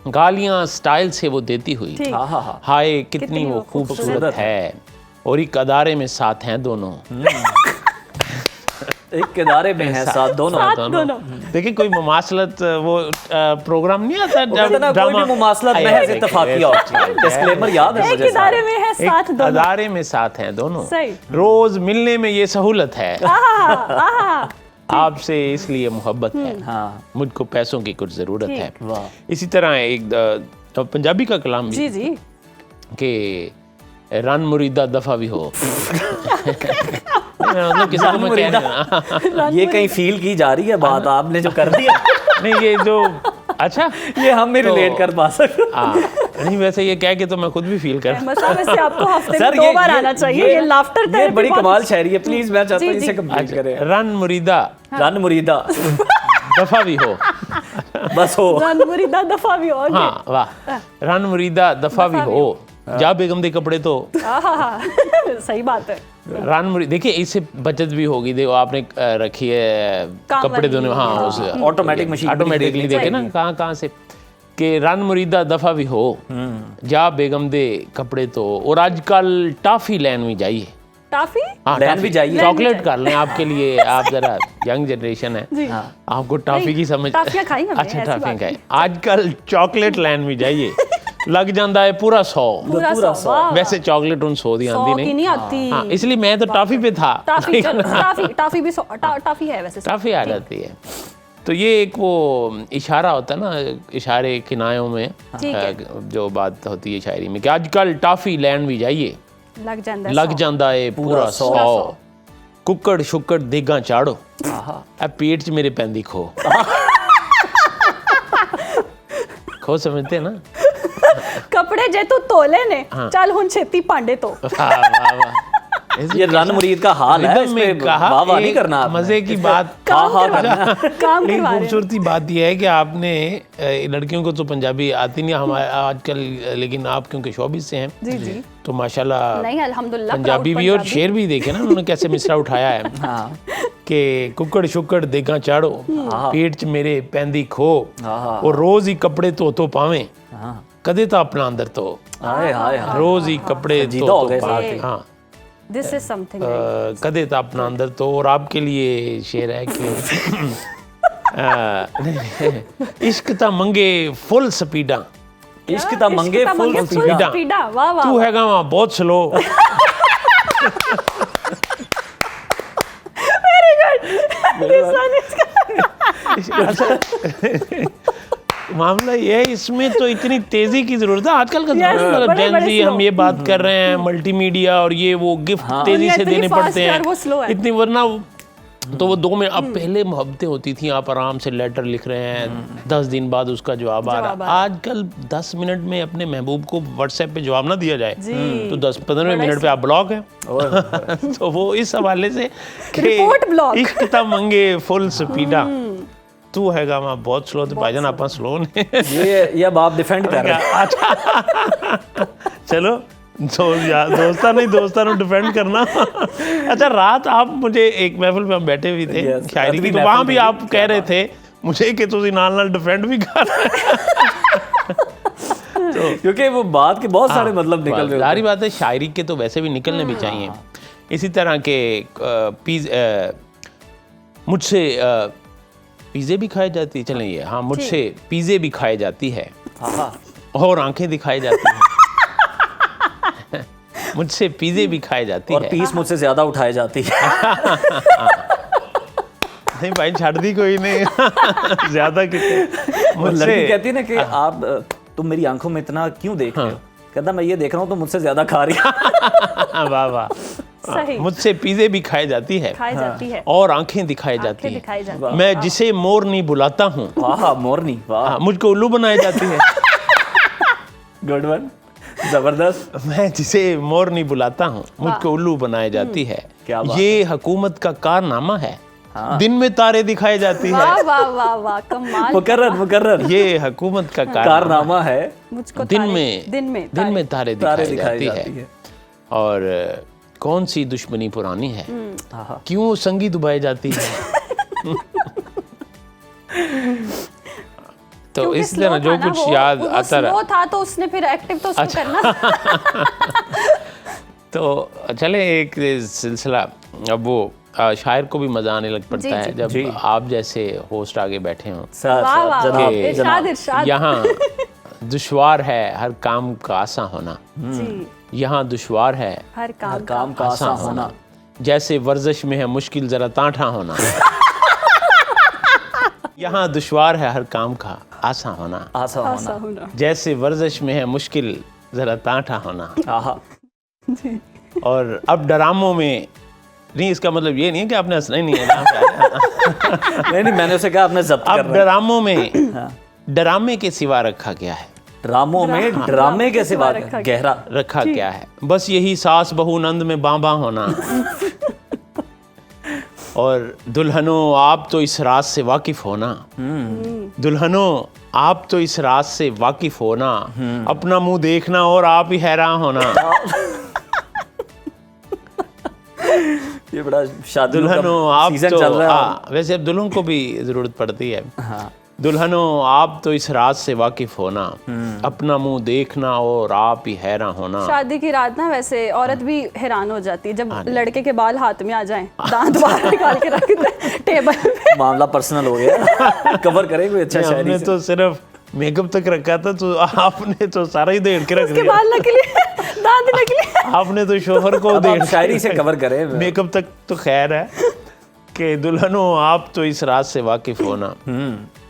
गालियाँ स्टाइल से वो देती हुई, हाय कितनी वो खूबसूरत है, और एक अदारे में साथ हैं दोनों। एक किनारे में है साथ दोनों। देखिए कोई मुमासलत वो प्रोग्राम नहीं आता जब कोई भी मुमासलत महज इत्तफाकिया होती है। डिस्क्लेमर याद है मुझे। एक इदारे में है साथ दोनों, अदारे में साथ हैं दोनों, सही। रोज मिलने में ये सहूलत है, आपसे इसलिए मोहब्बत है, मुझको पैसों की कुछ जरूरत है। इसी तरह एक तो पंजाबी का कलाम भी जी कि रन मुरीदा दफा भी हो। मतलब किसी को मैं कह नहीं, ये कहीं फील की जा रही है बात आपने जो कर दी है। नहीं ये जो अच्छा ये हम में रिलेट कर पा सकते। नहीं वैसे ये कह के तो मैं खुद भी फील कर वैसे आपको हफ्ते में 2 बार आना चाहिए। ये लाफ्टर ये बड़ी कमाल शायरी है। प्लीज मैं चाहता हूँ इसे कंप्लीट करें। रन मुरीदा दफा भी हो, बस हो। रन मुरीदा दफा भी हो। हाँ वाह, रन मुरीदा दफा भी हो, जा बेगम दे कपड़े तो। सही बात है। रन मुरीद देखिए इससे बचत भी होगी। देखो आपने रखी है कपड़े धोने, हाँ उस ऑटोमेटिक मशीन ऑटोमेटिकली देखे ना कहाँ से कि रन मुरीदा दफा भी हो, जा बेगम दे कपड़े तो। और आजकल टाफी लैन भी जाइए, टाफी हाँ लैन भी जाइए, चॉकलेट कर लें आपके लिए। आप जरा यंग जनरेशन है, आपको टाफी की समझ। टाफियां खाई हमने, अच्छा टाफियां खाई। आजकल चॉकलेट लैन भी जाइए, लग जाता है पूरा 100। वैसे चॉकलेट उन 100 दी आती नहीं आती। हाँ, इसलिए मैं तो टाफी पे था। टाफी भी टाफी है वैसे, टाफी आ जाती है। तो ये एक वो इशारा होता है ना, इशारे किनायों में जो बात होती है शायरी में कि आजकल टाफी लैन भी जाइए, लग जाता है पूरा 100। कुक्कड़ शुक्कड़ देगा चाड़ो, पेट च मेरे पैंदी खो। खो समझते ना, कपड़े जे तू तोले ने, चल हुन छेती पांडे तो। ये रन मुरीद का हाल है, इसमें वाह नहीं करना। मजे की बात काम लेकिन खूबसूरती बात यह है कि आपने लड़कियों को तो पंजाबी आती नहीं हमारे आजकल, लेकिन आप क्योंकि शोबिस से हैं जी तो माशाल्लाह नहीं अल्हम्दुलिल्लाह पंजाबी भी और शेर भी देखे ना उन्होंने कैसे मिसरा उठाया है कि कुक्कड़ शुक्कड़ देगा चाड़ो, पेट च मेरे पैंदी खो, और रोज ही कपड़े तो पावे, कदे तो अपना अंदर तो। रोज ही कपड़े तो पावे, हाँ दिस इज समथिंग। कदे तो अपना अंदर तो। और आपके लिए शेर है कि इश्क ता मंगे फुल स्पीडा, इश्क ता मंगे फुल स्पीडा, वाह वाह, तू हैगा वहां बहुत स्लो। मामला ये है, इसमें तो इतनी तेजी की जरूरत है आजकल का जेनजी। हम ये बात कर रहे हैं मल्टीमीडिया और ये वो गिफ्ट तेजी से देने पड़ते हैं इतनी, वरना तो वो 2 में अब पहले मोहब्बतें होती थी, आप आराम से लेटर लिख रहे हैं 10 दिन बाद उसका जवाब आ रहा है। आजकल 10 मिनट में अपने महबूब को व्हाट्सएप पे जवाब ना दिया जाए तो 10-15 मिनट पे आप ब्लॉक हैं। तो वो इस हवाले से इश्क ता मंगे फुल स्पीडा, तू हैगा वहाँ बहुत स्लो, तो भाईजान आप स्लो ने ये अब आप डिफेंड कर रहे हैं। अच्छा चलो दोस्ता ने डिफेंड करना। अच्छा रात आप मुझे एक महफिल में हम बैठे हुए थे शायरी की, तो वहाँ भी आप कह रहे थे मुझे कि तुझे नाल डिफेंड भी कर तो क्योंकि वो बात के बहुत सारे मतलब निकल रहे हैं। सारी बात है, शायरी के तो वैसे भी निकलने भी चाहिए। इसी तरह के मुझसे पिज़्ज़े भी खाए जाती है, चलें ये हाँ, मुझसे पिज़्ज़े भी खाए जाती है और आंखें दिखाई जाती हैं। मुझसे पिज़्ज़े भी खाए जाती है और पीस मुझसे ज्यादा उठाए जाती है। नहीं भाई छाड़ दी कोई नहीं। ज्यादा कितने मुझसे कहती है ना कि आप तुम मेरी आंखों में इतना क्यों देख रहे हो, कहता मैं ये देख रहा हूँ तो मुझसे ज्यादा खा रही है। वाह वाह, मुझसे पिज़्ज़े भी खाई जाती है और आंखें दिखाई जाती हैं। मैं जिसे मोरनी बुलाता हूँ, वाह मोरनी, वाह, मुझको उल्लू बनाई जाती है। गुड वन, जबरदस्त। मैं जिसे मोरनी बुलाता हूँ, मुझको उल्लू बनाई जाती है। ये हुकूमत का कारनामा है, दिन में तारे दिखाई जाती है। वाह वाह वाह वाह, कमाल। मुकर्रर, ये हुकूमत का कारनामा है, मुझको दिन में तारे दिखाई जाती है। और कौन सी दुश्मनी पुरानी है, क्यों संगी दुबाई जाती है। तो इस तरह जो कुछ याद आता रहा था तो उसने फिर एक्टिव तो उसको करना। तो चले एक सिलसिला, अब वो शायर को भी मज़ा आने लग पड़ता है जब आप जैसे होस्ट आगे बैठे हों। वाह वाह, इरशाद इरशाद। यहाँ दुश्वार है हर काम का आसान होना, यहाँ दुश्वार है हर काम का आसान होना, जैसे वर्जिश में है मुश्किल जरा तांठा होना। यहाँ दुश्वार है हर काम का आसान होना, आसान होना, जैसे वर्जिश में है मुश्किल जरा तांठा होना। आहा। और अब ड्रामों में नहीं, इसका मतलब ये नहीं है कि आपने हंसना ही नहीं है। नहीं, मैंने उसे कहा आपने जब्त कर अब ड्रामों में ड्रामे के सिवा रखा गया है, ड्रामों में ड्रामे के सिवा गहरा रखा क्या है, बस यही सास बहू नंद में बांबा होना। और दुल्हनों आप तो इस राज से वाकिफ होना, दुल्हनों आप तो इस राज से वाकिफ होना, अपना मुंह देखना और आप ही हैरान होना। ये बड़ा शादी दुल्हनों आप सीजन तो चल रहा है। वैसे अब दुल्हन को भी जरूरत पड़ती है। दुल्हनों आप तो इस राज से वाकिफ होना, अपना मुंह देखना और आप ही हैरान होना। शादी की रात ना वैसे औरत भी हैरान हो जाती है जब लड़के के बाल हाथ में आ जाएं, दांत बाहर निकाल के रख दे टेबल पे। मामला पर्सनल हो गया। कवर करें कोई अच्छा शायरी हमने से। तो सिर्फ मेकअप तक रखा था, तो आपने तो सारा ही देड़ के रख उसके दिया। बाल नकली, दांत नकली। आपने तो शोहर को अब आप देड़ शायरी से कवर करें। मेकअप तक तो खैर है कि दुल्हनों आप तो इस राज से वाकिफ होना,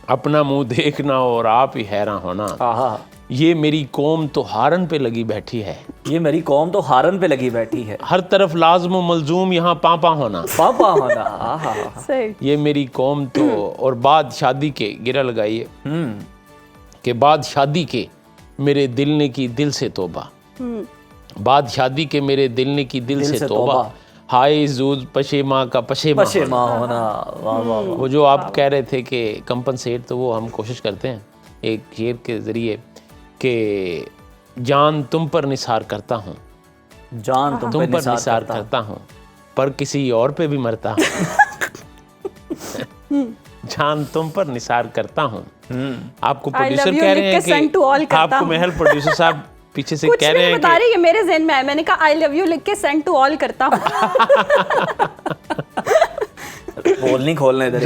अपना मुंह देखना और आप ही हैरान होना। आहा। ये मेरी कौम तो हारन पे लगी बैठी है, ये मेरी कौम तो हारन पे लगी बैठी है, हर तरफ लाजम मलजूम यहाँ पापा होना। पापा होना। आहा। सही। ये मेरी कौम तो, और बाद शादी के गिरा लगाइए कि बाद शादी के मेरे दिल ने की दिल से तौबा, बाद शादी के मेरे दिल ने की दिल से तौबा, हाय जूद पशेमा का पशेमा होना। वाह वाह। वो जो आप कह रहे थे कि कंपनसेट, तो वो हम कोशिश करते हैं एक शेर के ज़रिए कि जान तुम पर निसार करता हूँ, जान तुम पर निसार करता हूँ, पर किसी और पे भी मरता हूँ। जान तुम पर निसार करता हूँ। आपको प्रोड्यूसर कह रहे हैं कि आपको महल प्रोड्यूसर साहब पीछे से कह रहे हैं बता रही है, मेरे ज़हन में है, मैंने कहा आई लव यू लिख के सेंड टू ऑल करता हूँ। बोल नहीं खोलने दे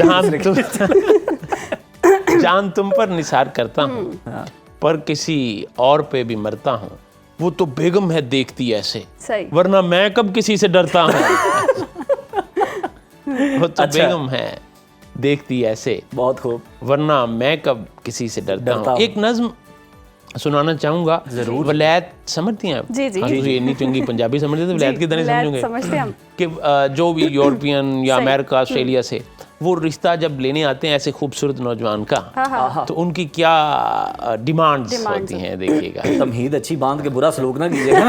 जान तुम पर निसार करता हूँ, पर किसी और पे भी मरता हूँ, वो तो बेगम है देखती ऐसे, वरना मैं कब किसी से डरता हूँ। वो तो बेगम है देखती ऐसे, बहुत खूब, वरना मैं कब किसी से डरता हूँ। एक नज्म सुनाना चाहूंगा। जरूर। वलैत समझती हैं आप? जी जी। जी इतनी चंगी पंजाबी समझते तो वलैत की तरह समझोगे समझते हम कि जो भी यूरोपियन या अमेरिका ऑस्ट्रेलिया से वो रिश्ता जब लेने आते हैं ऐसे खूबसूरत नौजवान का, तो उनकी क्या डिमांड्स होती हैं, देखिएगा। तमहीद अच्छी बांध के बुरा सलूक ना कीजिएगा।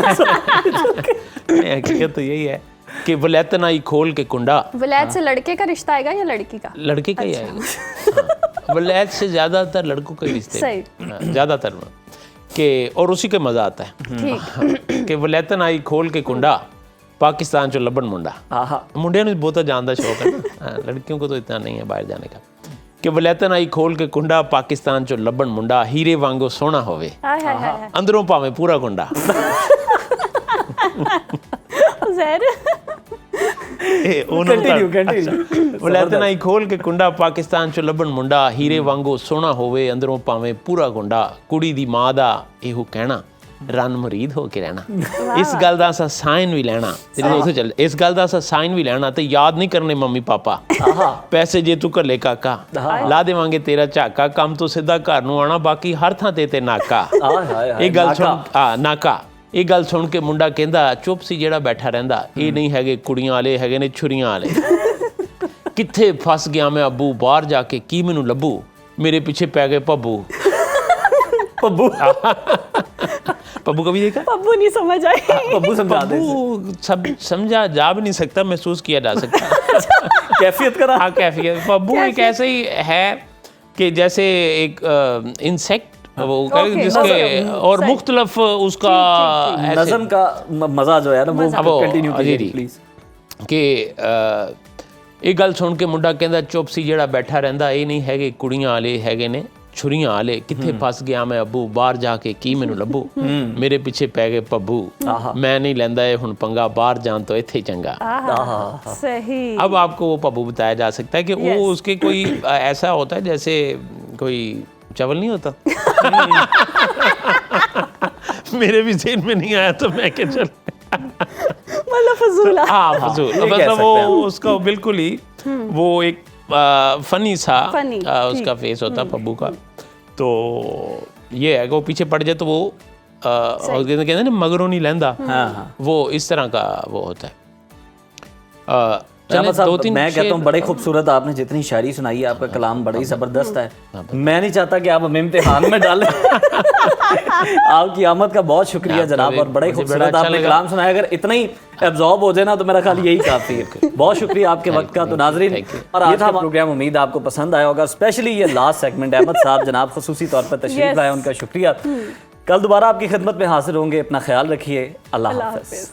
हकीकत तो यही है कि वलैतन आई खोल के कुंडा। वलैत से लड़के का रिश्ता आएगा या लड़की का? लड़के का ही आएगा। वलैत से ज्यादातर लड़कों के रिश्ते, ज्यादातर में के, और उसी के मजा आता है कि वलैतन आई खोल के कुंडा, पाकिस्तान चो लबन मुंडा। मुंडिया ने बहुत ज्यादा शौक है ना, लड़कियों को तो इतना नहीं है बाहर जाने का। कि वलैतन आई खोल के कुंडा, पाकिस्तान चो लबन मुंडा, हीरे वांगो सोना होवे, अंदरों भावें पूरा कुंडा। वलैतन आई खोल के कुंडा, पाकिस्तान चो लबन मुंडा, हीरे वांगो सोना होवे, अंदरों भावें पूरा कुंडा, कुड़ी दी मां दा ਇਹੋ ਕਹਿਣਾ, रन मुरीद हो के रहना। इस गल दा असां साइन भी लेना, इस गल दा असां साइन भी लेना ते याद नहीं करने मम्मी पापा, पैसे जे तू घल्ले काका, ला देवांगे तेरा झाका, काम तो सीधा घर नूं आना, बाकी हर थां ते नाका। ਇਹ ਗੱਲ ਸੁਣ ਨਾਕਾ, ਇਹ ਗੱਲ ਸੁਣ ਕੇ ਮੁੰਡਾ ਕਹਿੰਦਾ ਚੁੱਪ ਸੀ ਜਿਹੜਾ ਬੈਠਾ ਰਹਿੰਦਾ, ਇਹ ਨਹੀਂ ਹੈਗੇ ਕੁੜੀਆਂ ਵਾਲੇ, ਹੈਗੇ ਨੇ ਛੁਰੀਆਂ ਵਾਲੇ। ਕਿੱਥੇ ਫਸ ਗਿਆ ਮੈਂ ਅੱਬੂ, ਬਾਹਰ ਜਾ ਕੇ ਕੀ ਮੈਨੂੰ ਲੱਭੂ, ਮੇਰੇ ਪਿੱਛੇ ਪੈ ਗਏ ਪੱਬੂ। पब्बू पब्बू कभी देखा? पब्बू नहीं समझ आई। पब्बू समझा दे। सब समझा जा भी नहीं सकता, महसूस किया जा सकता। कैफियत करा। हाँ कैफियत। पब्बू एक ऐसे ही है कि जैसे एक इंसेक्ट, वो जिसके और मुख्तलफ उसका नज़म का मजा जो है ना वो कंटिन्यू कीजिए प्लीज। कि ਇਹ ਗੱਲ ਸੁਣ ਕੇ ਮੁੰਡਾ ਕਹਿੰਦਾ ਚੁੱਪ ਸੀ ਜਿਹੜਾ ਬੈਠਾ ਰਹਿੰਦਾ, ਇਹ ਨਹੀਂ ਹੈਗੇ ਕੁੜੀਆਂ ਵਾਲੇ, ਹੈਗੇ ਨੇ छुरियां आले किथे फस गया मैं अबू बाहर जाके की मैनू लभू मेरे पीछे पै गए पब्बू मैं नहीं लैंदा ये हुण पंगा बाहर जान तो इत्थे चंगा। सही। अब आपको वो पब्बू बताया जा सकता है कि वो उसके कोई ऐसा होता है जैसे कोई चावल नहीं होता मेरे भी ज़हन में नहीं आया तो मैं क्या चल मतलब फजूल। हाँ फजूल मतलब वो उसका बिल्कुल ही वो एक फनी सा उसका फेस होता पब्बू का। तो ये है कि वो पीछे पड़ जाए तो वो कहते हैं ना मगरों नहीं लैंदा, वो इस तरह का वो होता है। मैं कहता हूँ बड़े खूबसूरत आपने जितनी शायरी सुनाई है, आपका कलाम बड़ा ही ज़बरदस्त है। मैं नहीं चाहता कि आप हमें इम्तिहान में डालें आपकी आमद का बहुत शुक्रिया जनाब, और बड़े खूबसूरत आपने कलाम सुनाया। अगर इतना ही एब्जॉर्ब हो जाए ना तो मेरा ख्याल यही काफ़ी है। बहुत शुक्रिया आपके वक्त का। तो नाजरीन, और आज का प्रोग्राम उम्मीद आपको पसंद आया होगा, स्पेशली ये लास्ट सेगमेंट अहमद साहब जनाब खुसूसी तौर पर तशरीफ लाए, उनका शुक्रिया। कल दोबारा आपकी खिदमत में हाजिर होंगे। अपना ख्याल रखिए। अल्लाह हाफ़िज़।